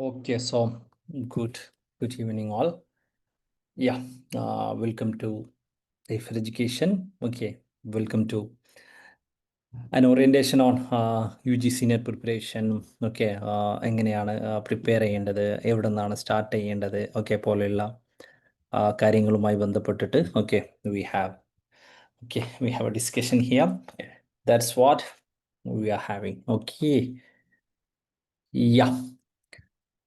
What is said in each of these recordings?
Okay, so good evening all. Yeah, welcome to Safer Education. Okay, welcome to an orientation on UGC net preparation. Okay, എങ്ങനെയാണ് prepare ചെയ്യേണ്ടത്, എവിടെ നിന്നാണ് start ചെയ്യേണ്ടത്, okay പോലെയുള്ള കാര്യങ്ങളുമായി ബന്ധപ്പെട്ടിട്ട് we have a discussion here. That's what we are having. Okay, yeah.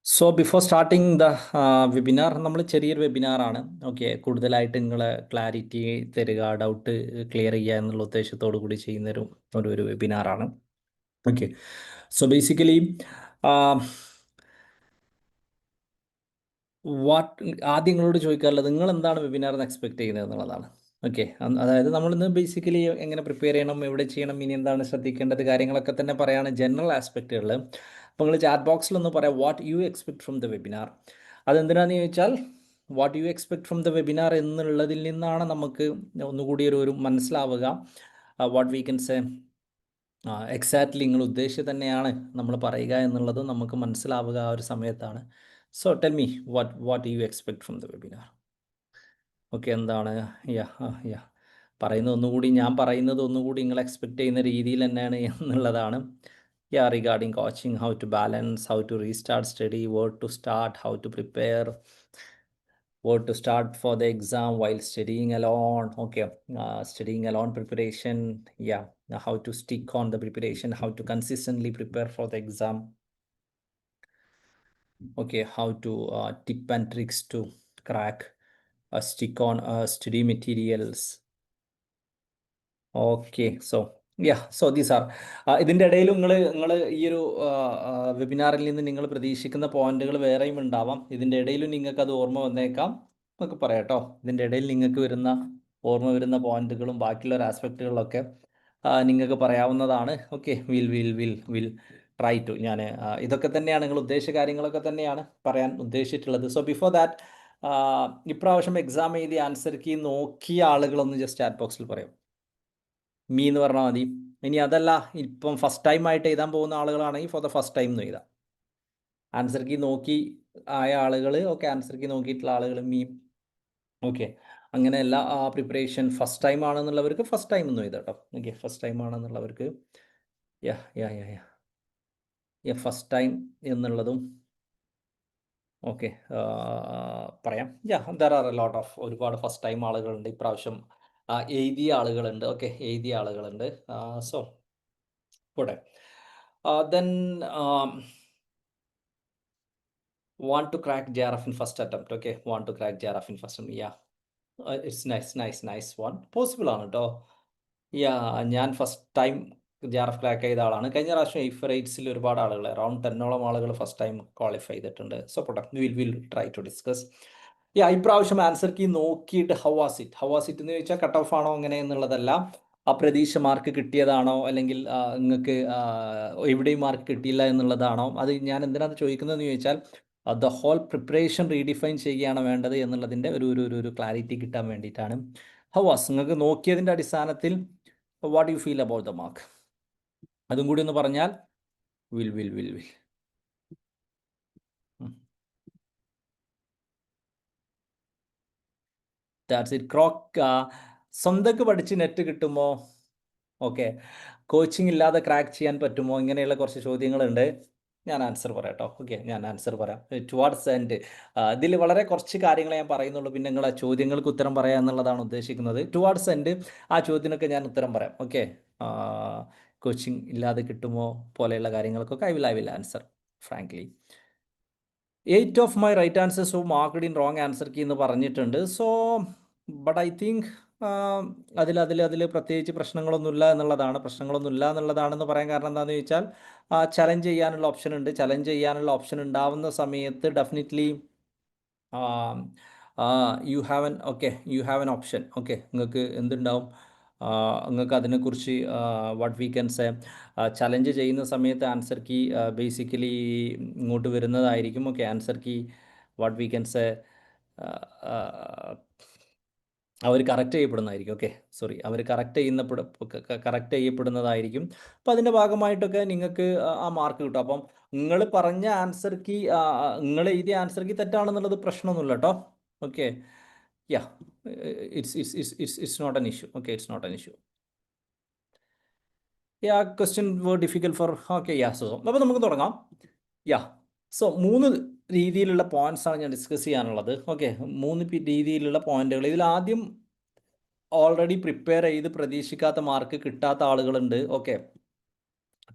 So before starting the webinar, നമ്മൾ ചെറിയൊരു വെബിനാറാണ്. ഓക്കെ, കൂടുതലായിട്ട് നിങ്ങളെ ക്ലാരിറ്റി തരിക, ഡൗട്ട് ക്ലിയർ ചെയ്യുക എന്നുള്ള ഉദ്ദേശത്തോടു കൂടി ചെയ്യുന്നൊരു ഒരു വെബിനാറാണ്. ഓക്കെ, സോ ബേസിക്കലി ആദ്യം നിങ്ങളോട് ചോദിക്കാറുള്ളത്, നിങ്ങൾ എന്താണ് വെബിനാറിന് എക്സ്പെക്ട് ചെയ്യുന്നത് എന്നുള്ളതാണ്. ഓക്കെ, അതായത് നമ്മളിന്ന് ബേസിക്കലി എങ്ങനെ പ്രിപ്പയർ ചെയ്യണം, എവിടെ ചെയ്യണം, ഇനി എന്താണ് ശ്രദ്ധിക്കേണ്ടത്, കാര്യങ്ങളൊക്കെ തന്നെ പറയാണ് ജനറൽ ആസ്പെക്റ്റുകൾ. അപ്പോൾ നിങ്ങൾ ചാറ്റ് ബോക്സിലൊന്ന് പറയാം what you expect from the webinar. അതെന്തിനാന്ന് ചോദിച്ചാൽ what you expect from the webinar എന്നുള്ളതിൽ നിന്നാണ് നമുക്ക് ഒന്നുകൂടി ഒരു മനസ്സിലാവുക what we can say exactly നിങ്ങൾ ഉദ്ദേശിച്ചത് തന്നെയാണ് നമ്മൾ പറയുക എന്നുള്ളത് നമുക്ക് മനസ്സിലാവുക ആ ഒരു സമയത്താണ്. So tell me what you expect from the webinar. Okay, എന്താണ് യാ പറയുന്നത് ഒന്നുകൂടി, ഞാൻ പറയുന്നത് ഒന്നുകൂടി നിങ്ങൾ എക്സ്പെക്ട് ചെയ്യുന്ന രീതിയിൽ തന്നെയാണ് എന്നുള്ളതാണ്. Regarding coaching, how to balance, how to restart study, where to start, how to prepare, where to start for the exam while studying alone. Okay, studying alone preparation. How to stick on the preparation, how to consistently prepare for the exam. Okay, how to tip and tricks to crack stick on study materials. Okay, so these are ഇതിൻ്റെ ഇടയിലും നിങ്ങൾ ഈ ഒരു വെബിനാറിൽ നിന്ന് നിങ്ങൾ പ്രതീക്ഷിക്കുന്ന പോയിന്റുകൾ വേറെയും ഉണ്ടാവാം. ഇതിൻ്റെ ഇടയിലും നിങ്ങൾക്ക് അത് ഓർമ്മ വന്നേക്കാം. നമുക്ക് പറയാം കേട്ടോ, ഇതിൻ്റെ ഇടയിൽ നിങ്ങൾക്ക് ഓർമ്മ വരുന്ന പോയിന്റുകളും ബാക്കിയുള്ള ഒരു ആസ്പെക്റ്റുകളൊക്കെ നിങ്ങൾക്ക് പറയാവുന്നതാണ്. Okay, will try to. ഞാൻ ഇതൊക്കെ തന്നെയാണ്, നിങ്ങൾ ഉദ്ദേശിച്ച കാര്യങ്ങളൊക്കെ തന്നെയാണ് പറയാൻ ഉദ്ദേശിച്ചിട്ടുള്ളത്. സോ ബിഫോർ ദാറ്റ്, ഇപ്രാവശ്യം എക്സാം എഴുതി ആൻസർ കീ നോക്കിയ ആളുകളൊന്ന് ജസ്റ്റ് ചാറ്റ് ബോക്സിൽ പറയും മീ എന്ന് പറഞ്ഞാൽ മതി. ഇനി അതല്ല, ഇപ്പം ഫസ്റ്റ് ടൈം ആയിട്ട് എഴുതാൻ പോകുന്ന ആളുകളാണെങ്കിൽ ഫോർ ദ ഫസ്റ്റ് ടൈം എന്ന് എഴുതാം. ആൻസർ കീ നോക്കി ആയ ആളുകൾ, ഓക്കെ, ആൻസർ കീ നോക്കിയിട്ടുള്ള ആളുകൾ മീ. ഓക്കെ, അങ്ങനെയല്ല, പ്രിപ്പറേഷൻ ഫസ്റ്റ് ടൈം ആണെന്നുള്ളവർക്ക് ഫസ്റ്റ് ടൈം എന്ന് എഴുതാം കേട്ടോ. ഓക്കെ, ഫസ്റ്റ് ടൈം ആണെന്നുള്ളവർക്ക് ഫസ്റ്റ് ടൈം എന്നുള്ളതും ഓക്കെ പറയാം. There are a lot of ഒരുപാട് ഫസ്റ്റ് ടൈം ആളുകളുണ്ട് ഇപ്രാവശ്യം. എഴുതിയ ആളുകളുണ്ട്. ഓക്കെ, എഴുതിയ ആളുകളുണ്ട്. സോ പോട്ടെ. Then want to crack JRF in first attempt. Okay, want to crack JRF in first attempt. It's nice one. Possible ആണ് കേട്ടോ. ഞാൻ ഫസ്റ്റ് ടൈം JRF ക്രാക്ക് ചെയ്ത ആളാണ്. കഴിഞ്ഞ പ്രാവശ്യം എയ്റ്റ്സിൽ ഒരുപാട് ആളുകൾ, അറൗണ്ട് 10ഓളം ആളുകൾ ഫസ്റ്റ് ടൈം ക്വാളിഫൈ ചെയ്തിട്ടുണ്ട്. സോ പോട്ടെ, വിൽ ട്രൈ ടു ഡിസ്കസ്. ഇപ്രാവശ്യം ആൻസർ കീ നോക്കിയിട്ട് ഹൗ വാസ് ഇറ്റ് എന്ന് ചോദിച്ചാൽ കട്ട് ഓഫ് ആണോ അങ്ങനെ എന്നുള്ളതല്ല, ആ പ്രതീക്ഷ മാർക്ക് കിട്ടിയതാണോ, അല്ലെങ്കിൽ നിങ്ങൾക്ക് എവിടെയും മാർക്ക് കിട്ടിയില്ല എന്നുള്ളതാണോ. അത് ഞാൻ എന്തിനാണ് ചോദിക്കുന്നതെന്ന് ചോദിച്ചാൽ ദ ഹോൾ പ്രിപ്പറേഷൻ റീഡിഫൈൻ ചെയ്യുകയാണ് വേണ്ടത് എന്നുള്ളതിൻ്റെ ഒരു ക്ലാരിറ്റി കിട്ടാൻ വേണ്ടിയിട്ടാണ്. ഹൗ വാസ്, നിങ്ങൾക്ക് നോക്കിയതിൻ്റെ അടിസ്ഥാനത്തിൽ what you feel about the mark, അതും കൂടി ഒന്ന് പറഞ്ഞാൽ വിൽ ദാറ്റ്സ് ഇറ്റ്. സ്വന്തക്ക് പഠിച്ച് നെറ്റ് കിട്ടുമോ, ഓക്കെ, കോച്ചിങ് ഇല്ലാതെ ക്രാക്ക് ചെയ്യാൻ പറ്റുമോ, ഇങ്ങനെയുള്ള കുറച്ച് ചോദ്യങ്ങളുണ്ട്. ഞാൻ ആൻസർ പറയാം കേട്ടോ. ഓക്കെ, ഞാൻ ആൻസർ പറയാം ടുവാർഡ്സ് എൻഡ്. ഇതിൽ വളരെ കുറച്ച് കാര്യങ്ങളെ ഞാൻ പറയുന്നുള്ളൂ, പിന്നെ നിങ്ങൾ ആ ചോദ്യങ്ങൾക്ക് ഉത്തരം പറയാം എന്നുള്ളതാണ് ഉദ്ദേശിക്കുന്നത്. ടുവാർഡ്സ് എൻഡ് ആ ചോദ്യത്തിനൊക്കെ ഞാൻ ഉത്തരം പറയാം. ഓക്കെ, കോച്ചിങ് ഇല്ലാതെ കിട്ടുമോ പോലെയുള്ള കാര്യങ്ങൾക്കൊക്കെ I will answer frankly. 8 of my right answers of marked in wrong answer key എന്ന് പറഞ്ഞിട്ടുണ്ട്. സോ ബട്ട് ഐ തിങ്ക് അതിൽ പ്രത്യേകിച്ച് പ്രശ്നങ്ങളൊന്നുമില്ല എന്നുള്ളതാണെന്ന് പറയാൻ കാരണം എന്താണെന്ന് ചോദിച്ചാൽ ചലഞ്ച് ചെയ്യാനുള്ള ഓപ്ഷൻ ഉണ്ട്. ചലഞ്ച് ചെയ്യാനുള്ള ഓപ്ഷൻ ഉണ്ടാവുന്ന സമയത്ത് definitely you have an option. Okay, നിങ്ങൾക്ക് എന്തുണ്ടാവും, നിങ്ങൾക്ക് അതിനെക്കുറിച്ച് what we can say challenge ചെയ്യുന്ന സമയത്ത് ആൻസർ കീ ബേസിക്കലി ഇങ്ങോട്ട് വരുന്നതായിരിക്കും. Okay, answer key what we can say അവർ കറക്റ്റ് ചെയ്യപ്പെടുന്നതായിരിക്കും. ഓക്കെ, സോറി, അവർ കറക്റ്റ് ചെയ്യപ്പെടുന്നതായിരിക്കും. അപ്പോൾ അതിൻ്റെ ഭാഗമായിട്ടൊക്കെ നിങ്ങൾക്ക് ആ മാർക്ക് കിട്ടും. അപ്പം നിങ്ങൾ പറഞ്ഞ ആൻസർ കീ, നിങ്ങൾ എഴുതിയ ആൻസർ കീ തെറ്റാണെന്നുള്ളത് പ്രശ്നമൊന്നുമില്ല കേട്ടോ. Okay, yeah, it's not an issue. Okay, it's not an issue. Yeah, question were difficult for, okay, yeah, so അപ്പോൾ നമുക്ക് തുടങ്ങാം. യാ, സോ 3 രീതിയിലുള്ള പോയിന്റ്സ് ആണ് ഞാൻ ഡിസ്കസ് ചെയ്യാനുള്ളത്. ഓക്കെ, 3 രീതിയിലുള്ള പോയിന്റുകൾ. ഇതിൽ ആദ്യം ഓൾറെഡി പ്രിപ്പയർ ചെയ്ത് പ്രതീക്ഷിക്കാത്ത മാർക്ക് കിട്ടാത്ത ആളുകളുണ്ട്. ഓക്കെ,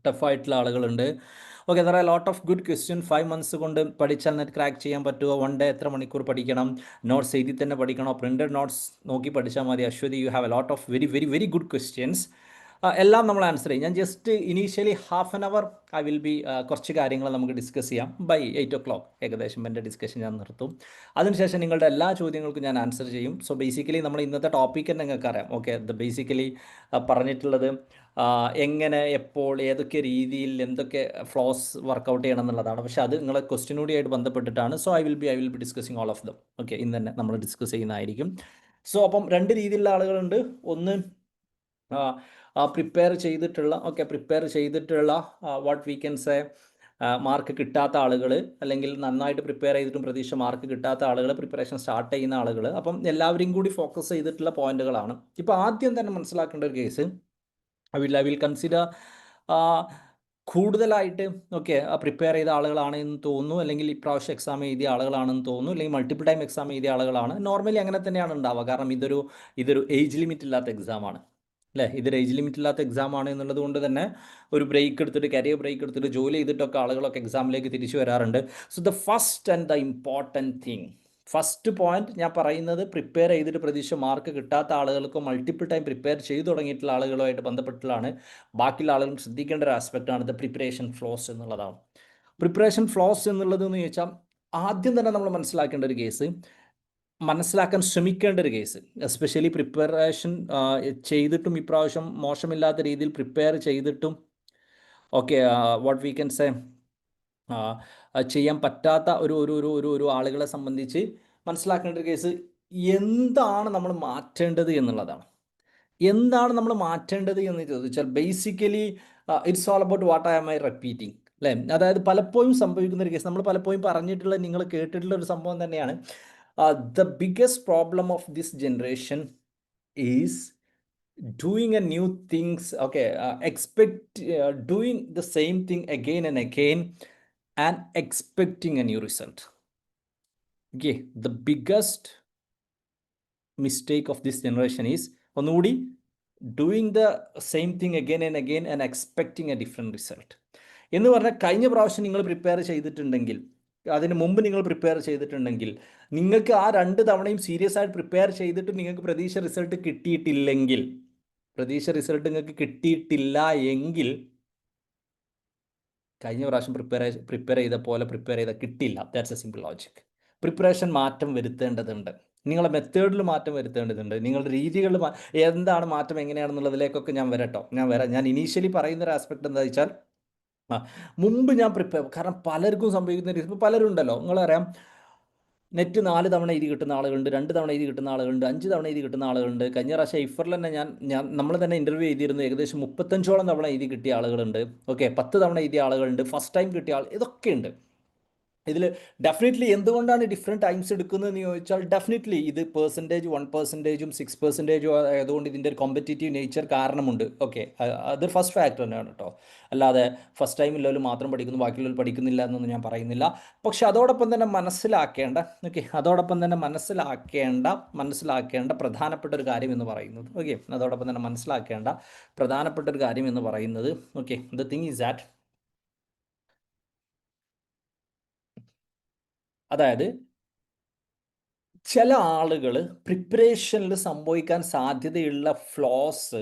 ടഫായിട്ടുള്ള ആളുകളുണ്ട്. Okay, there are lot of good question. 5 months കൊണ്ട് പഠിച്ചാൽ നെറ്റ് ക്രാക്ക് ചെയ്യാൻ പറ്റുമോ? 1 ഡേ എത്ര മണിക്കൂർ പഠിക്കണം? നോട്ട്സ് എഴുതി തന്നെ പഠിക്കണോ? പ്രിൻറ്റഡ് നോട്ട്സ് നോക്കി പഠിച്ചാൽ മതി? Aswathy, you have a lot of very very very good questions. എല്ലാം നമ്മൾ ആൻസർ ചെയ്യും. ഞാൻ just initially half an hour I will be, കുറച്ച് കാര്യങ്ങൾ നമുക്ക് ഡിസ്കസ് ചെയ്യാം. ബൈ 8 o'clock ഏകദേശം എൻ്റെ ഡിസ്കഷൻ ഞാൻ നിർത്തും. അതിനുശേഷം നിങ്ങളുടെ എല്ലാ ചോദ്യങ്ങൾക്കും ഞാൻ ആൻസർ ചെയ്യും. സോ ബേസിക്കലി നമ്മൾ ഇന്നത്തെ ടോപ്പിക് തന്നെ നിങ്ങൾക്ക് അറിയാം. ഓക്കെ, ബേസിക്കലി പറഞ്ഞിട്ടുള്ളത് എങ്ങനെ, എപ്പോൾ, ഏതൊക്കെ രീതിയിൽ എന്തൊക്കെ ഫ്ലോസ് വർക്കൗട്ട് ചെയ്യണം എന്നുള്ളതാണ്. പക്ഷേ അത് നിങ്ങളെ ക്വസ്റ്റ്യനോടിയായിട്ട് ബന്ധപ്പെട്ടിട്ടാണ്. So I will be discussing all of them. Okay, ഇന്ന് തന്നെ നമ്മൾ ഡിസ്കസ് ചെയ്യുന്നതായിരിക്കും. സോ അപ്പം 2 രീതിയിലുള്ള ആളുകളുണ്ട്. ഒന്ന് പ്രിപ്പയർ ചെയ്തിട്ടുള്ള what we can say mark കിട്ടാത്ത ആളുകൾ, അല്ലെങ്കിൽ നന്നായിട്ട് പ്രിപ്പയർ ചെയ്തിട്ടും പ്രതീക്ഷ മാർക്ക് കിട്ടാത്ത ആളുകൾ, പ്രിപ്പറേഷൻ സ്റ്റാർട്ട് ചെയ്യുന്ന ആളുകൾ. അപ്പം എല്ലാവരെയും കൂടി ഫോക്കസ് ചെയ്തിട്ടുള്ള പോയിന്റുകളാണ്. ഇപ്പോൾ ആദ്യം തന്നെ മനസ്സിലാക്കേണ്ട ഒരു കേസ്, ഐ വിൽ കൺസിഡർ കൂടുതലായിട്ട് പ്രിപ്പയർ ചെയ്ത ആളുകളാണെന്ന് തോന്നുന്നു, അല്ലെങ്കിൽ ഇപ്രാവശ്യം എക്സാം എഴുതിയ ആളുകളാണെന്ന് തോന്നുന്നു, അല്ലെങ്കിൽ മൾട്ടിപ്പിൾ ടൈം എക്സാം എഴുതിയ ആളുകളാണ്. നോർമലി അങ്ങനെ തന്നെയാണ് ഉണ്ടാവുക. കാരണം ഇതൊരു ഏജ് ലിമിറ്റ് ഇല്ലാത്ത എക്സാമാണ് അല്ലേ? ഇതൊരു ഏജ് ലിമിറ്റ് ഇല്ലാത്ത എക്സാം ആണ് എന്നുള്ളത് കൊണ്ട് തന്നെ ഒരു ബ്രേക്ക് എടുത്തിട്ട്, കരിയർ ബ്രേക്ക് എടുത്തിട്ട് ജോലി ചെയ്തിട്ടൊക്കെ ആളുകളൊക്കെ എക്സാമിലേക്ക് തിരിച്ചു വരാറുണ്ട്. So the first and the important thing, first point ഞാൻ പറയുന്നത്, പ്രിപ്പയർ ചെയ്തിട്ട് പ്രതീക്ഷ മാർക്ക് കിട്ടാത്ത ആളുകൾക്ക് മൾട്ടിപ്പിൾ ടൈം പ്രിപ്പയർ ചെയ്തു തുടങ്ങിയിട്ടുള്ള ആളുകളുമായിട്ട് ബന്ധപ്പെട്ടിട്ടുള്ളതാണ്. ബാക്കിയുള്ള ആളുകളും ശ്രദ്ധിക്കേണ്ട ഒരു ആസ്പെക്റ്റാണ് ദ പ്രിപ്പറേഷൻ ഫ്ലോസ് എന്നുള്ളതാണ്. പ്രിപ്പറേഷൻ ഫ്ലോസ് എന്നുള്ളതെന്ന് ചോദിച്ചാൽ, ആദ്യം തന്നെ നമ്മൾ മനസ്സിലാക്കാൻ ശ്രമിക്കേണ്ട ഒരു കേസ്, എസ്പെഷ്യലി പ്രിപ്പറേഷൻ ചെയ്തിട്ടും ഇപ്രാവശ്യം മോശമില്ലാത്ത രീതിയിൽ പ്രിപ്പയർ ചെയ്തിട്ടും വാട്ട് വി ക്യാൻ സേ ചെയ്യാൻ പറ്റാത്ത ഒരു ആളുകളെ സംബന്ധിച്ച് മനസ്സിലാക്കേണ്ട ഒരു കേസ്, എന്താണ് നമ്മൾ മാറ്റേണ്ടത് എന്നുള്ളതാണ്. എന്താണ് നമ്മൾ മാറ്റേണ്ടത് എന്ന് ചോദിച്ചാൽ, basically it's all about what I repeating, അല്ലേ? അതായത് പലപ്പോഴും സംഭവിക്കുന്ന ഒരു കേസ്, നമ്മൾ പലപ്പോഴും പറഞ്ഞിട്ടുള്ള, നിങ്ങൾ കേട്ടിട്ടുള്ള ഒരു സംഭവം തന്നെയാണ്. The biggest problem of this generation is doing a new things, doing the same thing again and again and expecting a new result. Okay, the biggest mistake of this generation is onudi doing the same thing again and again and expecting a different result. എന്ന് പറഞ്ഞാൽ, കഴിഞ്ഞ പ്രാവശ്യം നിങ്ങൾ prepare ചെയ്തിട്ടുണ്ടെങ്കിൽ, അതിന് മുമ്പ് നിങ്ങൾ prepare ചെയ്തിട്ടുണ്ടെങ്കിൽ, നിങ്ങൾക്ക് ആ 2 തവണയും സീരിയസ് ആയിട്ട് പ്രിപ്പയർ ചെയ്തിട്ട് നിങ്ങൾക്ക് പ്രതീക്ഷ റിസൾട്ട് നിങ്ങൾക്ക് കിട്ടിയിട്ടില്ല എങ്കിൽ, കഴിഞ്ഞ പ്രാവശ്യം പ്രിപ്പയർ ചെയ്ത പോലെ പ്രിപ്പയർ ചെയ്താൽ കിട്ടില്ല. That's A simple logic. Preparation മാറ്റം വരുത്തേണ്ടതുണ്ട്, നിങ്ങളുടെ മെത്തേഡിൽ മാറ്റം വരുത്തേണ്ടതുണ്ട്, നിങ്ങളുടെ രീതികളിൽ എന്താണ് മാറ്റം, എങ്ങനെയാണെന്നുള്ളതിലേക്കൊക്കെ ഞാൻ വരാം. ഞാൻ ഇനീഷ്യലി പറയുന്നൊരു ആസ്പെക്ട് എന്താ വെച്ചാൽ, മുമ്പ് ഞാൻ കാരണം പലർക്കും സംഭവിക്കുന്ന, ഇപ്പോൾ പലരും ഉണ്ടല്ലോ, നിങ്ങളറിയാം, നെറ്റ് 4 തവണ എഴുതി കിട്ടുന്ന ആളുകളുണ്ട്, 2 തവണ എഴുതി കിട്ടുന്ന ആളുകളുണ്ട്, 5 തവണ എഴുതി കിട്ടുന്ന ആളുകളുണ്ട്. കഴിഞ്ഞ പ്രാവശ്യം ഇഫറിൽ തന്നെ നമ്മൾ തന്നെ ഇൻ്റർവ്യൂ ചെയ്തിരുന്നു, ഏകദേശം 35ഓളം തവണ എഴുതി കിട്ടിയ ആളുകളുണ്ട്. 10 തവണ എഴുതിയ ആളുകളുണ്ട്, ഫസ്റ്റ് ടൈം കിട്ടിയ ഇതൊക്കെ ഉണ്ട്. ഇതിൽ ഡെഫിനറ്റ്ലി എന്തുകൊണ്ടാണ് ഡിഫറെൻറ്റ് ടൈംസ് എടുക്കുന്നതെന്ന് ചോദിച്ചാൽ, ഡെഫിനറ്റ്ലി ഇത് 1%, 6% ആയതുകൊണ്ട് ഇതിൻ്റെ ഒരു കോമ്പറ്റീറ്റീവ് നേച്ചർ കാരണമുണ്ട്. അതൊരു ഫസ്റ്റ് ഫാക്ടർ തന്നെയാണ് കേട്ടോ. അല്ലാതെ ഫസ്റ്റ് ടൈമിലുള്ളവർ മാത്രം പഠിക്കുന്നു, ബാക്കിയുള്ളവർ പഠിക്കുന്നില്ല എന്നൊന്നും ഞാൻ പറയുന്നില്ല. പക്ഷെ അതോടൊപ്പം തന്നെ മനസ്സിലാക്കേണ്ട പ്രധാനപ്പെട്ട ഒരു കാര്യം എന്ന് പറയുന്നത്, ദ തിങ് ഈസ് ദാറ്റ്, അതായത് ചില ആളുകൾ പ്രിപ്പറേഷനിൽ സംഭവിക്കാൻ സാധ്യതയുള്ള ഫ്ലോസ്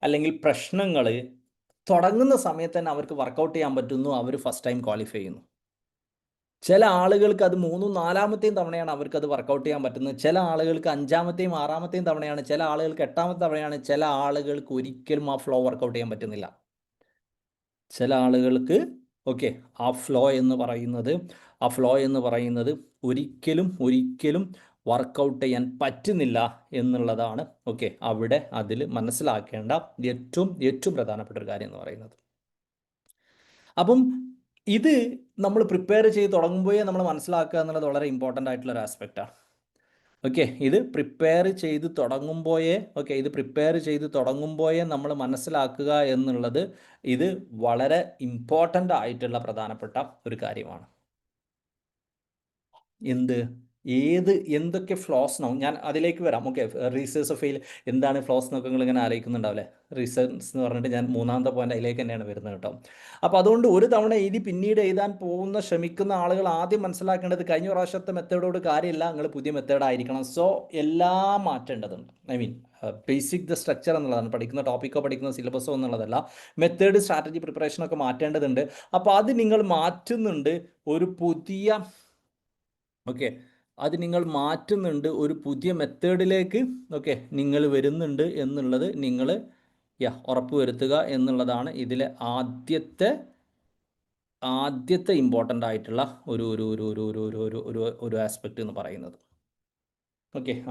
അല്ലെങ്കിൽ പ്രശ്നങ്ങൾ തുടങ്ങുന്ന സമയത്ത് തന്നെ അവർക്ക് വർക്കൗട്ട് ചെയ്യാൻ പറ്റുന്നു, അവർ ഫസ്റ്റ് ടൈം ക്വാളിഫൈ ചെയ്യുന്നു. ചില ആളുകൾക്ക് അത് 3ാം 4ാമത്തെയും തവണയാണ് അവർക്ക് അത് വർക്കൗട്ട് ചെയ്യാൻ പറ്റുന്നത്. ചില ആളുകൾക്ക് 5ാമത്തെയും 6ാമത്തെയും തവണയാണ്, ചില ആളുകൾക്ക് 8ാമത്തെ തവണയാണ്, ചില ആളുകൾക്ക് ഒരിക്കലും ആ ഫ്ലോ വർക്കൗട്ട് ചെയ്യാൻ പറ്റുന്നില്ല. ചില ആളുകൾക്ക് ആ ഫ്ലോ എന്ന് പറയുന്നത് ഒരിക്കലും വർക്കൗട്ട് ചെയ്യാൻ പറ്റുന്നില്ല എന്നുള്ളതാണ് ഓക്കെ അവിടെ അതിൽ മനസ്സിലാക്കേണ്ട ഏറ്റവും ഏറ്റവും പ്രധാനപ്പെട്ട ഒരു കാര്യം എന്ന് പറയുന്നത്. അപ്പം ഇത് നമ്മൾ പ്രിപ്പയർ ചെയ്ത് തുടങ്ങുമ്പോഴേ നമ്മൾ മനസ്സിലാക്കുക എന്നുള്ളത് വളരെ ഇമ്പോർട്ടൻ്റ് ആയിട്ടുള്ള ഒരു ആസ്പെക്റ്റാണ്. ഓക്കെ, ഇത് പ്രിപ്പയർ ചെയ്ത് തുടങ്ങുമ്പോഴേ നമ്മൾ മനസ്സിലാക്കുക എന്നുള്ളത് ഇത് വളരെ ഇമ്പോർട്ടൻ്റ് ആയിട്ടുള്ള പ്രധാനപ്പെട്ട ഒരു കാര്യമാണ്. എന്തൊക്കെ ഫ്ലോസ് ആവും ഞാൻ അതിലേക്ക് വരാം. ഓക്കെ, റീസേഴ്സ് ഓഫ് ഫെയിൽ എന്താണ് ഫ്ലോസ് എന്നൊക്കെ നിങ്ങൾ ഇങ്ങനെ ആലോചിക്കുന്നുണ്ടാവില്ലേ. റീസൺസ് എന്ന് പറഞ്ഞിട്ട് ഞാൻ മൂന്നാമത്തെ പോയിന്റ് അതിലേക്ക് തന്നെയാണ് വരുന്നത് കേട്ടോ. അപ്പോൾ അതുകൊണ്ട് ഒരു തവണ എഴുതി പിന്നീട് എഴുതാൻ ശ്രമിക്കുന്ന ആളുകൾ ആദ്യം മനസ്സിലാക്കേണ്ടത് കഴിഞ്ഞ പ്രാവശ്യത്തെ മെത്തേഡോട് കാര്യമില്ല, നിങ്ങൾ പുതിയ മെത്തേഡ് ആയിരിക്കണം. സോ എല്ലാം മാറ്റേണ്ടതുണ്ട്. I mean basic the structure എന്നുള്ളതാണ്, പഠിക്കുന്ന ടോപ്പിക്കോ പഠിക്കുന്ന സിലബസോ എന്നുള്ളതല്ല, മെത്തേഡ് സ്ട്രാറ്റജി പ്രിപ്പറേഷനൊക്കെ മാറ്റേണ്ടതുണ്ട്. അപ്പോൾ അത് നിങ്ങൾ മാറ്റുന്നുണ്ട് ഒരു പുതിയ ഒരു പുതിയ മെത്തേഡിലേക്ക് നിങ്ങൾ വരുന്നുണ്ട് എന്നുള്ളത് നിങ്ങൾ ഉറപ്പുവരുത്തുക എന്നുള്ളതാണ് ഇതിലെ ആദ്യത്തെ ഇമ്പോർട്ടൻ്റ് ആയിട്ടുള്ള ഒരു ആസ്പെക്റ്റ് എന്ന് പറയുന്നത്.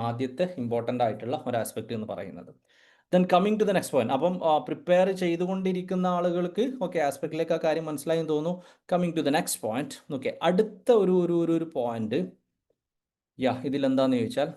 ആദ്യത്തെ ഇമ്പോർട്ടൻ്റ് ആയിട്ടുള്ള ഒരു ആസ്പെക്റ്റ് എന്ന് പറയുന്നത്. Then coming to the next point. അപ്പം പ്രിപ്പയർ ചെയ്തുകൊണ്ടിരിക്കുന്ന ആളുകൾക്ക് ആസ്പെക്റ്റിലേക്ക് ആ കാര്യം മനസ്സിലായി തോന്നുന്നു. Coming to the next point. അടുത്ത ഒരു പോയിന്റ് ഇതിലെന്താന്ന് ചോദിച്ചാൽ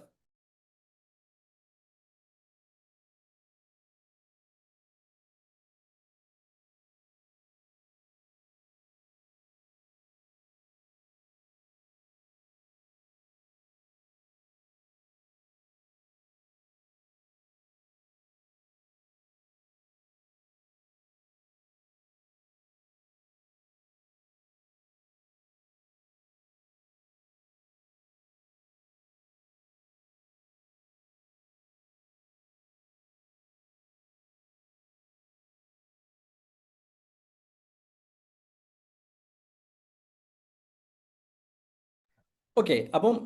അപ്പം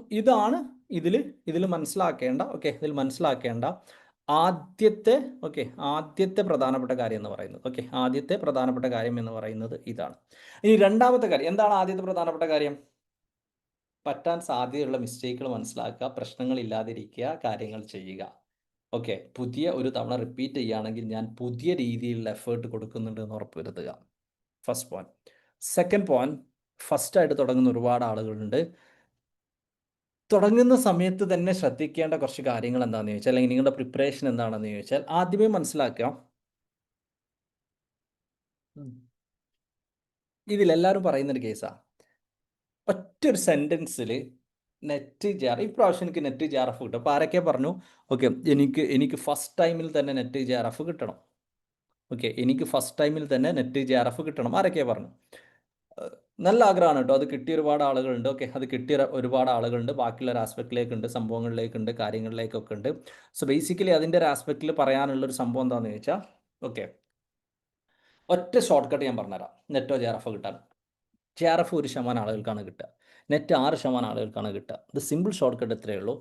ഇതിൽ മനസ്സിലാക്കേണ്ട ആദ്യത്തെ പ്രധാനപ്പെട്ട കാര്യം എന്ന് പറയുന്നത് ഇതാണ്. ഇനി രണ്ടാമത്തെ കാര്യം എന്താണ്? ആദ്യത്തെ പ്രധാനപ്പെട്ട കാര്യം പറ്റാൻ സാധ്യതയുള്ള മിസ്റ്റേക്കുകൾ മനസ്സിലാക്കുക, പ്രശ്നങ്ങൾ ഇല്ലാതിരിക്കുക, കാര്യങ്ങൾ ചെയ്യുക. പുതിയ ഒരു തവണ റിപ്പീറ്റ് ചെയ്യുകയാണെങ്കിൽ ഞാൻ പുതിയ രീതിയിലുള്ള എഫേർട്ട് കൊടുക്കുന്നുണ്ട് എന്ന് ഉറപ്പുവരുത്തുക. First point. സെക്കൻഡ് പോയിന്റ്, ഫസ്റ്റായിട്ട് തുടങ്ങുന്ന ഒരുപാട് ആളുകളുണ്ട്. തുടങ്ങുന്ന സമയത്ത് തന്നെ ശ്രദ്ധിക്കേണ്ട കുറച്ച് കാര്യങ്ങൾ എന്താണെന്ന് ചോദിച്ചാൽ, അല്ലെങ്കിൽ നിങ്ങളുടെ പ്രിപ്പറേഷൻ എന്താണെന്ന് ചോദിച്ചാൽ, ആദ്യമേ മനസ്സിലാക്കുക ഇതിലെല്ലാവരും പറയുന്നൊരു കേസാണ്. ഒറ്റൊരു സെൻറ്റൻസിൽ നെറ്റ് ജാർ ഇപ്രാവശ്യം എനിക്ക് നെറ്റ് ജാറഫ് കിട്ടും. അപ്പോൾ ആരൊക്കെ പറഞ്ഞു എനിക്ക് ഫസ്റ്റ് ടൈമിൽ തന്നെ നെറ്റ് ജാറഫ് കിട്ടണം. എനിക്ക് ഫസ്റ്റ് ടൈമിൽ തന്നെ നെറ്റ് ജാറഫ് കിട്ടണം. ആരൊക്കെ പറഞ്ഞു? നല്ല ആഗ്രഹമാണ് കേട്ടോ. അത് കിട്ടിയ ഒരുപാട് ആളുകളുണ്ട്. അത് കിട്ടിയ ഒരുപാട് ആളുകളുണ്ട്. ബാക്കിയുള്ള ഒരു ആസ്പെക്റ്റിലേക്കുണ്ട്, സംഭവങ്ങളിലേക്കുണ്ട്, കാര്യങ്ങളിലേക്കൊക്കെ ഉണ്ട്. സോ ബേസിക്കലി അതിൻ്റെ ഒരു ആസ്പെക്റ്റിൽ പറയാനുള്ളൊരു സംഭവം എന്താണെന്ന് ചോദിച്ചാൽ ഒറ്റ ഷോർട്ട് കട്ട് ഞാൻ പറഞ്ഞുതരാം നെറ്റോ ജാറഫോ കിട്ടാൻ. ജാറഫ് 1% ആളുകൾക്കാണ് കിട്ടുക, നെറ്റ് 6% ആളുകൾക്കാണ് കിട്ടുക. ഇത് സിമ്പിൾ ഷോർട്ട് കട്ട് ഇത്രയേ ഉള്ളൂ.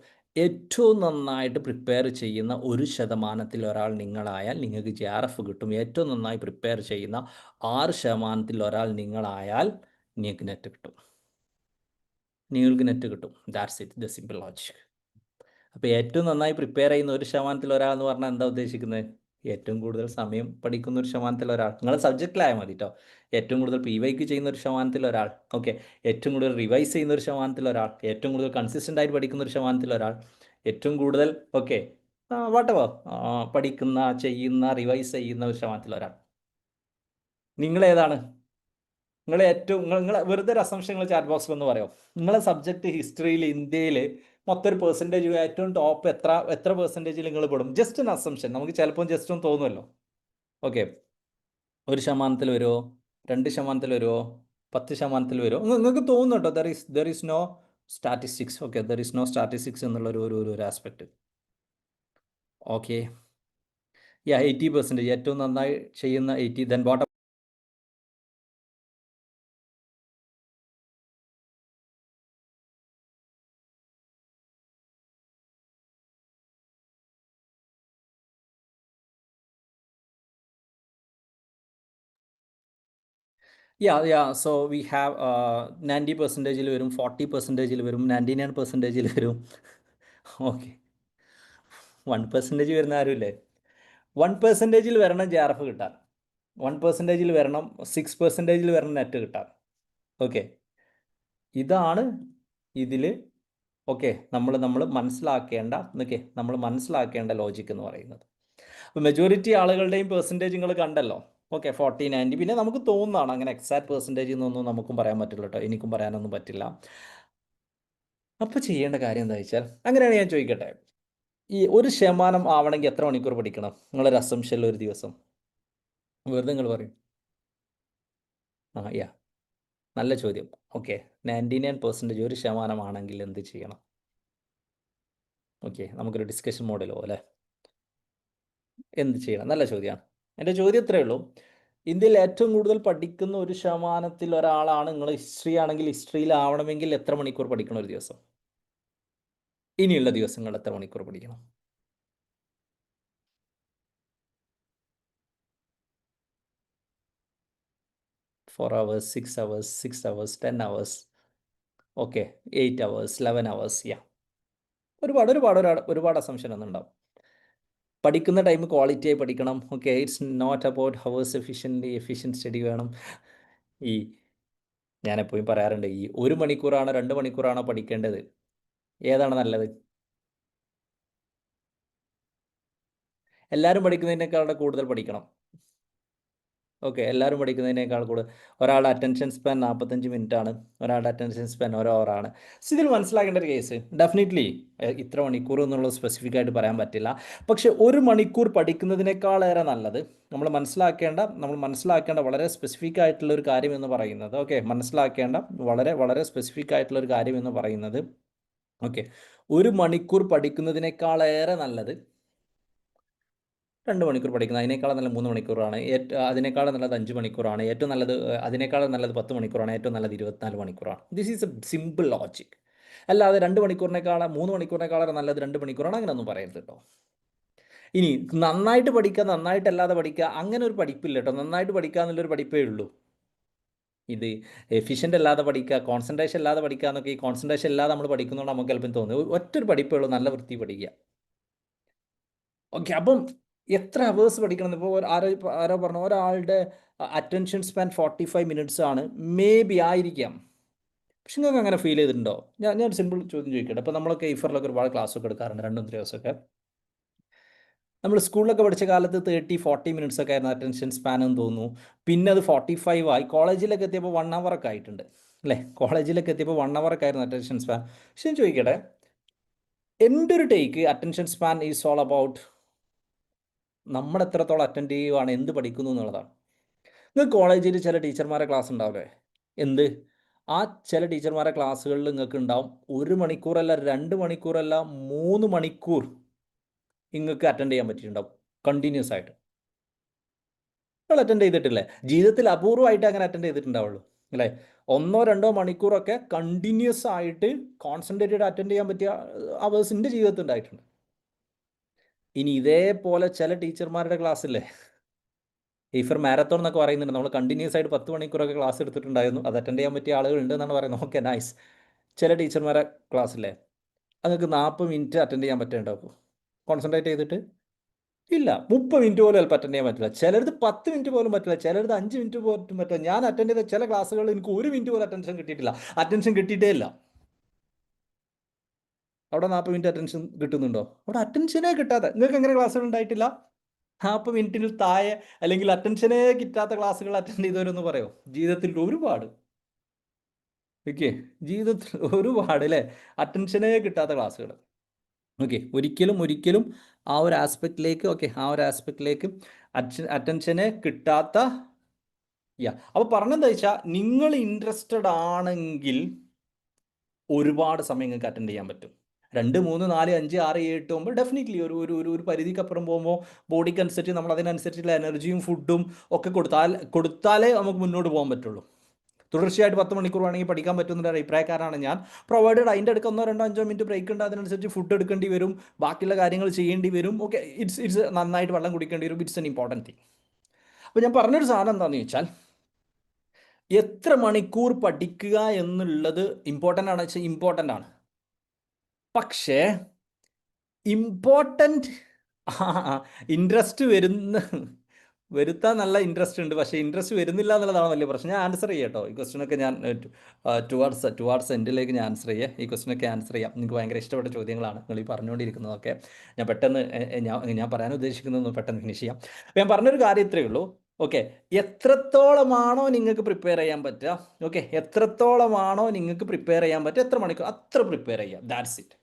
ഏറ്റവും നന്നായിട്ട് പ്രിപ്പയർ ചെയ്യുന്ന 1% ഒരാൾ നിങ്ങളായാൽ നിങ്ങൾക്ക് ജാറഫ് കിട്ടും. ഏറ്റവും നന്നായി പ്രിപ്പയർ ചെയ്യുന്ന 6% ഒരാൾ നിങ്ങളായാൽ നിങ്ങൾക്ക് നെറ്റ് കിട്ടും. That's it, the simple logic. അപ്പോൾ ഏറ്റവും നന്നായി പ്രിപ്പയർ ചെയ്യുന്ന 1% ഒരാൾ എന്ന് പറഞ്ഞാൽ എന്താ ഉദ്ദേശിക്കുന്നത്? ഏറ്റവും കൂടുതൽ സമയം പഠിക്കുന്ന 1% ഒരാൾ. നിങ്ങളുടെ സബ്ജക്റ്റിലായാൽ മതി കേട്ടോ. ഏറ്റവും കൂടുതൽ PYQ ചെയ്യുന്ന 1% ഒരാൾ. ഏറ്റവും കൂടുതൽ റിവൈസ് ചെയ്യുന്ന 1% ഒരാൾ. ഏറ്റവും കൂടുതൽ കൺസിസ്റ്റൻ്റ് ആയിട്ട് പഠിക്കുന്ന 1% ഒരാൾ. ഏറ്റവും കൂടുതൽ വാട്ടെവർ പഠിക്കുന്ന, ചെയ്യുന്ന, റിവൈസ് ചെയ്യുന്ന 1% ഒരാൾ. നിങ്ങളേതാണ്? നിങ്ങൾ വെറുതെ ഒരു അസംഷൻ നിങ്ങൾ ചാറ്റ് ബോക്സിൽ ഒന്ന് പറയാം. നിങ്ങളെ സബ്ജക്റ്റ് ഹിസ്റ്ററിയിൽ ഇന്ത്യയിൽ മൊത്തം ഒരു പെർസെൻറ്റേജ് ഏറ്റവും ടോപ്പ് എത്ര പെർസെൻറ്റേജിൽ നിങ്ങൾ പെടും? ജസ്റ്റ് ഒരു അസംഷൻ, നമുക്ക് ചിലപ്പോൾ ജസ്റ്റ് ഒന്ന് തോന്നുമല്ലോ. 1% വരുമോ? 2% വരുമോ? 10% വരുമോ? നിങ്ങൾക്ക് തോന്നുന്നു കേട്ടോ. There is no statistics. There is no statistics എന്നുള്ള ഒരു ആസ്പെക്ട്. 80% ഏറ്റവും നന്നായി ചെയ്യുന്ന 80. Then what so we have 90% വരും, 40% വരും, 99% വരും. ഓക്കെ, 1% വരുന്ന ആരുമില്ലേ? 1%-ൽ വരണം JRF കിട്ടാൻ, 1%-ൽ വരണം, 6%-ൽ വരണം നെറ്റ് കിട്ടാൻ. ഓക്കെ, ഇതാണ് ഇതിൽ ഓക്കെ നമ്മൾ മനസ്സിലാക്കേണ്ട ലോജിക് എന്ന് പറയുന്നത്. അപ്പോൾ മെജോറിറ്റി ആളുകളുടെയും പെർസെൻറ്റേജ് നിങ്ങൾ കണ്ടല്ലോ. ഓക്കെ, 40-90. പിന്നെ നമുക്ക് തോന്നുന്നതാണ്, അങ്ങനെ എക്സാക്ട് പെർസെൻറ്റേജ് എന്നൊന്നും നമുക്കും പറയാൻ പറ്റില്ല കേട്ടോ, എനിക്കും പറയാനൊന്നും പറ്റില്ല. അപ്പോൾ ചെയ്യേണ്ട കാര്യം എന്താ വെച്ചാൽ, അങ്ങനെയാണ് ഞാൻ ചോദിക്കട്ടെ, ഈ 1% ആവണമെങ്കിൽ എത്ര മണിക്കൂർ പഠിക്കണം നിങ്ങളൊരു അസംഷനിൽ ഒരു ദിവസം? വെറുതെ നിങ്ങൾ പറയും. യാ, നല്ല ചോദ്യം. ഓക്കെ, 99% 1% ആണെങ്കിൽ എന്ത് ചെയ്യണം? ഓക്കെ, നമുക്കൊരു ഡിസ്കഷൻ മോഡലോ അല്ലേ, എന്ത് ചെയ്യണം? നല്ല ചോദ്യമാണ്. എൻ്റെ ചോദ്യം ഇത്രയേ ഉള്ളൂ. ഇന്ത്യയിൽ ഏറ്റവും കൂടുതൽ പഠിക്കുന്ന 1%-ൽ ഒരാളാണ് നിങ്ങൾ. ഹിസ്റ്ററി ആണെങ്കിൽ ഹിസ്റ്ററിയിലാവണമെങ്കിൽ എത്ര മണിക്കൂർ പഠിക്കണം ഒരു ദിവസം? ഇനിയുള്ള ദിവസങ്ങൾ എത്ര മണിക്കൂർ പഠിക്കണം? 4 hours, 6 hours, 6 hours, 10 hours, okay, 8 hours, 11 hours. Yeah, ഒരുപാട് അസംഷൻ ഒന്നുണ്ടാവും. പഠിക്കുന്ന ടൈം ക്വാളിറ്റി ആയി പഠിക്കണം. Okay, it's not about hours efficient study വേണം. ഈ ഞാൻ എപ്പോഴും പറയാറുണ്ട്, ഈ 1 മണിക്കൂറാണോ 2 മണിക്കൂറാണോ പഠിക്കേണ്ടത്, ഏതാണ് നല്ലത്? എല്ലാവരും പഠിക്കുന്നതിനേക്കാളുടെ കൂടുതൽ പഠിക്കണം. ഓക്കെ, എല്ലാവരും പഠിക്കുന്നതിനേക്കാൾ കൂടുതൽ. ഒരാളുടെ അറ്റൻഷൻ സ്പാൻ 45 മിനിറ്റാണ്, ഒരാളുടെ അറ്റൻഷൻ സ്പാൻ 1 hour-ആണ്. സോ ഇതിൽ മനസ്സിലാക്കേണ്ട ഒരു കേസ്, ഡെഫിനറ്റ്ലി ഇത്ര മണിക്കൂർ എന്നുള്ളത് സ്പെസിഫിക് ആയിട്ട് പറയാൻ പറ്റില്ല. പക്ഷേ 1 മണിക്കൂർ പഠിക്കുന്നതിനേക്കാളേറെ നല്ലത് നമ്മൾ മനസ്സിലാക്കേണ്ട വളരെ സ്പെസിഫിക് ആയിട്ടുള്ള ഒരു കാര്യം എന്ന് പറയുന്നത്, ഓക്കെ, മനസ്സിലാക്കേണ്ട വളരെ വളരെ സ്പെസിഫിക് ആയിട്ടുള്ള ഒരു കാര്യം എന്ന് പറയുന്നത്, ഓക്കെ, 1 മണിക്കൂർ പഠിക്കുന്നതിനേക്കാളേറെ നല്ലത് 2 മണിക്കൂർ പഠിക്കുന്നത്, അതിനേക്കാളും നല്ല 3 മണിക്കൂറാണ്, അതിനേക്കാളും നല്ലത് 5 മണിക്കൂറാണ്, ഏറ്റവും നല്ലത് അതിനേക്കാളും നല്ലത് 10 മണിക്കൂറാണ്, ഏറ്റവും നല്ലത് 24 മണിക്കൂറാണ്. This is A simple logic. അല്ലാതെ 2 മണിക്കൂറിനേക്കാളും 3 മണിക്കൂറിനേക്കാളും നല്ലത് 2 മണിക്കൂറാണ്, അങ്ങനെയൊന്നും പറയരുത് കേട്ടോ. ഇനി നന്നായിട്ട് പഠിക്കുക, നന്നായിട്ടല്ലാതെ പഠിക്കുക, അങ്ങനെ ഒരു പഠിപ്പില്ല കേട്ടോ. നന്നായിട്ട് പഠിക്കുക എന്നുള്ളൊരു പഠിപ്പേ ഉള്ളൂ. ഇത് എഫിഷ്യൻ്റ് അല്ലാതെ പഠിക്കുക, കോൺസെൻട്രേഷൻ അല്ലാതെ പഠിക്കുക എന്നൊക്കെ, ഈ കോൺസെൻട്രേഷൻ അല്ലാതെ നമ്മൾ പഠിക്കുന്നതുകൊണ്ട് നമുക്ക് ചിലപ്പം തോന്നുന്നു ഒറ്റൊരു പഠിപ്പേ ഉള്ളൂ, നല്ല വൃത്തി പഠിക്കുക. ഓക്കെ, അപ്പം എത്ര അവേഴ്സ് പഠിക്കണം? ഇപ്പോൾ ആരോ പറഞ്ഞു ഒരാളുടെ അറ്റൻഷൻ സ്പാൻ 45 മിനിറ്റ്സ് ആണ്, മേ ബി ആയിരിക്കാം. പക്ഷെ നിങ്ങൾക്ക് അങ്ങനെ ഫീൽ ചെയ്തിട്ടുണ്ടോ? ഞാൻ സിമ്പിൾ ചോദ്യം ചോദിക്കട്ടെ. ഇപ്പോൾ നമ്മളൊക്കെ ഇഫറിലൊക്കെ ഒരുപാട് ക്ലാസ്സൊക്കെ എടുക്കാറുണ്ട്, 2-3 ദിവസമൊക്കെ. നമ്മൾ സ്കൂളിലൊക്കെ പഠിച്ച കാലത്ത് 30-40 മിനിറ്റ്സ് ഒക്കെ ആയിരുന്നു അറ്റൻഷൻ സ്പാൻ എന്ന് തോന്നുന്നു. പിന്നെ അത് 45 ആയി. കോളേജിലൊക്കെ എത്തിയപ്പോൾ 1 hour ഒക്കെ ആയിട്ടുണ്ട് അല്ലേ? കോളേജിലൊക്കെ എത്തിയപ്പോൾ 1 hour ഒക്കെ ആയിരുന്നു അറ്റൻഷൻ സ്പാൻ. പക്ഷെ ഞാൻ ചോദിക്കട്ടെ, എൻ്റെ ഒരു take, attention span is all about നമ്മൾ എത്രത്തോളം അറ്റൻഡ് ചെയ്യുവാണ്, എന്ത് പഠിക്കുന്നു എന്നുള്ളതാണ്. നിങ്ങൾക്ക് കോളേജിൽ ചില ടീച്ചർമാരെ ക്ലാസ് ഉണ്ടാവില്ലേ? എന്ത് ആ ചില ടീച്ചർമാരെ ക്ലാസ്സുകളിൽ നിങ്ങൾക്ക് ഉണ്ടാവും 1 മണിക്കൂറല്ല, 2 മണിക്കൂറല്ല, 3 മണിക്കൂർ നിങ്ങൾക്ക് അറ്റൻഡ് ചെയ്യാൻ പറ്റിയിട്ടുണ്ടാവും കണ്ടിന്യൂസ് ആയിട്ട്. നിങ്ങൾ അറ്റൻഡ് ചെയ്തിട്ടില്ലേ? ജീവിതത്തിൽ അപൂർവമായിട്ട് അങ്ങനെ അറ്റൻഡ് ചെയ്തിട്ടുണ്ടാവുള്ളൂ അല്ലേ? 1-2 മണിക്കൂറൊക്കെ കണ്ടിന്യൂസ് ആയിട്ട് കോൺസെൻട്രേറ്റഡ് അറ്റൻഡ് ചെയ്യാൻ പറ്റിയ അവേഴ്സിൻ്റെ ജീവിതത്തിൽ ഉണ്ടായിട്ടുണ്ട്. ഇനി ഇതേപോലെ ചില ടീച്ചർമാരുടെ ക്ലാസ്സില്ലേ, ഈഫർ മാരത്തോൺ എന്നൊക്കെ പറയുന്നുണ്ട്, നമ്മൾ കണ്ടിന്യൂസ് ആയിട്ട് 10 മണിക്കൂറൊക്കെ ക്ലാസ് എടുത്തിട്ടുണ്ടായിരുന്നു, അത് അറ്റൻഡ് ചെയ്യാൻ പറ്റിയ ആളുകളുണ്ട് എന്നാണ് പറയുന്നത്. Okay, nice. ചില ടീച്ചർമാരെ ക്ലാസ്സില്ലേ, അതൊക്കെ 40 മിനിറ്റ് അറ്റൻഡ് ചെയ്യാൻ പറ്റുന്നുണ്ടാവും കോൺസെൻട്രേറ്റ് ചെയ്തിട്ട്? ഇല്ല, 30 മിനിറ്റ് പോലും ചിലപ്പോൾ അറ്റൻഡ് ചെയ്യാൻ പറ്റില്ല. ചിലർക്ക് 10 മിനിറ്റ് പോലും പറ്റില്ല, ചിലർക്ക് 5 മിനിറ്റ് പോലും പറ്റില്ല. ഞാൻ അറ്റൻഡ് ചെയ്ത ചില ക്ലാസ്സുകളിൽ എനിക്ക് 1 മിനിറ്റ് പോലും അറ്റൻഷൻ കിട്ടിയിട്ടേ ഇല്ല. അവിടെ 40 മിനിറ്റ് അറ്റൻഷൻ കിട്ടുന്നുണ്ടോ? അവിടെ അറ്റൻഷനേ കിട്ടാതെ. നിങ്ങൾക്ക് എങ്ങനെ ക്ലാസ്സുകൾ ഉണ്ടായിട്ടില്ല? 40 മിനിറ്റിന് താഴെ അല്ലെങ്കിൽ അറ്റൻഷനേ കിട്ടാത്ത ക്ലാസ്സുകൾ അറ്റൻഡ് ചെയ്തവരെന്ന് പറയോ? ജീവിതത്തിൽ ഒരുപാട്. ഓക്കെ, ജീവിതത്തിൽ ഒരുപാട് അല്ലേ, അറ്റൻഷനേ കിട്ടാത്ത ക്ലാസ്സുകൾ. ഓക്കെ, ഒരിക്കലും ആ ഒരു ആസ്പെക്റ്റിലേക്ക് അറ്റൻഷനെ കിട്ടാത്ത. അപ്പോൾ പറഞ്ഞെന്താ വെച്ചാൽ, നിങ്ങൾ ഇൻട്രസ്റ്റഡ് ആണെങ്കിൽ ഒരുപാട് സമയം നിങ്ങൾക്ക് അറ്റൻഡ് ചെയ്യാൻ പറ്റും. 2, 3, 4, 5, 6, 7, 8, 9 ഡെഫിനറ്റ്ലി ഒരു പരിധിക്കപ്പുറം പോകുമ്പോൾ ബോഡിക്ക് അനുസരിച്ച് നമ്മൾ അതിനനുസരിച്ചുള്ള എനർജിയും ഫുഡും ഒക്കെ കൊടുത്താലേ നമുക്ക് മുന്നോട്ട് പോകാൻ പറ്റുള്ളൂ. തുടർച്ചയായിട്ട് 10 മണിക്കൂർ വേണമെങ്കിൽ പഠിക്കാൻ പറ്റുന്ന അഭിപ്രായക്കാരാണ് ഞാൻ. പ്രൊവൈഡഡ് അതിൻ്റെ അടുക്ക് 1, 2, 5 മിനിറ്റ് ബ്രേക്ക് ഉണ്ട്, അതിനനുസരിച്ച് ഫുഡ് എടുക്കേണ്ടി വരും, ബാക്കിയുള്ള കാര്യങ്ങൾ ചെയ്യേണ്ടി വരും. ഓക്കെ, ഇറ്റ്സ് നന്നായിട്ട് വെള്ളം കുടിക്കേണ്ടി വരും. It's an important thing. അപ്പോൾ ഞാൻ പറഞ്ഞൊരു സാധനം എന്താണെന്ന് ചോദിച്ചാൽ, എത്ര മണിക്കൂർ പഠിക്കുക എന്നുള്ളത് ഇമ്പോർട്ടൻ്റ് ആണ് വെച്ചാൽ ഇമ്പോർട്ടൻ്റ് ആണ്. പക്ഷേ ഇമ്പോർട്ടൻ്റ് ഇൻട്രസ്റ്റ് വരുത്താൻ നല്ല ഇൻട്രസ്റ്റ് ഉണ്ട്, പക്ഷേ ഇൻട്രസ്റ്റ് വരുന്നില്ല എന്നുള്ളതാണ് വലിയ പ്രശ്നം. ഞാൻ ആൻസർ ചെയ്യാം കേട്ടോ ഈ ക്വസ്റ്റ്യനൊക്കെ. ഞാൻ ടുവാർഡ്സ് എൻഡിലേക്ക് ഞാൻ ആൻസർ ചെയ്യാം, ഈ ക്വസ്റ്റ്യനൊക്കെ ആൻസർ ചെയ്യാം. നിങ്ങൾക്ക് ഭയങ്കര ഇഷ്ടപ്പെട്ട ചോദ്യങ്ങളാണ് നിങ്ങൾ ഈ പറഞ്ഞുകൊണ്ടിരിക്കുന്നതൊക്കെ. ഞാൻ പെട്ടെന്ന് ഞാൻ പറയാൻ ഉദ്ദേശിക്കുന്നതൊന്ന് പെട്ടെന്ന് ഫിനിഷ് ചെയ്യാം. അപ്പോൾ ഞാൻ പറഞ്ഞൊരു കാര്യം ഇത്രയേ ഉള്ളൂ. ഓക്കെ, എത്രത്തോളമാണോ നിങ്ങൾക്ക് പ്രിപ്പയർ ചെയ്യാൻ പറ്റുക, ഓക്കെ, എത്രത്തോളമാണോ നിങ്ങൾക്ക് പ്രിപ്പയർ ചെയ്യാൻ പറ്റുക, എത്ര മണിക്കൂർ അത്ര പ്രിപ്പയർ ചെയ്യാം, ദാറ്റ്സ് ഇറ്റ്.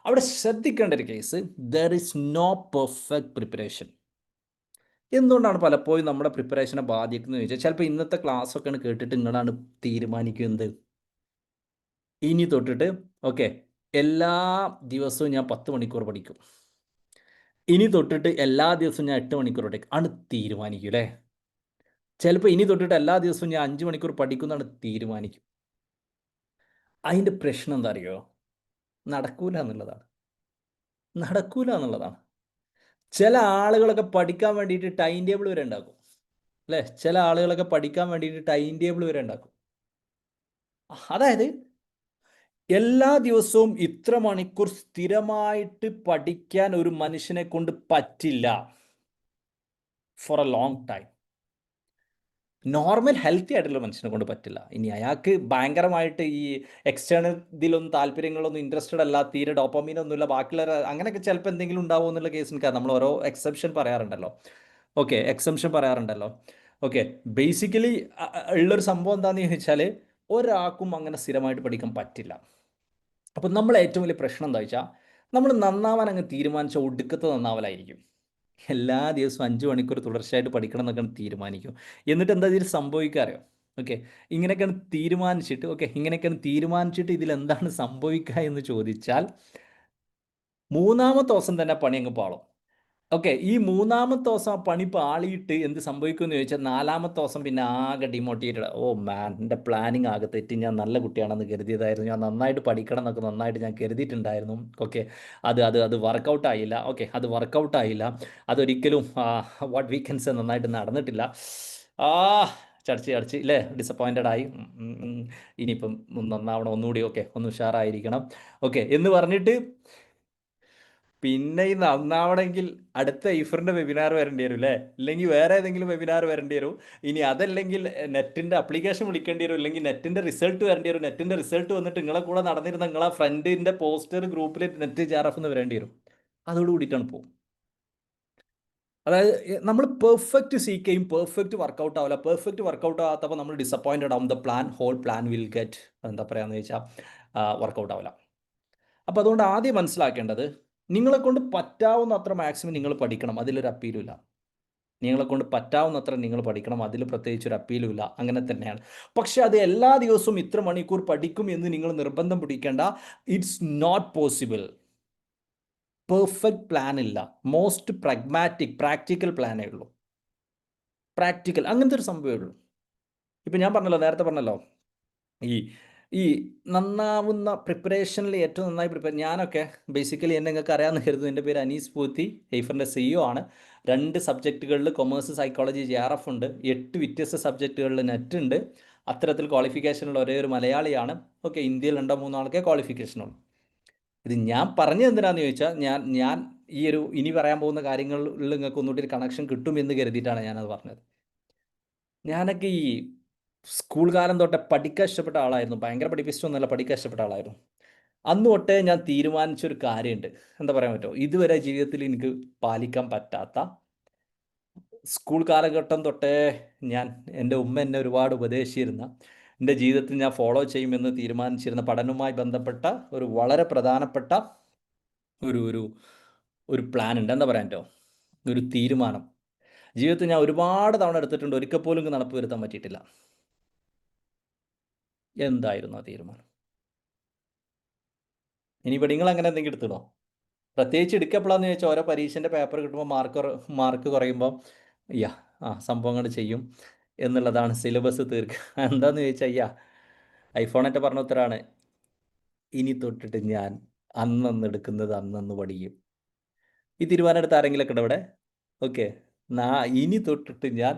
അവിടെ ശ്രദ്ധിക്കേണ്ട ഒരു case, there is no perfect preparation. എന്തുകൊണ്ടാണ് പലപ്പോഴും നമ്മുടെ പ്രിപ്പറേഷനെ ബാധിക്കുന്നത് ചോദിച്ചാൽ, ചിലപ്പോൾ ഇന്നത്തെ ക്ലാസ്സൊക്കെയാണ് കേട്ടിട്ട് നിങ്ങളാണ് തീരുമാനിക്കുന്നത് ഇനി തൊട്ടിട്ട് ഓക്കെ എല്ലാ ദിവസവും ഞാൻ 10 മണിക്കൂർ പഠിക്കും, ഇനി തൊട്ടിട്ട് എല്ലാ ദിവസവും ഞാൻ 8 മണിക്കൂർ പഠിക്കും ആണ് തീരുമാനിക്കും അല്ലേ. ചിലപ്പോൾ ഇനി തൊട്ടിട്ട് എല്ലാ ദിവസവും ഞാൻ 5 മണിക്കൂർ പഠിക്കുന്നതാണ് തീരുമാനിക്കും. അതിൻ്റെ പ്രശ്നം എന്താ അറിയോ? നടക്കൂല എന്നുള്ളതാണ്. ചില ആളുകളൊക്കെ പഠിക്കാൻ വേണ്ടിയിട്ട് ടൈം ടേബിൾ വരെ ഉണ്ടാക്കും അല്ലേ. ചില ആളുകളൊക്കെ പഠിക്കാൻ വേണ്ടിയിട്ട് ടൈം ടേബിൾ വരെ ഉണ്ടാക്കും. അതായത് എല്ലാ ദിവസവും ഇത്ര മണിക്കൂർ സ്ഥിരമായിട്ട് പഠിക്കാൻ ഒരു മനുഷ്യനെ കൊണ്ട് പറ്റില്ല for a long time. Normal healthy ആയിട്ടുള്ള മനുഷ്യനെ കൊണ്ട് പറ്റില്ല. ഇനി അയാൾക്ക് ഭയങ്കരമായിട്ട് ഈ എക്സ്റ്റേണൽ ഇതിലൊന്നും താല്പര്യങ്ങളൊന്നും ഇൻട്രസ്റ്റഡ് അല്ല, തീരെ ഡോപ്പമീനൊന്നുമില്ല, ബാക്കിയുള്ള അങ്ങനെയൊക്കെ ചിലപ്പോൾ എന്തെങ്കിലും ഉണ്ടാവുമോ എന്നുള്ള കേസിന് നമ്മൾ ഓരോ എക്സെപ്ഷൻ പറയാറുണ്ടല്ലോ. ഓക്കെ, ബേസിക്കലി ഉള്ളൊരു സംഭവം എന്താണെന്ന് ചോദിച്ചാൽ ഒരാൾക്കും അങ്ങനെ സ്ഥിരമായിട്ട് പഠിക്കാൻ പറ്റില്ല. അപ്പം നമ്മൾ ഏറ്റവും വലിയ പ്രശ്നം എന്താ വെച്ചാൽ, നമ്മൾ നന്നാവാൻ അങ്ങ് തീരുമാനിച്ച ഒടുക്കത്തെ നന്നാവലായിരിക്കും. എല്ലാ ദിവസവും 5 മണിക്കൂർ തുടർച്ചയായിട്ട് പഠിക്കണം എന്നൊക്കെ തീരുമാനിക്കും. എന്നിട്ട് എന്താ ഇതിൽ സംഭവിക്കാറിയോ? ഓക്കെ, ഇങ്ങനെയൊക്കെയാണ് തീരുമാനിച്ചിട്ട് ഇതിലെന്താണ് സംഭവിക്കുക എന്ന് ചോദിച്ചാൽ, മൂന്നാമത്തെ ദിവസം തന്നെ പണി അങ്ങ് പാളും. ഓക്കെ, ഈ മൂന്നാമത്തെ ദിവസം ആ പണി പാളിയിട്ട് എന്ത് സംഭവിക്കുമെന്ന് ചോദിച്ചാൽ, നാലാമത്തെ ദിവസം പിന്നെ ആകെ ഡിമോട്ടിവേറ്റഡ്. ഓ മാൻ, എൻ്റെ പ്ലാനിങ് ആകെ തെറ്റി, ഞാൻ നല്ല കുട്ടിയാണെന്ന് കരുതിയതായിരുന്നു, ഞാൻ നന്നായിട്ട് പഠിക്കണം എന്നൊക്കെ നന്നായിട്ട് ഞാൻ കരുതിയിട്ടുണ്ടായിരുന്നു. ഓക്കെ, അത് വർക്കൗട്ടായില്ല. അതൊരിക്കലും വാട്ട് വീക്കെൻഡ്സ് നന്നായിട്ട് നടന്നിട്ടില്ല. ചടച്ച് ഇല്ലേ, ഡിസപ്പോയിൻറ്റഡ് ആയി. ഇനിയിപ്പം നന്നാവണം, ഒന്നുകൂടി ഒന്ന് ഉഷാറായിരിക്കണം എന്ന് പറഞ്ഞിട്ട് പിന്നെ ഈ നന്നാവണമെങ്കിൽ അടുത്ത ഇഫറിൻ്റെ വെബിനാർ വരേണ്ടി വരും അല്ലേ, ഇല്ലെങ്കിൽ വേറെ ഏതെങ്കിലും വെബിനാർ വരേണ്ടി വരും. ഇനി അതല്ലെങ്കിൽ നെറ്റിൻ്റെ അപ്ലിക്കേഷൻ വിളിക്കേണ്ടി വരും, ഇല്ലെങ്കിൽ നെറ്റിൻ്റെ റിസൾട്ട് വരേണ്ടി വരും. നെറ്റിൻ്റെ റിസൾട്ട് വന്നിട്ട് നിങ്ങളെ കൂടെ നടന്നിരുന്ന നിങ്ങളെ ഫ്രണ്ടിൻ്റെ പോസ്റ്റർ ഗ്രൂപ്പിൽ നെറ്റ് JRF എന്ന് വരേണ്ടി വരും. അതോടുകൂടിയിട്ടാണ് പോകും. അതായത് നമ്മൾ പെർഫെക്റ്റ് സീക്ക് ചെയ്യും, പെർഫെക്റ്റ് വർക്കൗട്ട് ആവില്ല. പെർഫെക്റ്റ് വർക്കൗട്ട് ആകാത്തപ്പോൾ നമ്മൾ ഡിസപ്പോയിൻറ്റഡ് ആവും. ഹോൾ പ്ലാൻ വിൽ ഗെറ്റ് എന്താ പറയുകയെന്ന് വെച്ചാൽ വർക്കൗട്ട് ആവില്ല. അപ്പോൾ അതുകൊണ്ട് ആദ്യം മനസ്സിലാക്കേണ്ടത്, നിങ്ങളെ കൊണ്ട് പറ്റാവുന്ന അത്ര മാക്സിമം നിങ്ങൾ പഠിക്കണം, അതിലൊരു അപ്പീലുമില്ല. നിങ്ങളെ കൊണ്ട് പറ്റാവുന്നത്ര നിങ്ങൾ പഠിക്കണം, അതിൽ പ്രത്യേകിച്ച് ഒരു അപ്പീലുമില്ല, അങ്ങനെ തന്നെയാണ്. പക്ഷെ അത് എല്ലാ ദിവസവും ഇത്ര മണിക്കൂർ പഠിക്കും എന്ന് നിങ്ങൾ നിർബന്ധം പിടിക്കേണ്ട. It's not possible. Perfect plan ഇല്ല. മോസ്റ്റ് പ്രാക്ടിക്കൽ പ്ലാനേ ഉള്ളൂ. അങ്ങനത്തെ ഒരു സംഭവമേ ഉള്ളൂ. ഇപ്പം ഞാൻ നേരത്തെ പറഞ്ഞല്ലോ, ഈ ഈ നന്നാവുന്ന പ്രിപ്പറേഷനിൽ ഏറ്റവും നന്നായി ഞാനൊക്കെ ബേസിക്കലി എന്നെ നിങ്ങൾക്ക് അറിയാമെന്ന് കരുതുന്നു. എൻ്റെ പേര് അനീസ് പൂത്തി, ഹെയ്ഫറിൻ്റെ CEO ആണ്. 2 സബ്ജക്റ്റുകളിൽ കൊമേഴ്സ്, സൈക്കോളജി, JRF ഉണ്ട്. 8 വ്യത്യസ്ത സബ്ജക്റ്റുകളിൽ നെറ്റ് ഉണ്ട്. അത്തരത്തിൽ ക്വാളിഫിക്കേഷനുള്ള ഒരേ ഒരു മലയാളിയാണ്. ഇന്ത്യയിൽ 2-3 ആൾക്കേ ക്വാളിഫിക്കേഷനുള്ളൂ. ഇത് ഞാൻ പറഞ്ഞത് എന്തിനാണെന്ന് ചോദിച്ചാൽ, ഞാൻ ഈ ഒരു ഇനി പറയാൻ പോകുന്ന കാര്യങ്ങളിൽ നിങ്ങൾക്ക് ഒന്നുകൂടി ഒരു കണക്ഷൻ കിട്ടുമെന്ന് കരുതിയിട്ടാണ് ഞാനത് പറഞ്ഞത്. ഞാനൊക്കെ ഈ സ്കൂൾ കാലം തൊട്ടേ പഠിക്കാൻ ഇഷ്ടപ്പെട്ട ആളായിരുന്നു. ഭയങ്കര പഠിപ്പിച്ചിട്ടൊന്നുമല്ല, പഠിക്കാൻ ഇഷ്ടപ്പെട്ട ആളായിരുന്നു. അന്ന് തൊട്ടേ ഞാൻ തീരുമാനിച്ചൊരു കാര്യമുണ്ട്. എന്താ പറയാൻ പറ്റുമോ, ഇതുവരെ ജീവിതത്തിൽ എനിക്ക് പാലിക്കാൻ പറ്റാത്ത, സ്കൂൾ കാലഘട്ടം തൊട്ടേ എൻ്റെ ഉമ്മ എന്നെ ഒരുപാട് ഉപദേശിച്ചിരുന്ന, എൻ്റെ ജീവിതത്തിൽ ഞാൻ ഫോളോ ചെയ്യുമെന്ന് തീരുമാനിച്ചിരുന്ന, പഠനവുമായി ബന്ധപ്പെട്ട ഒരു വളരെ പ്രധാനപ്പെട്ട ഒരു ഒരു ഒരു പ്ലാൻ ഉണ്ട്. എന്താ പറയാൻ പറ്റുമോ, ഒരു തീരുമാനം ജീവിതത്തിൽ ഞാൻ ഒരുപാട് തവണ എടുത്തിട്ടുണ്ട്, ഒരിക്കൽ പോലും നടപ്പ് വരുത്താൻ പറ്റിയിട്ടില്ല. എന്തായിരുന്നു ആ തീരുമാനം? ഇനിയിപ്പോൾ നിങ്ങൾ അങ്ങനെ എന്തെങ്കിലും എടുത്തിടോ? പ്രത്യേകിച്ച് എടുക്കപ്പെടാന്ന് ചോദിച്ചാൽ, ഓരോ പരീക്ഷൻ്റെ പേപ്പർ കിട്ടുമ്പോൾ മാർക്ക് കുറയുമ്പോൾ സംഭവങ്ങൾ ചെയ്യും എന്നുള്ളതാണ്. സിലബസ് തീർക്കുക എന്താണെന്ന് ചോദിച്ചാൽ, ഐഫോണൊക്കെ പറഞ്ഞ ഉത്തരമാണ്, ഇനി തൊട്ടിട്ട് ഞാൻ അന്നന്ന് എടുക്കുന്നത് അന്നന്ന് പഠിക്കും. ഈ തീരുമാനം എടുത്ത ആരെങ്കിലൊക്കെ ഉണ്ടോ ഇവിടെ? ഇനി തൊട്ടിട്ട് ഞാൻ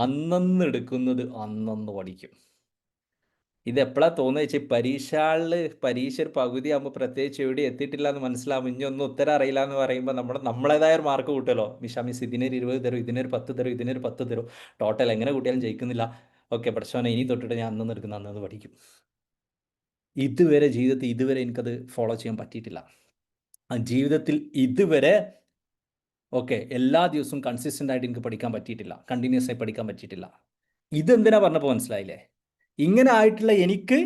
അന്നന്ന് എടുക്കുന്നത് അന്നന്ന് പഠിക്കും. ഇത് എപ്പോഴാ തോന്നുക വെച്ചാൽ പരീക്ഷ ഒരു പകുതി ആകുമ്പോൾ പ്രത്യേകിച്ച് എവിടെ എത്തിയിട്ടില്ല എന്ന് മനസ്സിലാവും, ഇനി ഒന്നും ഉത്തരം അറിയില്ല എന്ന് പറയുമ്പോൾ നമ്മളേതായ ഒരു മാർക്ക് കൂട്ടുമല്ലോ. മിസ് ഇതിനൊരു 20 തരും, ഇതിനൊരു 10 തരും, ഇതിനൊരു 10 തരും, ടോട്ടൽ എങ്ങനെ കൂട്ടിയാലും ജയിക്കുന്നില്ല. ഓക്കെ പഠിച്ചവനെ, ഇനി തൊട്ടിട്ട് ഞാൻ അന്ന് എടുക്കുന്ന അന്ന് പഠിക്കും. ജീവിതത്തിൽ ഇതുവരെ എനിക്കത് ഫോളോ ചെയ്യാൻ പറ്റിയിട്ടില്ല. ജീവിതത്തിൽ ഇതുവരെ എല്ലാ ദിവസവും കൺസിസ്റ്റൻ്റ് ആയിട്ട് എനിക്ക് പഠിക്കാൻ പറ്റിയിട്ടില്ല, കണ്ടിന്യൂസ് ആയി പഠിക്കാൻ പറ്റിയിട്ടില്ല. ഇതെന്തിനാ പറഞ്ഞപ്പോൾ മനസ്സിലായില്ലേ? ഇങ്ങനെ ആയിട്ടുള്ള എനിക്ക്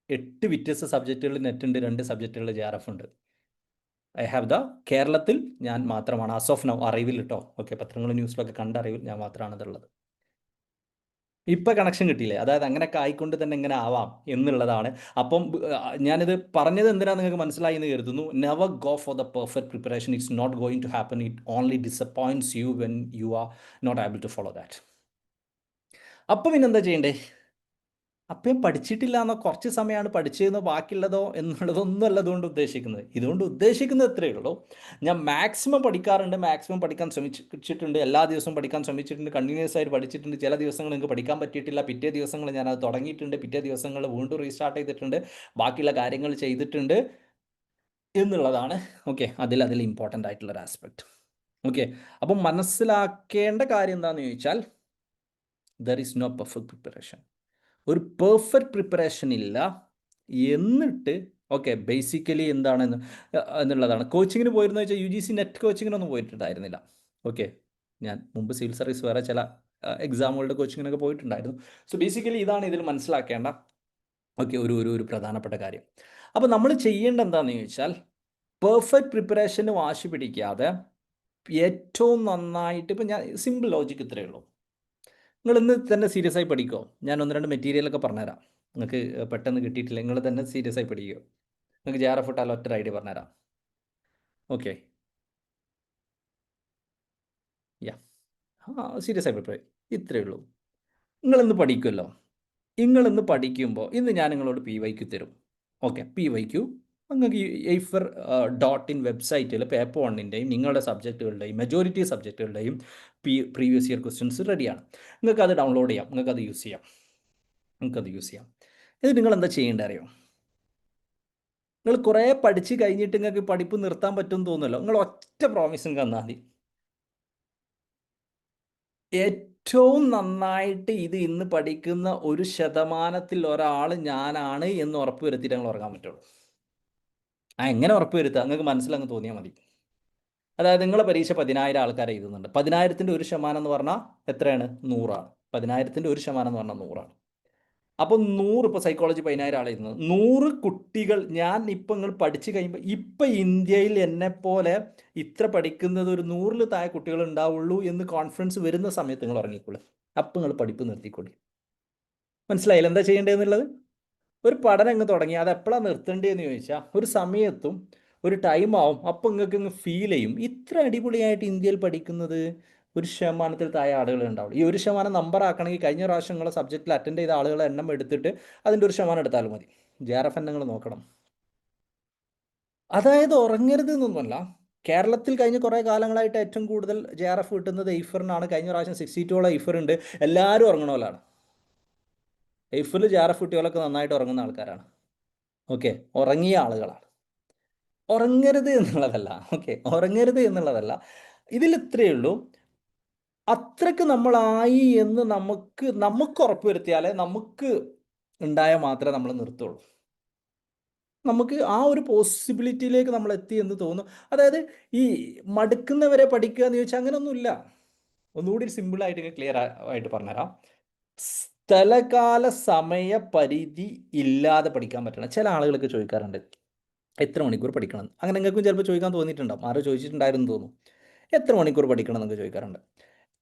8 വ്യത്യസ്ത സബ്ജക്റ്റുകളിൽ നെറ്റുണ്ട്, 2 സബ്ജക്റ്റുകളിൽ JRF ഉണ്ട്. ഐ ഹാവ് കേരളത്തിൽ ഞാൻ മാത്രമാണ് ആസ് ഓഫ് നൗ, അറിവിൽ കേട്ടോ. പത്രങ്ങളും ന്യൂസിലൊക്കെ കണ്ട അറിവിൽ ഞാൻ മാത്രമാണ് ഇതുള്ളത്. ഇപ്പം കണക്ഷൻ കിട്ടിയില്ലേ? അതായത് അങ്ങനെയൊക്കെ ആയിക്കൊണ്ട് തന്നെ എങ്ങനെ ആവാം എന്നുള്ളതാണ്. അപ്പം ഞാനിത് പറഞ്ഞത് എന്തിനാണ് നിങ്ങൾക്ക് മനസ്സിലായി എന്ന് കരുതുന്നു. Never go for the perfect preparation. It's not going to happen. It only disappoints you when you are not able to follow that. അപ്പം പിന്നെന്താ ചെയ്യണ്ടേ? അപ്പം പഠിച്ചിട്ടില്ല എന്നോ കുറച്ച് സമയമാണ് പഠിച്ചതെന്നോ ബാക്കിയുള്ളതോ എന്നുള്ളതൊന്നും അല്ല ഇതുകൊണ്ട് ഉദ്ദേശിക്കുന്നത്. ഇതുകൊണ്ട് ഉദ്ദേശിക്കുന്നത് എത്രയേ ഉള്ളൂ, ഞാൻ മാക്സിമം പഠിക്കാറുണ്ട്, മാക്സിമം പഠിക്കാൻ ശ്രമിച്ചിട്ടുണ്ട്, എല്ലാ ദിവസവും പഠിക്കാൻ ശ്രമിച്ചിട്ടുണ്ട്, കണ്ടിന്യൂസ് ആയിട്ട് പഠിച്ചിട്ടുണ്ട്. ചില ദിവസങ്ങൾ എനിക്ക് പഠിക്കാൻ പറ്റിയിട്ടില്ല, പിറ്റേ ദിവസങ്ങൾ ഞാനത് തുടങ്ങിയിട്ടുണ്ട്, പിറ്റേ ദിവസങ്ങൾ വീണ്ടും റീസ്റ്റാർട്ട് ചെയ്തിട്ടുണ്ട്, ബാക്കിയുള്ള കാര്യങ്ങൾ ചെയ്തിട്ടുണ്ട് എന്നുള്ളതാണ് അതിൽ ഇമ്പോർട്ടൻ്റ് ആയിട്ടുള്ളൊരു ആസ്പെക്റ്റ്. അപ്പം മനസ്സിലാക്കേണ്ട കാര്യം എന്താണെന്ന് ചോദിച്ചാൽ, there is no perfect preparation. ഒരു പെർഫെക്റ്റ് പ്രിപ്പറേഷൻ ഇല്ല. എന്നിട്ട് ബേസിക്കലി എന്താണെന്ന് എന്നുള്ളതാണ്. കോച്ചിങ്ങിന് പോയിരുന്ന വെച്ചാൽ UGC നെറ്റ് കോച്ചിങ്ങിനൊന്നും പോയിട്ടുണ്ടായിരുന്നില്ല. ഞാൻ മുമ്പ് സിവിൽ സർവീസ് വേറെ ചില എക്സാമുകളുടെ കോച്ചിങ്ങിനൊക്കെ പോയിട്ടുണ്ടായിരുന്നു. സോ ബേസിക്കലി ഇതാണ് ഇതിൽ മനസ്സിലാക്കേണ്ട ഒരു പ്രധാനപ്പെട്ട കാര്യം. അപ്പോൾ നമ്മൾ ചെയ്യേണ്ട എന്താണെന്ന് ചോദിച്ചാൽ, പെർഫെക്റ്റ് പ്രിപ്പറേഷന് വാശി പിടിക്കാതെ ഏറ്റവും നന്നായിട്ട്, ഇപ്പം ഞാൻ സിമ്പിൾ ലോജിക്ക് ഇത്രയേ ഉള്ളൂ. നിങ്ങൾ ഇന്ന് തന്നെ സീരിയസ് ആയി പഠിക്കുമോ? ഞാൻ 1-2 മെറ്റീരിയലൊക്കെ പറഞ്ഞുതരാം. നിങ്ങൾക്ക് പെട്ടെന്ന് കിട്ടിയിട്ടില്ല, നിങ്ങൾ തന്നെ സീരിയസ് ആയി പഠിക്കുമോ? നിങ്ങൾക്ക് JRF ഇട്ടാൽ ഒറ്റ ഐഡിയ പറഞ്ഞുതരാം. സീരിയസ് ആയി പ്രിപ്പയർ ഇത്രയേ ഉള്ളൂ. നിങ്ങളിന്ന് പഠിക്കുമല്ലോ. നിങ്ങളിന്ന് പഠിക്കുമ്പോൾ ഇന്ന് ഞാൻ നിങ്ങളോട് PYQ തരും. PYQ നിങ്ങൾക്ക് AIFR.in വെബ്സൈറ്റിൽ പേപ്പർ 1-ൻ്റെയും നിങ്ങളുടെ സബ്ജക്റ്റുകളുടെയും മെജോറിറ്റി സബ്ജക്റ്റുകളുടെയും പ്രീവിയസ് ഇയർ ക്വസ്റ്റ്യൻസ് റെഡിയാണ്. നിങ്ങൾക്കത് ഡൗൺലോഡ് ചെയ്യാം, നിങ്ങൾക്കത് യൂസ് ചെയ്യാം. എന്നിട്ട് നിങ്ങൾ എന്താ ചെയ്യേണ്ടത് അറിയോ? നിങ്ങൾ കുറേ പഠിച്ച് കഴിഞ്ഞിട്ട് നിങ്ങൾക്ക് പഠിപ്പ് നിർത്താൻ പറ്റുമെന്ന് തോന്നുമല്ലോ. നിങ്ങൾ ഒറ്റ പ്രോമിസും തന്നാൽ മതി, ഏറ്റവും നന്നായിട്ട് ഇത് ഇന്ന് പഠിക്കുന്ന 1% ഒരാൾ ഞാനാണ് എന്ന് ഉറപ്പ് വരുത്തിയിട്ട് ഞങ്ങൾ ഉറങ്ങാൻ പറ്റുള്ളൂ. എങ്ങനെ ഉറപ്പ് വരുത്തുക? നിങ്ങൾക്ക് മനസ്സിലങ്ങ് തോന്നിയാൽ മതി. അതായത് നിങ്ങളെ പരീക്ഷ 10,000 ആൾക്കാരെ എഴുതുന്നുണ്ട്. 10,000-ൻ്റെ 1% എന്ന് പറഞ്ഞാൽ എത്രയാണ്? 100ആണ്. 10,000-ൻ്റെ 1% എന്ന് പറഞ്ഞാൽ 100ആണ്. അപ്പോൾ 100, ഇപ്പോൾ സൈക്കോളജി 10,000 ആളെ എഴുതുന്നത്, 100 കുട്ടികൾ ഞാൻ ഇപ്പം നിങ്ങൾ പഠിച്ചു കഴിയുമ്പോൾ ഇപ്പം ഇന്ത്യയിൽ എന്നെപ്പോലെ ഇത്ര പഠിക്കുന്നത് ഒരു 100-ൽ താഴെ കുട്ടികൾ ഉണ്ടാവുള്ളൂ എന്ന് കോൺഫിഡൻസ് വരുന്ന സമയത്ത് നിങ്ങൾ ഉറങ്ങിക്കോളൂ. അപ്പം നിങ്ങൾ പഠിപ്പ് നിർത്തിക്കൊള്ളി. മനസ്സിലായില്ല എന്താ ചെയ്യേണ്ടതെന്നുള്ളത്? ഒരു പഠനം അങ്ങ് തുടങ്ങി, അത് എപ്പോഴാണ് നിർത്തേണ്ടതെന്ന് ചോദിച്ചാൽ, ഒരു സമയത്തും ഒരു ടൈം ആവും. അപ്പം നിങ്ങൾക്ക് അങ്ങ് ഫീൽ ചെയ്യും, ഇത്ര അടിപൊളിയായിട്ട് ഇന്ത്യയിൽ പഠിക്കുന്നത് 1% താഴെ ആളുകൾ ഉണ്ടാവുള്ളൂ. ഈ 1% നമ്പർ ആക്കണമെങ്കിൽ കഴിഞ്ഞ പ്രാവശ്യം നിങ്ങളെ സബ്ജക്റ്റിൽ അറ്റൻഡ് ചെയ്ത ആളുകളെ എണ്ണം എടുത്തിട്ട് അതിൻ്റെ 1% എടുത്താലും മതി. JRF നിങ്ങൾ നോക്കണം. അതായത് ഉറങ്ങരുത് എന്നൊന്നുമല്ല. കേരളത്തിൽ കഴിഞ്ഞ കുറേ കാലങ്ങളായിട്ട് ഏറ്റവും കൂടുതൽ JRF കിട്ടുന്നത് AIFR-നാണ്. കഴിഞ്ഞ പ്രാവശ്യം 62 AIFR ഉണ്ട്. എല്ലാവരും ഉറങ്ങണമല്ലാണ്. AIFR-ൽ JRF കിട്ടിയവരൊക്കെ നന്നായിട്ട് ഉറങ്ങുന്ന ആൾക്കാരാണ്. ഉറങ്ങിയ ആളുകളാണ്. ഉറങ്ങരുത് എന്നുള്ളതല്ല. ഉറങ്ങരുത് എന്നുള്ളതല്ല. ഇതിൽ ഇത്രയേ ഉള്ളൂ, അത്രയ്ക്ക് നമ്മളായി എന്ന് നമുക്ക് ഉറപ്പ് വരുത്തിയാലേ നമുക്ക് ഉണ്ടായാൽ മാത്രമേ നമ്മൾ നിർത്തുള്ളൂ. നമുക്ക് ആ ഒരു പോസിബിലിറ്റിയിലേക്ക് നമ്മൾ എത്തി എന്ന് തോന്നുന്നു. അതായത് ഈ മടുക്കുന്നവരെ പഠിക്കുക എന്ന് ചോദിച്ചാൽ അങ്ങനെയൊന്നുമില്ല. ഒന്നുകൂടി സിമ്പിളായിട്ട് ക്ലിയർ ആയിട്ട് പറഞ്ഞുതരാം. സ്ഥലകാല സമയ പരിധി ഇല്ലാതെ പഠിക്കാൻ പറ്റണം. ചില ആളുകളൊക്കെ ചോദിക്കാറുണ്ട്, എത്ര മണിക്കൂർ പഠിക്കണം? അങ്ങനെ നിങ്ങൾക്കും ചിലപ്പോൾ ചോദിക്കാൻ തോന്നിയിട്ടുണ്ടാവും. ആരോ ചോദിച്ചിട്ടുണ്ടായിരുന്നു തോന്നുന്നു. എത്ര മണിക്കൂർ പഠിക്കണം എന്നൊക്കെ ചോദിക്കാറുണ്ട്.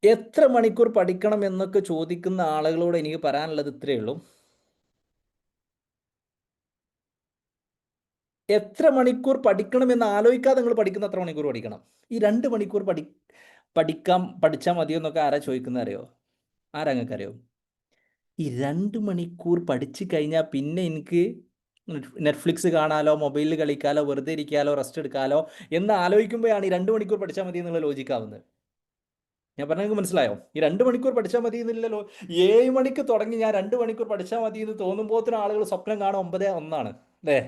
എത്ര മണിക്കൂർ പഠിക്കണം എന്നൊക്കെ ചോദിക്കുന്ന ആളുകളോട് എനിക്ക് പറയാനുള്ളത് ഇത്രയേ ഉള്ളൂ, എത്ര മണിക്കൂർ പഠിക്കണം എന്ന് ആലോചിക്കാതെ നിങ്ങൾ പഠിക്കുന്ന എത്ര മണിക്കൂർ പഠിക്കണം. ഈ 2 മണിക്കൂർ പഠിച്ചാൽ മതിയോ എന്നൊക്കെ ആരാ ചോദിക്കുന്നത് അറിയോ? ആരാ നിങ്ങൾക്ക് അറിയോ? ഈ 2 മണിക്കൂർ പഠിച്ചു കഴിഞ്ഞാൽ പിന്നെ എനിക്ക് നെറ്റ്ഫ്ലിക്സ് കാണാലോ, മൊബൈലിൽ കളിക്കാലോ, വെറുതെ ഇരിക്കാലോ, റെസ്റ്റ് എടുക്കാലോ എന്ന് ആലോചിക്കുമ്പോഴാണ് ഈ 2 മണിക്കൂർ പഠിച്ചാൽ മതി എന്നുള്ള ലോജിക്കാവുന്നത്. ഞാൻ പറഞ്ഞ നിങ്ങൾക്ക് മനസ്സിലായോ? ഈ 2 മണിക്കൂർ പഠിച്ചാൽ മതി എന്നില്ലല്ലോ. 7 മണിക്ക് തുടങ്ങി ഞാൻ 2 മണിക്കൂർ പഠിച്ചാൽ മതി എന്ന് തോന്നുമ്പോഴത്തേനും ആളുകൾ സ്വപ്നം കാണും 9:01 അല്ലേ?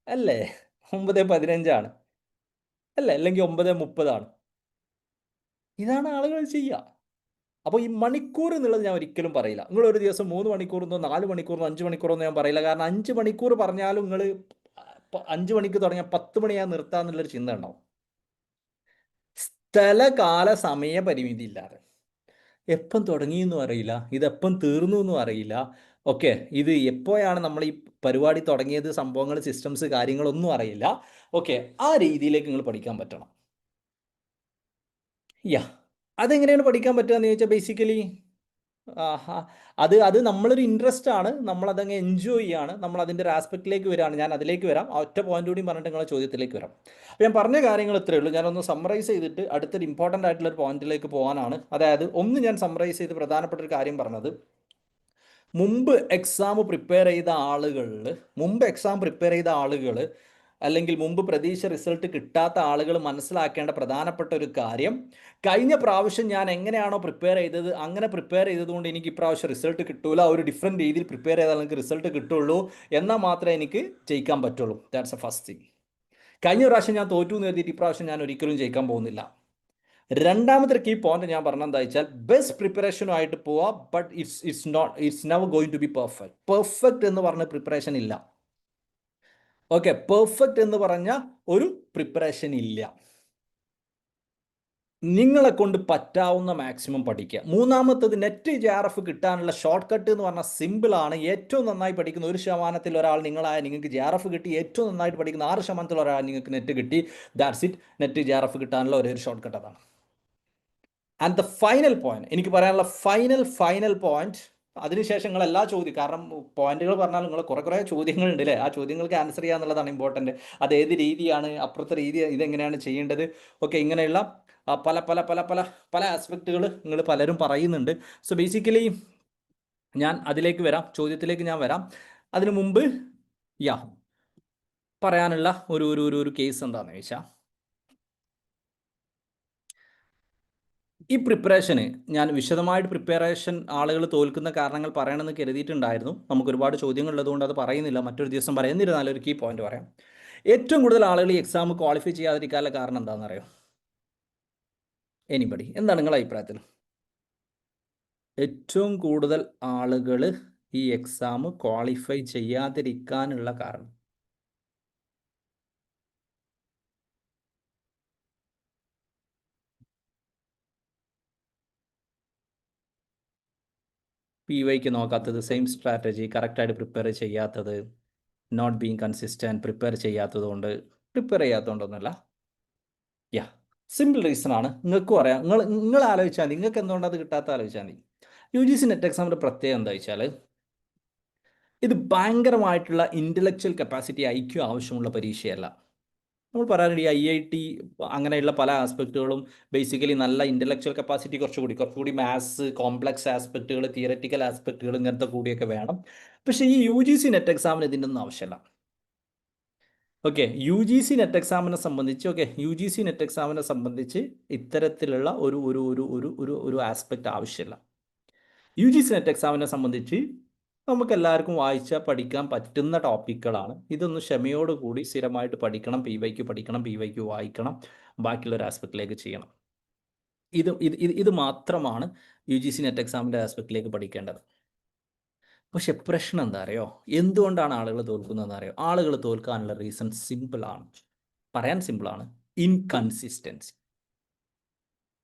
അല്ലേ? 9:15 അല്ലേ? അല്ലെങ്കിൽ 9:30 ഇതാണ് ആളുകൾ ചെയ്യുക. അപ്പോൾ ഈ മണിക്കൂർ എന്നുള്ളത് ഞാൻ ഒരിക്കലും പറയില്ല. നിങ്ങൾ ഒരു ദിവസം 3 മണിക്കൂറെന്നോ 4 മണിക്കൂറെന്നോ 5 മണിക്കൂറെന്നോ ഞാൻ പറയില്ല. കാരണം 5 മണിക്കൂർ പറഞ്ഞാലും നിങ്ങൾ 5 മണിക്ക് തുടങ്ങിയാൽ 10 മണി ഞാൻ നിർത്താമെന്നുള്ളൊരു ചിന്ത ഉണ്ടാവും. സ്ഥലകാല സമയ പരിമിതി ഇല്ലാതെ എപ്പം തുടങ്ങിയെന്നും അറിയില്ല, ഇതെപ്പം തീർന്നു എന്നും അറിയില്ല. ഓക്കെ, ഇത് എപ്പോഴാണ് നമ്മൾ ഈ പരിപാടി തുടങ്ങിയത്, സംഭവങ്ങൾ, സിസ്റ്റംസ്, കാര്യങ്ങളൊന്നും അറിയില്ല. ഓക്കെ, ആ രീതിയിലേക്ക് നിങ്ങൾ പഠിക്കാൻ പറ്റണം. യാ, അതെങ്ങനെയാണ് പഠിക്കാൻ പറ്റുക എന്ന് ചോദിച്ചാൽ ബേസിക്കലി അത് അത് നമ്മളൊരു ഇൻട്രസ്റ്റ് ആണ്, നമ്മളതങ്ങ് എൻജോയ് ചെയ്യാണ്, നമ്മൾ അതിൻ്റെ ഒരു ആസ്പെക്റ്റിലേക്ക് വരികയാണ്. ഞാൻ അതിലേക്ക് വരാം. ആ ഒറ്റ പോയിന്റ് കൂടി പറഞ്ഞിട്ട് നിങ്ങളെ ചോദ്യത്തിലേക്ക് വരാം. അപ്പോൾ ഞാൻ പറഞ്ഞ കാര്യങ്ങൾ ഇത്രയേ ഉള്ളൂ. ഞാനൊന്ന് സമ്മറൈസ് ചെയ്തിട്ട് അടുത്തൊരു ഇമ്പോർട്ടൻ്റ് ആയിട്ടുള്ള ഒരു പോയിന്റിലേക്ക് പോകാനാണ്. അതായത് ഒന്ന് ഞാൻ സമ്മറൈസ് ചെയ്ത് പ്രധാനപ്പെട്ട ഒരു കാര്യം പറഞ്ഞത്, മുമ്പ് എക്സാം പ്രിപ്പയർ ചെയ്ത ആളുകൾ അല്ലെങ്കിൽ മുമ്പ് പ്രതീക്ഷ റിസൾട്ട് കിട്ടാത്ത ആളുകൾ മനസ്സിലാക്കേണ്ട പ്രധാനപ്പെട്ട ഒരു കാര്യം, കഴിഞ്ഞ പ്രാവശ്യം ഞാൻ എങ്ങനെയാണോ പ്രിപ്പയർ ചെയ്തത് അങ്ങനെ പ്രിപ്പയർ ചെയ്തതുകൊണ്ട് എനിക്ക് ഇപ്രാവശ്യം റിസൾട്ട് കിട്ടൂല, ഒരു ഡിഫറെൻറ്റ് രീതിയിൽ പ്രിപ്പയർ ചെയ്താൽ എനിക്ക് റിസൾട്ട് കിട്ടുള്ളൂ, എന്നാൽ മാത്രമേ എനിക്ക് ജയിക്കാൻ പറ്റുള്ളൂ. That's A first thing. കഴിഞ്ഞ പ്രാവശ്യം ഞാൻ തോറ്റു എന്ന് കരുതിയിട്ട് ഇപ്രാവശ്യം ഞാൻ ഒരിക്കലും ജയിക്കാൻ പോകുന്നില്ല. രണ്ടാമത്തെ കീ പോയിന്റ് ഞാൻ പറഞ്ഞത് എന്താ വെച്ചാൽ, ബെസ്റ്റ് പ്രിപ്പറേഷനുമായിട്ട് പോവാ, but it's never going to be perfect എന്ന് പറഞ്ഞ പ്രിപ്പറേഷൻ ഇല്ല. ഓക്കെ, പെർഫെക്റ്റ് എന്ന് പറഞ്ഞ ഒരു പ്രിപ്പറേഷൻ ഇല്ല. നിങ്ങളെ കൊണ്ട് പറ്റാവുന്ന മാക്സിമം പഠിക്കുക. മൂന്നാമത്തത്, നെറ്റ് JRF കിട്ടാനുള്ള ഷോർട്ട് കട്ട് എന്ന് പറഞ്ഞാൽ സിമ്പിളാണ്. ഏറ്റവും നന്നായി പഠിക്കുന്ന 1% ഒരാൾ നിങ്ങളായ നിങ്ങൾക്ക് JRF കിട്ടി. ഏറ്റവും നന്നായിട്ട് പഠിക്കുന്ന 6% ഒരാൾ നിങ്ങൾക്ക് നെറ്റ് കിട്ടി. That's it. നെറ്റ് JRF കിട്ടാനുള്ള ഒരേ ഒരു ഷോർട്ട് കട്ട് അതാണ്. ആൻഡ് ദ ഫൈനൽ പോയിന്റ്, എനിക്ക് പറയാനുള്ള ഫൈനൽ പോയിന്റ്, അതിനുശേഷം നിങ്ങൾ എല്ലാ ചോദ്യം, കാരണം പോയിന്റുകൾ പറഞ്ഞാൽ നിങ്ങൾ കുറേ ചോദ്യങ്ങളുണ്ട് അല്ലേ, ആ ചോദ്യങ്ങൾക്ക് ആൻസർ ചെയ്യുക എന്നുള്ളതാണ് ഇമ്പോർട്ടൻറ്റ്. അത് ഏത് രീതിയാണ്, അപ്പുറത്തെ രീതി ഇതെങ്ങനെയാണ് ചെയ്യേണ്ടത്, ഓക്കെ, ഇങ്ങനെയുള്ള പല പല പല പല പല ആസ്പെക്റ്റുകൾ നിങ്ങൾ പലരും പറയുന്നുണ്ട്. സോ ബേസിക്കലി ഞാൻ അതിലേക്ക് വരാം, ചോദ്യത്തിലേക്ക് ഞാൻ വരാം. അതിനു മുമ്പ് പറയാനുള്ള ഒരു കേസ് എന്താണെന്ന് ചോദിച്ചാൽ, ഈ പ്രിപ്പറേഷന് ഞാൻ വിശദമായിട്ട് പ്രിപ്പറേഷൻ ആളുകൾ തോൽക്കുന്ന കാരണങ്ങൾ പറയണമെന്ന് കരുതിയിട്ടുണ്ടായിരുന്നു. നമുക്ക് ഒരുപാട് ചോദ്യങ്ങൾ ഉള്ളതുകൊണ്ട് അത് പറയുന്നില്ല, മറ്റൊരു ദിവസം പറയുന്നിരുന്നാലും ഒരു കീ പോയിന്റ് പറയാം. ഏറ്റവും കൂടുതൽ ആളുകൾ ഈ എക്സാം ക്വാളിഫൈ ചെയ്യാതിരിക്കാനുള്ള കാരണം എന്താണെന്ന് അറിയോ? എനിബഡി? എന്താണ് നിങ്ങളുടെ അഭിപ്രായത്തിൽ? ഏറ്റവും കൂടുതൽ ആളുകൾ ഈ എക്സാം ക്വാളിഫൈ ചെയ്യാതിരിക്കാനുള്ള കാരണം? PYക്ക് നോക്കാത്തത്, സെയിം സ്ട്രാറ്റജി, കറക്റ്റായിട്ട് പ്രിപ്പയർ ചെയ്യാത്തത്, നോട്ട് ബീങ് കൺസിസ്റ്റൻറ്റ്, പ്രിപ്പയർ ചെയ്യാത്തതുകൊണ്ടൊന്നുമല്ല. സിമ്പിൾ റീസൺ ആണ്. നിങ്ങൾക്കും അറിയാം. നിങ്ങൾ ആലോചിച്ചാൽ മതി, നിങ്ങൾക്ക് എന്തുകൊണ്ടത് കിട്ടാത്ത ആലോചിച്ചാൽ മതി. UGC നെറ്റ് എക്സാമിൻ്റെ പ്രത്യേകത എന്താ വെച്ചാൽ, ഇത് ഭയങ്കരമായിട്ടുള്ള ഇൻ്റലക്ച്വൽ കപ്പാസിറ്റി, IQ ആവശ്യമുള്ള പരീക്ഷയല്ല. നമ്മൾ പറയാറുണ്ട് ഈ IIT അങ്ങനെയുള്ള പല ആസ്പെക്റ്റുകളും ബേസിക്കലി നല്ല ഇൻ്റലക്ച്വൽ കപ്പാസിറ്റി കുറച്ചുകൂടി മാത്സ്, കോംപ്ലക്സ് ആസ്പെക്റ്റുകൾ, തിയററ്റിക്കൽ ആസ്പെക്റ്റുകൾ ഇങ്ങനത്തെ കൂടിയൊക്കെ വേണം. പക്ഷേ ഈ UGC നെറ്റ് എക്സാമിന് ഇതിൻ്റെ ഒന്നും ആവശ്യമില്ല. ഓക്കെ, UGC നെറ്റ് എക്സാമിനെ സംബന്ധിച്ച് ഇത്തരത്തിലുള്ള ഒരു ആസ്പെക്റ്റ് ആവശ്യമില്ല. UGC നെറ്റ് എക്സാമിനെ സംബന്ധിച്ച് നമുക്ക് എല്ലാവർക്കും വായിച്ചാൽ പഠിക്കാൻ പറ്റുന്ന ടോപ്പിക്കുകളാണ്. ഇതൊന്ന് ക്ഷമയോടുകൂടി സ്ഥിരമായിട്ട് പഠിക്കണം. PYQ വായിക്കണം, ബാക്കിയുള്ള ഒരു ആസ്പെക്റ്റിലേക്ക് ചെയ്യണം. ഇത് മാത്രമാണ് UGC നെറ്റ് എക്സാമിൻ്റെ ആസ്പെക്റ്റിലേക്ക് പഠിക്കേണ്ടത്. പക്ഷെ പ്രശ്നം എന്താ അറിയോ? എന്തുകൊണ്ടാണ് ആളുകൾ തോൽക്കുന്നതെന്ന് അറിയോ? ആളുകൾ തോൽക്കാനുള്ള റീസൺ സിമ്പിളാണ്, പറയാൻ സിമ്പിളാണ്.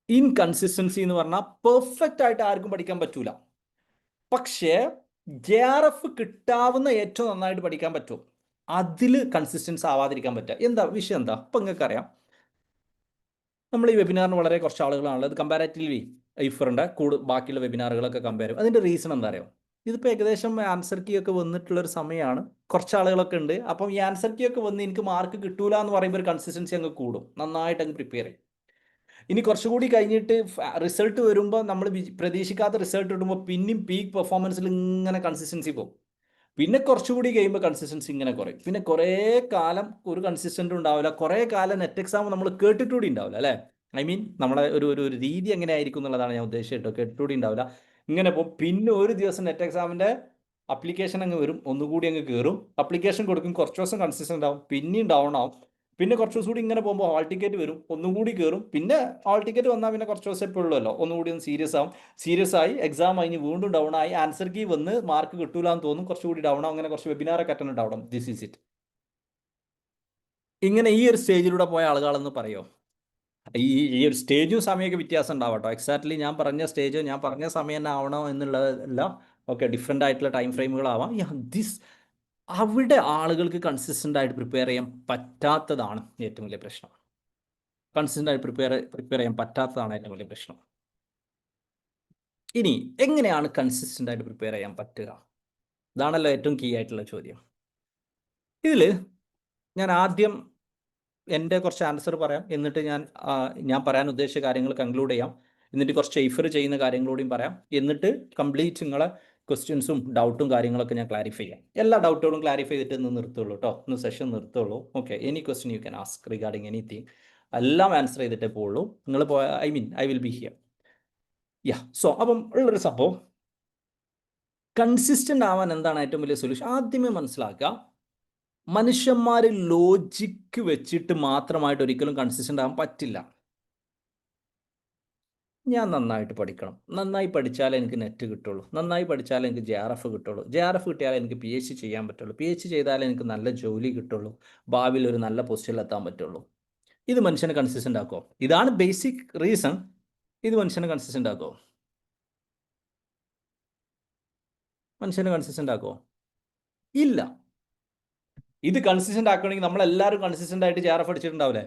ഇൻകൺസിസ്റ്റൻസി എന്ന് പറഞ്ഞാൽ പെർഫെക്റ്റ് ആയിട്ട് ആർക്കും പഠിക്കാൻ പറ്റൂല. പക്ഷേ JRF കിട്ടാവുന്ന ഏറ്റവും നന്നായിട്ട് പഠിക്കാൻ പറ്റും. അതിൽ കൺസിസ്റ്റൻസ് ആവാതിരിക്കാൻ പറ്റുക. എന്താ വിഷയം? എന്താ ഇപ്പം നിങ്ങൾക്ക് അറിയാം, നമ്മൾ ഈ വെബിനാറിന് വളരെ കുറച്ച് ആളുകളാണുള്ളത്. കമ്പാരാറ്റീവ്ലി ഇഫറിൻ്റെ ബാക്കിയുള്ള വെബിനാറുകളൊക്കെ കമ്പയർ ചെയ്യും. അതിൻ്റെ റീസൺ എന്താ അറിയോ? ഇതിപ്പോൾ ഏകദേശം ആൻസർ കീ ഒക്കെ വന്നിട്ടുള്ളൊരു സമയമാണ്. കുറച്ച് ആളുകളൊക്കെ ഉണ്ട്. അപ്പം ഈ ആൻസർ കീ ഒക്കെ വന്ന് എനിക്ക് മാർക്ക് കിട്ടൂല എന്ന് പറയുമ്പോൾ ഒരു കൺസിസ്റ്റൻസി അങ്ങ് കൂടും, നന്നായിട്ട് അങ്ങ് പ്രിപ്പയർ ചെയ്യും. ഇനി കുറച്ചുകൂടി കഴിഞ്ഞിട്ട് റിസൾട്ട് വരുമ്പോൾ നമ്മൾ പ്രതീക്ഷിക്കാത്ത റിസൾട്ട് കിട്ടുമ്പോൾ പിന്നെയും പീക്ക് പെർഫോമൻസിൽ ഇങ്ങനെ കൺസിസ്റ്റൻസി പോകും. പിന്നെ കുറച്ചുകൂടി കഴിയുമ്പോൾ കൺസിസ്റ്റൻസി ഇങ്ങനെ കുറയും. പിന്നെ കുറേ കാലം ഒരു കൺസിസ്റ്റൻ്റ് ഉണ്ടാവില്ല. കുറേ കാലം നെറ്റ് എക്സാം നമ്മൾ കേട്ടിട്ടുകൂടി ഉണ്ടാവില്ല അല്ലേ? ഐ മീൻ നമ്മളെ ഒരു രീതി എങ്ങനെ ആയിരിക്കും എന്നുള്ളതാണ് ഞാൻ ഉദ്ദേശിച്ചത് കേട്ടോ. കെട്ടുകൂടി ഉണ്ടാവില്ല. ഇങ്ങനെ പോകും. പിന്നെ ഒരു ദിവസം നെറ്റ് എക്സാമിൻ്റെ അപ്ലിക്കേഷൻ അങ്ങ് വരും, ഒന്നുകൂടി അങ്ങ് കയറും, അപ്ലിക്കേഷൻ കൊടുക്കും, കുറച്ച് ദിവസം കൺസിസ്റ്റൻ്റ് ആവും, പിന്നെയും ഡൗൺ ആവും. പിന്നെ കുറച്ച് ദിവസം കൂടി ഇങ്ങനെ പോകുമ്പോൾ ഹാൾ ടിക്കറ്റ് വരും, ഒന്നുകൂടി കയറും. പിന്നെ ഹാൾ ടിക്കറ്റ് വന്നാൽ പിന്നെ കുറച്ച് ദിവസം ഇപ്പോൾ ഉള്ളല്ലോ, ഒന്നുകൂടി ഒന്ന് സീരിയസ് ആവും. സീരിയസ് ആയി എക്സാം കഴിഞ്ഞ് വീണ്ടും ഡൗൺ ആയി, ആൻസർ കീ വന്ന് മാർക്ക് കിട്ടൂല എന്ന് തോന്നും, കുറച്ചുകൂടി ഡൗൺ ആവും. അങ്ങനെ കുറച്ച് വെബിനാറൊക്കെ അറ്റൻഡ് ആവണം. This is it. ഇങ്ങനെ ഈ ഒരു സ്റ്റേജിലൂടെ പോയ ആളുകളെന്ന് പറയോ? ഈ ഒരു സ്റ്റേജും സമയമൊക്കെ വ്യത്യാസം ഉണ്ടാവും കേട്ടോ. എക്സാക്ട്ലി ഞാൻ പറഞ്ഞ സ്റ്റേജോ ഞാൻ പറഞ്ഞ സമയം തന്നെ ആവണോ എന്നുള്ളതല്ല. ഓക്കെ, ഡിഫറെൻ്റ് ആയിട്ടുള്ള ടൈം ഫ്രെയിമുകളാവാം. ദിസ് അവിടെ ആളുകൾക്ക് കൺസിസ്റ്റൻ്റ് ആയിട്ട് പ്രിപ്പയർ ചെയ്യാൻ പറ്റാത്തതാണ് ഏറ്റവും വലിയ പ്രശ്നം. കൺസിസ്റ്റൻ്റ് ആയിട്ട് പ്രിപ്പയർ ചെയ്യാൻ പറ്റാത്തതാണ് ഏറ്റവും വലിയ പ്രശ്നം. ഇനി എങ്ങനെയാണ് കൺസിസ്റ്റൻ്റ് ആയിട്ട് പ്രിപ്പയർ ചെയ്യാൻ പറ്റുക? ഇതാണല്ലോ ഏറ്റവും കീ ആയിട്ടുള്ള ചോദ്യം. ഇതിൽ ഞാൻ ആദ്യം എൻ്റെ കുറച്ച് ആൻസർ പറയാം, എന്നിട്ട് ഞാൻ പറയാൻ ഉദ്ദേശിച്ച കാര്യങ്ങൾ കൺക്ലൂഡ് ചെയ്യാം, എന്നിട്ട് കുറച്ച് എയ്ഫർ ചെയ്യുന്ന കാര്യങ്ങളോടെയും പറയാം, എന്നിട്ട് കംപ്ലീറ്റ് നിങ്ങളെ ക്വസ്റ്റ്യൻസും ഡൗട്ടും കാര്യങ്ങളൊക്കെ ഞാൻ ക്ലാരിഫൈ ചെയ്യാം. എല്ലാ ഡൗട്ടുകളും ക്ലാരിഫൈ ചെയ്തിട്ട് ഇന്ന് നിർത്തുള്ളൂ കേട്ടോ. ഇന്ന് സെഷൻ നിർത്തുള്ളൂ. Okay, any question you can ask regarding anything. എല്ലാം ആൻസർ ചെയ്തിട്ടേ പോവുള്ളൂ. നിങ്ങൾ I will be here. So അപ്പം ഉള്ളൊരു സംഭവം, കൺസിസ്റ്റൻ്റ് ആവാൻ എന്താണ് ഏറ്റവും വലിയ സൊല്യൂഷൻ? ആദ്യമേ മനസ്സിലാക്കുക, മനുഷ്യന്മാർ ലോജിക്ക് വെച്ചിട്ട് മാത്രമായിട്ട് ഒരിക്കലും കൺസിസ്റ്റൻ്റ് ആവാൻ പറ്റില്ല. ഞാൻ നന്നായിട്ട് പഠിക്കണം, നന്നായി പഠിച്ചാലേ എനിക്ക് നെറ്റ് കിട്ടുള്ളൂ, നന്നായി പഠിച്ചാലേ എനിക്ക് JRF കിട്ടുള്ളൂ, JRF കിട്ടിയാലേ എനിക്ക് PhD ചെയ്യാൻ പറ്റുള്ളൂ, PhD ചെയ്താലേ എനിക്ക് നല്ല ജോലി കിട്ടുള്ളൂ, ഭാവിയിൽ ഒരു നല്ല പൊസിഷനിൽ എത്താൻ പറ്റുള്ളൂ. ഇത് മനുഷ്യനെ കൺസിസ്റ്റൻ്റ് ആക്കുമോ? ഇതാണ് ബേസിക് റീസൺ. ഇത് മനുഷ്യനെ കൺസിസ്റ്റൻ്റ് ആക്കുമോ? മനുഷ്യനെ കൺസിസ്റ്റൻ്റ് ആക്കുമോ? ഇല്ല. ഇത് കൺസിസ്റ്റൻ്റ് ആക്കണമെങ്കിൽ നമ്മളെല്ലാവരും കൺസിസ്റ്റൻ്റ് ആയിട്ട് JRF അടിച്ചിട്ടുണ്ടാവില്ലേ?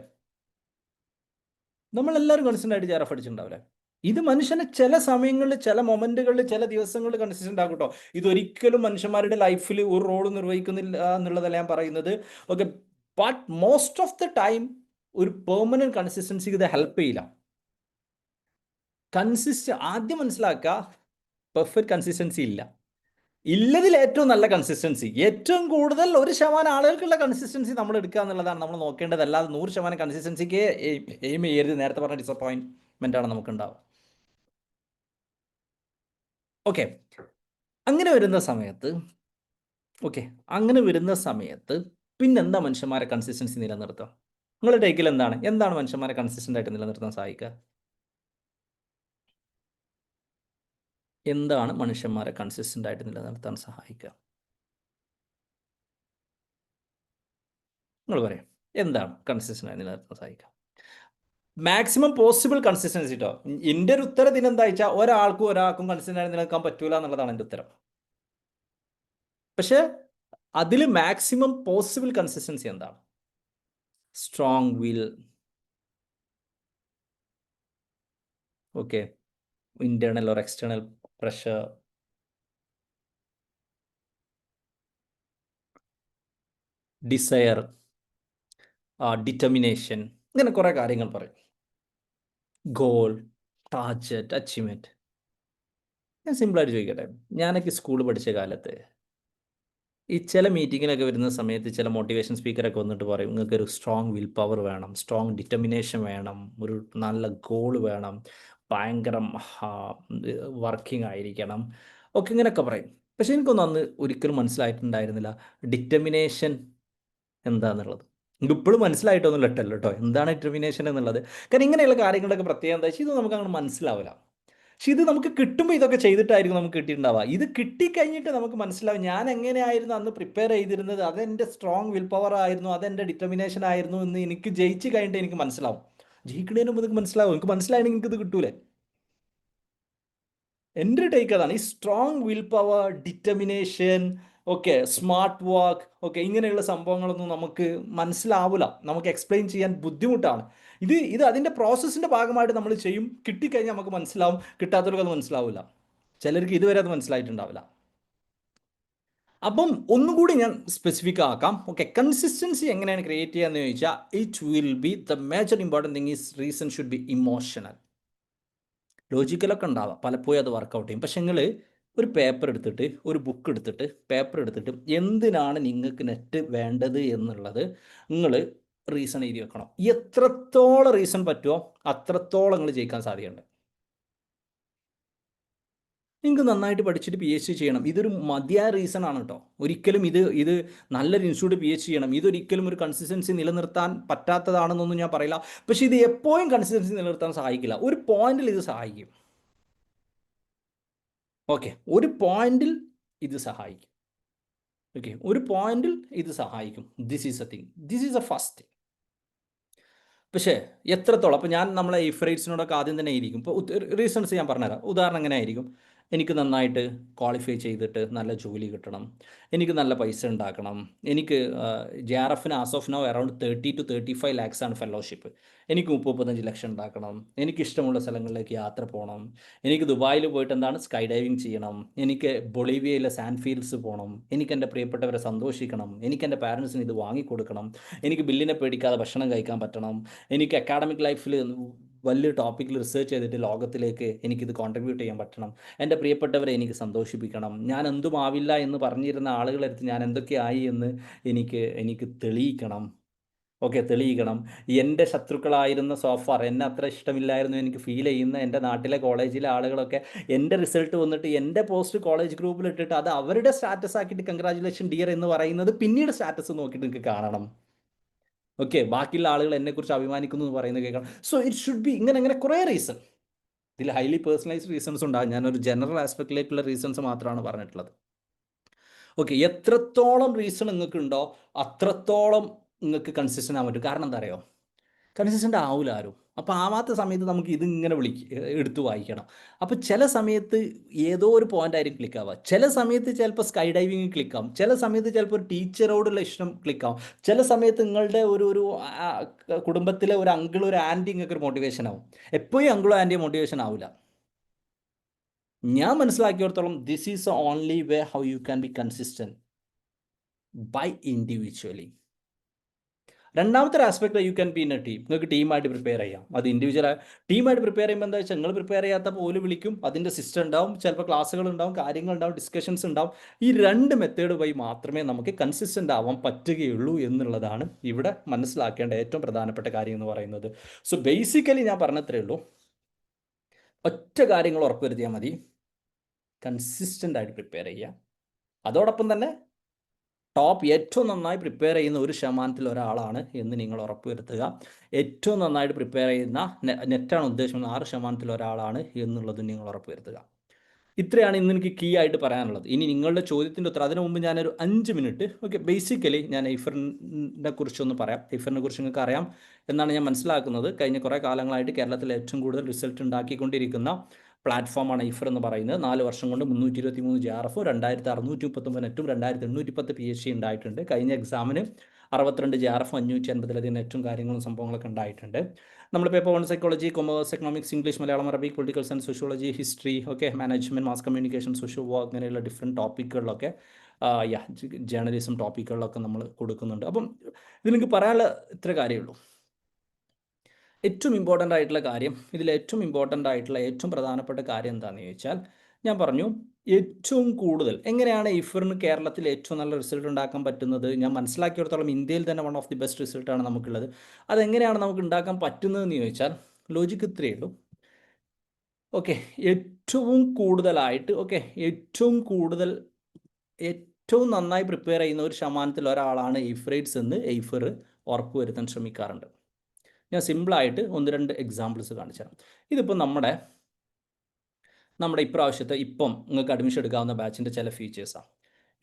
നമ്മളെല്ലാവരും കൺസിസ്റ്റൻ്റ് ആയിട്ട് JRF അടിച്ചിട്ടുണ്ടാവില്ലേ? ഇത് മനുഷ്യനെ ചില സമയങ്ങളിൽ, ചില മൊമെന്റുകളിൽ, ചില ദിവസങ്ങളിൽ കൺസിസ്റ്റൻ്റ് ആക്കും കേട്ടോ. ഇതൊരിക്കലും മനുഷ്യന്മാരുടെ ലൈഫിൽ ഒരു റോൾ നിർവഹിക്കുന്നില്ല എന്നുള്ളതല്ല ഞാൻ പറയുന്നത്. Okay, but most of the time ഒരു പെർമനന്റ് കൺസിസ്റ്റൻസിക്ക് ഇത് ഹെൽപ്പ് ചെയ്യില്ല. ആദ്യം മനസ്സിലാക്കുക, പെർഫെക്റ്റ് കൺസിസ്റ്റൻസി ഇല്ല. ഇല്ലതിൽ ഏറ്റവും നല്ല കൺസിസ്റ്റൻസി, ഏറ്റവും കൂടുതൽ 1% ആളുകൾക്കുള്ള കൺസിസ്റ്റൻസി നമ്മൾ എടുക്കുക എന്നുള്ളതാണ് നമ്മൾ നോക്കേണ്ടത്. അല്ലാതെ 100% കൺസിസ്റ്റൻസിക്ക് എയിം ചെയ്യരുത്. നേരത്തെ പറഞ്ഞ ഡിസപ്പോയിൻമെൻ്റ് ആണ് നമുക്ക് ഉണ്ടാവുക. ഓക്കെ, അങ്ങനെ വരുന്ന സമയത്ത് പിന്നെന്താ മനുഷ്യന്മാരെ കൺസിസ്റ്റൻസി നിലനിർത്തുക? നിങ്ങളുടെ ടേക്കിൽ എന്താണ് മനുഷ്യന്മാരെ കൺസിസ്റ്റൻ്റ് ആയിട്ട് നിലനിർത്താൻ സഹായിക്കുക? എന്താണ് മനുഷ്യന്മാരെ കൺസിസ്റ്റൻ്റ് ആയിട്ട് നിലനിർത്താൻ സഹായിക്കുക? നിങ്ങൾ പറയാം, എന്താണ് കൺസിസ്റ്റൻ്റ് ആയി നിലനിർത്താൻ സഹായിക്കുക? മാക്സിമം പോസിബിൾ കൺസിസ്റ്റൻസി കേട്ടോ. എൻ്റെ ഒരു ഉത്തരം ഇതിനെന്താ വെച്ചാൽ, ഒരാൾക്കും കൺസിസ്റ്റൻ്റ് ആയി നിലനിൽക്കാൻ പറ്റൂല എന്നുള്ളതാണ് എൻ്റെ ഉത്തരം. പക്ഷേ അതിൽ മാക്സിമം പോസിബിൾ കൺസിസ്റ്റൻസി എന്താണ്? Strong will, okay, internal or external pressure, desire, determination, ഇങ്ങനെ കുറേ കാര്യങ്ങൾ പറയും. Goal, target, achievement. ഞാൻ സിമ്പിളായിട്ട് ചോദിക്കട്ടെ, ഞാനൊക്കെ സ്കൂൾ പഠിച്ച കാലത്ത് ഈ ചില മീറ്റിങ്ങിലൊക്കെ വരുന്ന സമയത്ത് ചില മോട്ടിവേഷൻ സ്പീക്കറൊക്കെ വന്നിട്ട് പറയും, നിങ്ങൾക്കൊരു സ്ട്രോങ് വിൽ പവർ വേണം, സ്ട്രോങ് ഡിറ്റർമിനേഷൻ വേണം, ഒരു നല്ല ഗോൾ വേണം, ഭയങ്കര വർക്കിംഗ് ആയിരിക്കണം, ഒക്കെ ഇങ്ങനെയൊക്കെ പറയും. പക്ഷെ എനിക്കൊന്നും അന്ന് ഒരിക്കലും മനസ്സിലായിട്ടുണ്ടായിരുന്നില്ല ഡിറ്റർമിനേഷൻ എന്താണെന്നുള്ളത്. എനിക്ക് ഇപ്പോഴും മനസ്സിലായിട്ടൊന്നുമില്ല കേട്ടോ എന്താണ് ഡിറ്റർമിനേഷൻ എന്നുള്ളത്. കാരണം ഇങ്ങനെയുള്ള കാര്യങ്ങളുടെയൊക്കെ പ്രത്യേകത എന്താ വെച്ചാൽ, ഇത് നമുക്ക് അങ്ങനെ മനസ്സിലാവില്ല. പക്ഷെ ഇത് നമുക്ക് കിട്ടുമ്പോൾ ഇതൊക്കെ ചെയ്തിട്ടായിരിക്കും നമുക്ക് കിട്ടിയിട്ടുണ്ടാവുക. ഇത് കിട്ടിക്കഴിഞ്ഞിട്ട് നമുക്ക് മനസ്സിലാവും ഞാൻ എങ്ങനെയായിരുന്നു അന്ന് പ്രിപ്പയർ ചെയ്തിരുന്നത്, അതെൻ്റെ സ്ട്രോങ് വിൽ പവർ ആയിരുന്നു, അതെൻ്റെ ഡിറ്റർമിനേഷൻ ആയിരുന്നു എന്ന് എനിക്ക് ജയിച്ച് കഴിഞ്ഞിട്ട് എനിക്ക് മനസ്സിലാവും. ജയിക്കുന്നതിന് മുമ്പ് നിങ്ങൾക്ക് മനസ്സിലാവും. എനിക്ക് മനസ്സിലായെങ്കിൽ നിങ്ങൾക്ക് ഇത് കിട്ടൂലേ? എൻ്റെ ടേക്ക് അതാണ്. ഈ strong will power, determination, okay, smart work, okay, ഇങ്ങനെയുള്ള സംഭവങ്ങളൊന്നും നമുക്ക് മനസ്സിലാവില്ല, നമുക്ക് എക്സ്പ്ലെയിൻ ചെയ്യാൻ ബുദ്ധിമുട്ടാണ്. ഇത് അതിൻ്റെ പ്രോസസ്സിൻ്റെ ഭാഗമായിട്ട് നമ്മൾ ചെയ്യും, കിട്ടിക്കഴിഞ്ഞാൽ നമുക്ക് മനസ്സിലാവും, കിട്ടാത്തവർക്ക് അത് മനസ്സിലാവില്ല, ചിലർക്ക് ഇതുവരെ അത് മനസ്സിലായിട്ടുണ്ടാവില്ല. അപ്പം ഒന്നും കൂടി ഞാൻ സ്പെസിഫിക് ആക്കാം. ഓക്കെ, കൺസിസ്റ്റൻസി എങ്ങനെയാണ് ക്രിയേറ്റ് ചെയ്യാന്ന് ചോദിച്ചാൽ, it will be the major important thing is reason should be emotional. ലോജിക്കലൊക്കെ ഉണ്ടാവാം, പലപ്പോഴും അത് വർക്കൗട്ട് ചെയ്യും. പക്ഷെ നിങ്ങൾ ഒരു പേപ്പർ എടുത്തിട്ട്, ഒരു ബുക്ക് എടുത്തിട്ട്, എന്തിനാണ് നിങ്ങൾക്ക് നെറ്റ് വേണ്ടത് എന്നുള്ളത് നിങ്ങൾ റീസൺ എഴുതി വെക്കണം. എത്രത്തോളം റീസൺ പറ്റുമോ അത്രത്തോളം നിങ്ങൾ ജയിക്കാൻ സാധ്യതയുണ്ട്. നിങ്ങൾക്ക് നന്നായിട്ട് പഠിച്ചിട്ട് PhD ചെയ്യണം. ഇതൊരു മതിയായ റീസൺ ആണ് കേട്ടോ. ഒരിക്കലും ഇത് നല്ലൊരു ഇൻസ്റ്റിറ്റ്യൂട്ട് PhD ചെയ്യണം, ഇതൊരിക്കലും ഒരു കൺസിസ്റ്റൻസി നിലനിർത്താൻ പറ്റാത്തതാണെന്നൊന്നും ഞാൻ പറയില്ല. പക്ഷേ ഇത് എപ്പോഴും കൺസിസ്റ്റൻസി നിലനിർത്താൻ സഹായിക്കില്ല. ഒരു പോയിന്റിൽ ഇത് സഹായിക്കും. ഓക്കെ, ഒരു പോയിന്റിൽ ഇത് സഹായിക്കും. ഓക്കെ, ഒരു പോയിന്റിൽ ഇത് സഹായിക്കും. This is A thing, this is a first thing. പക്ഷേ എത്രത്തോളം, അപ്പോൾ ഞാൻ നമ്മളെ ഇഫ്രൈറ്റ്സിനോടൊക്കെ ആദ്യം തന്നെ ആയിരിക്കും. ഇപ്പോൾ റീസൺസ് ഞാൻ പറഞ്ഞുതരാം. ഉദാഹരണം എങ്ങനെ ആയിരിക്കും? എനിക്ക് നന്നായിട്ട് ക്വാളിഫൈ ചെയ്തിട്ട് നല്ല ജോലി കിട്ടണം, എനിക്ക് നല്ല പൈസ ഉണ്ടാക്കണം, എനിക്ക് JRFന് as of now around 30 to 35 lakhs ആണ് ഫെലോഷിപ്പ്. എനിക്ക് 30-35 ലക്ഷം ഉണ്ടാക്കണം, എനിക്ക് ഇഷ്ടമുള്ള സ്ഥലങ്ങളിലേക്ക് യാത്ര പോകണം, എനിക്ക് ദുബായിൽ പോയിട്ട് എന്താണ് സ്കൈ ഡൈവിങ് ചെയ്യണം, എനിക്ക് ബൊളീവിയയിലെ സാൻഡ് ഫീൽഡ്സ് പോകണം, എനിക്ക് എൻ്റെ പ്രിയപ്പെട്ടവരെ സന്തോഷിക്കണം, എനിക്ക് എൻ്റെ പാരൻസിന് ഇത് വാങ്ങിക്കൊടുക്കണം, എനിക്ക് ബില്ലിനെ പേടിക്കാതെ ഭക്ഷണം കഴിക്കാൻ പറ്റണം, എനിക്ക് അക്കാഡമിക് ലൈഫിൽ വലിയ ടോപ്പിക്കിൽ റിസർച്ച് ചെയ്തിട്ട് ലോകത്തിലേക്ക് എനിക്കിത് കോൺട്രിബ്യൂട്ട് ചെയ്യാൻ പറ്റണം, എൻ്റെ പ്രിയപ്പെട്ടവരെ എനിക്ക് സന്തോഷിപ്പിക്കണം, ഞാൻ എന്തുമാവില്ല എന്ന് പറഞ്ഞിരുന്ന ആളുകളെടുത്ത് ഞാൻ എന്തൊക്കെയായി എന്ന് എനിക്ക് തെളിയിക്കണം. ഓക്കെ, തെളിയിക്കണം. എൻ്റെ ശത്രുക്കളായിരുന്ന സോഫാർ, എന്നെ അത്ര ഇഷ്ടമില്ലായിരുന്നു എനിക്ക് ഫീൽ ചെയ്യുന്ന എൻ്റെ നാട്ടിലെ കോളേജിലെ ആളുകളൊക്കെ എൻ്റെ റിസൾട്ട് വന്നിട്ട് എൻ്റെ പോസ്റ്റ് കോളേജ് ഗ്രൂപ്പിൽ ഇട്ടിട്ട് അത് അവരുടെ സ്റ്റാറ്റസ് ആക്കിയിട്ട് കൺഗ്രാജുലേഷൻ ഡിയർ എന്ന് പറയുന്നത് പിന്നീട് സ്റ്റാറ്റസ് നോക്കിയിട്ട് നിങ്ങൾക്ക് കാണണം. ഓക്കെ, ബാക്കിയുള്ള ആളുകൾ എന്നെക്കുറിച്ച് അഭിമാനിക്കുന്നു എന്ന് പറയുന്നത് കേൾക്കണം. സോ ഇറ്റ് ഷുഡ് ബി ഇങ്ങനെ കുറേ റീസൺ. ഇതിൽ ഹൈലി പേഴ്സണലൈസ്ഡ് റീസൺസ് ഉണ്ടാകും. ഞാനൊരു ജനറൽ ആസ്പെക്റ്റിലേക്കുള്ള റീസൺസ് മാത്രമാണ് പറഞ്ഞിട്ടുള്ളത്. ഓക്കെ, എത്രത്തോളം റീസൺ നിങ്ങൾക്ക് ഉണ്ടോ അത്രത്തോളം നിങ്ങൾക്ക് കൺസിസ്റ്റൻ്റ് ആകാൻ പറ്റും. കാരണം എന്താ അറിയോ, കൺസിസ്റ്റൻ്റ് ആവില്ല ആരും. അപ്പോൾ ആവാത്ത സമയത്ത് നമുക്ക് ഇതിങ്ങനെ എടുത്തു വായിക്കണം. അപ്പോൾ ചില സമയത്ത് ഏതോ ഒരു പോയിന്റ് ആയിരിക്കും ക്ലിക്ക് ആവുക, ചില സമയത്ത് ചിലപ്പോൾ സ്കൈ ഡൈവിങ് ക്ലിക്കാവും, ചില സമയത്ത് ചിലപ്പോൾ ഒരു ടീച്ചറോടുള്ള ഇഷ്ടം ക്ലിക്കാവും, ചില സമയത്ത് നിങ്ങളുടെ ഒരു കുടുംബത്തിലെ ഒരു അങ്കിൾ ഒരു ആൻറ്റി നിങ്ങൾക്ക് ഒരു മോട്ടിവേഷൻ ആവും. എപ്പോഴും അങ്കിളോ ആൻറ്റിയോ മോട്ടിവേഷൻ ആവില്ല. ഞാൻ മനസ്സിലാക്കിയിടത്തോളം this is only way how you can be consistent by individually. രണ്ടാമത്തെ ഒരു aspect you can be in a team. നിങ്ങൾക്ക് ടീമായിട്ട് പ്രിപ്പയർ ചെയ്യാം. അത് ഇൻഡിവിജ്വൽ ടീമായിട്ട് പ്രിപ്പയർ ചെയ്യുമ്പോൾ എന്താ വെച്ചാൽ നിങ്ങൾ പ്രിപ്പയർ ചെയ്യാത്തപ്പോൾ ഓല് വിളിക്കും, അതിൻ്റെ സിസ്റ്റം ഉണ്ടാവും, ചിലപ്പോൾ ക്ലാസ്സുകൾ ഉണ്ടാവും, കാര്യങ്ങൾ ഉണ്ടാവും, ഡിസ്കഷൻസ് ഉണ്ടാവും. ഈ രണ്ട് മെത്തേഡ് വഴി മാത്രമേ നമുക്ക് കൺസിസ്റ്റൻ്റ് ആവാൻ പറ്റുകയുള്ളൂ എന്നുള്ളതാണ് ഇവിടെ മനസ്സിലാക്കേണ്ട ഏറ്റവും പ്രധാനപ്പെട്ട കാര്യം എന്ന് പറയുന്നത്. സോ ബേസിക്കലി ഞാൻ പറഞ്ഞത്രേ ഉള്ളൂ, ഒറ്റ കാര്യങ്ങൾ ഉറപ്പുവരുത്തിയാൽ മതി, കൺസിസ്റ്റൻ്റ് ആയിട്ട് പ്രിപ്പയർ ചെയ്യുക. അതോടൊപ്പം തന്നെ ഏറ്റവും നന്നായി പ്രിപ്പയർ ചെയ്യുന്ന 1% ഒരാളാണ് എന്ന് നിങ്ങൾ ഉറപ്പുവരുത്തുക. ഏറ്റവും നന്നായിട്ട് പ്രിപ്പയർ ചെയ്യുന്ന നെറ്റാണ് ഉദ്ദേശിക്കുന്നത് 6% ഒരാളാണ് എന്നുള്ളതും നിങ്ങൾ ഉറപ്പുവരുത്തുക. ഇത്രയാണ് ഇന്ന് എനിക്ക് കീ ആയിട്ട് പറയാനുള്ളത്. ഇനി നിങ്ങളുടെ ചോദ്യത്തിൻ്റെ ഉത്തരം, അതിനു മുമ്പ് ഞാനൊരു 5 മിനിറ്റ് ഓക്കെ ബേസിക്കലി ഞാൻ ഐഫറിനെ കുറിച്ചൊന്ന് പറയാം. ഐഫറിനെ കുറിച്ച് നിങ്ങൾക്ക് അറിയാം എന്നാണ് ഞാൻ മനസ്സിലാക്കുന്നത്. കഴിഞ്ഞ കുറേ കാലങ്ങളായിട്ട് കേരളത്തിൽ ഏറ്റവും കൂടുതൽ റിസൾട്ട് ഉണ്ടാക്കിക്കൊണ്ടിരിക്കുന്ന പ്ലാറ്റ്ഫോമാണ് ഐഫർ എന്ന് പറയുന്നത്. 4 വർഷം കൊണ്ട് 323 JRF, 2639 നെറ്റും 2810 PhD ഉണ്ടായിട്ടുണ്ട്. കഴിഞ്ഞ എക്സാമിന് 62 JRF, 550 നെറ്റും കാര്യങ്ങളും സംഭവങ്ങളൊക്കെ ഉണ്ടായിട്ടുണ്ട്. നമ്മൾ paper 1 psychology, commerce, economics, English, Malayalam, Arabic, political science, sociology, history, okay management, mass communication, social work, അങ്ങനെയുള്ള ഡിഫറെൻറ്റ് ടോപ്പിക്കുകളിലൊക്കെ ജേർണലിസം ടോപ്പിക്കുകളിലൊക്കെ നമ്മൾ കൊടുക്കുന്നുണ്ട്. അപ്പം ഇതിൽ എനിക്ക് പറയാനുള്ള ഇത്ര കാര്യമുള്ളൂ. ഏറ്റവും ഇമ്പോർട്ടൻ്റ് ആയിട്ടുള്ള കാര്യം, ഏറ്റവും പ്രധാനപ്പെട്ട കാര്യം എന്താണെന്ന് ചോദിച്ചാൽ, ഞാൻ പറഞ്ഞു ഏറ്റവും കൂടുതൽ എങ്ങനെയാണ് ഐഫറിന് കേരളത്തിൽ ഏറ്റവും നല്ല റിസൾട്ട് ഉണ്ടാക്കാൻ പറ്റുന്നത്. ഞാൻ മനസ്സിലാക്കിയിടത്തോളം ഇന്ത്യയിൽ തന്നെ വൺ ഓഫ് ദി ബെസ്റ്റ് റിസൾട്ടാണ് നമുക്കുള്ളത്. അതെങ്ങനെയാണ് നമുക്ക് ഉണ്ടാക്കാൻ പറ്റുന്നതെന്ന് ചോദിച്ചാൽ ലോജിക്ക് ഇത്രയേ ഉള്ളൂ. ഓക്കെ, ഏറ്റവും കൂടുതലായിട്ട് ഏറ്റവും നന്നായി പ്രിപ്പയർ ചെയ്യുന്ന 1% ഒരാളാണ് ഐഫറേറ്റ്സ് എന്ന് ഐഫർ ഉറപ്പുവരുത്താൻ ശ്രമിക്കാറുണ്ട്. ഞാൻ സിമ്പിളായിട്ട് 1-2 എക്സാമ്പിൾസ് കാണിച്ചു തരാം. ഇതിപ്പോൾ നമ്മുടെ ഇപ്രാവശ്യത്തെ നിങ്ങൾക്ക് അഡ്മിഷൻ എടുക്കാവുന്ന ബാച്ചിൻ്റെ ചില ഫീച്ചേഴ്സാണ്.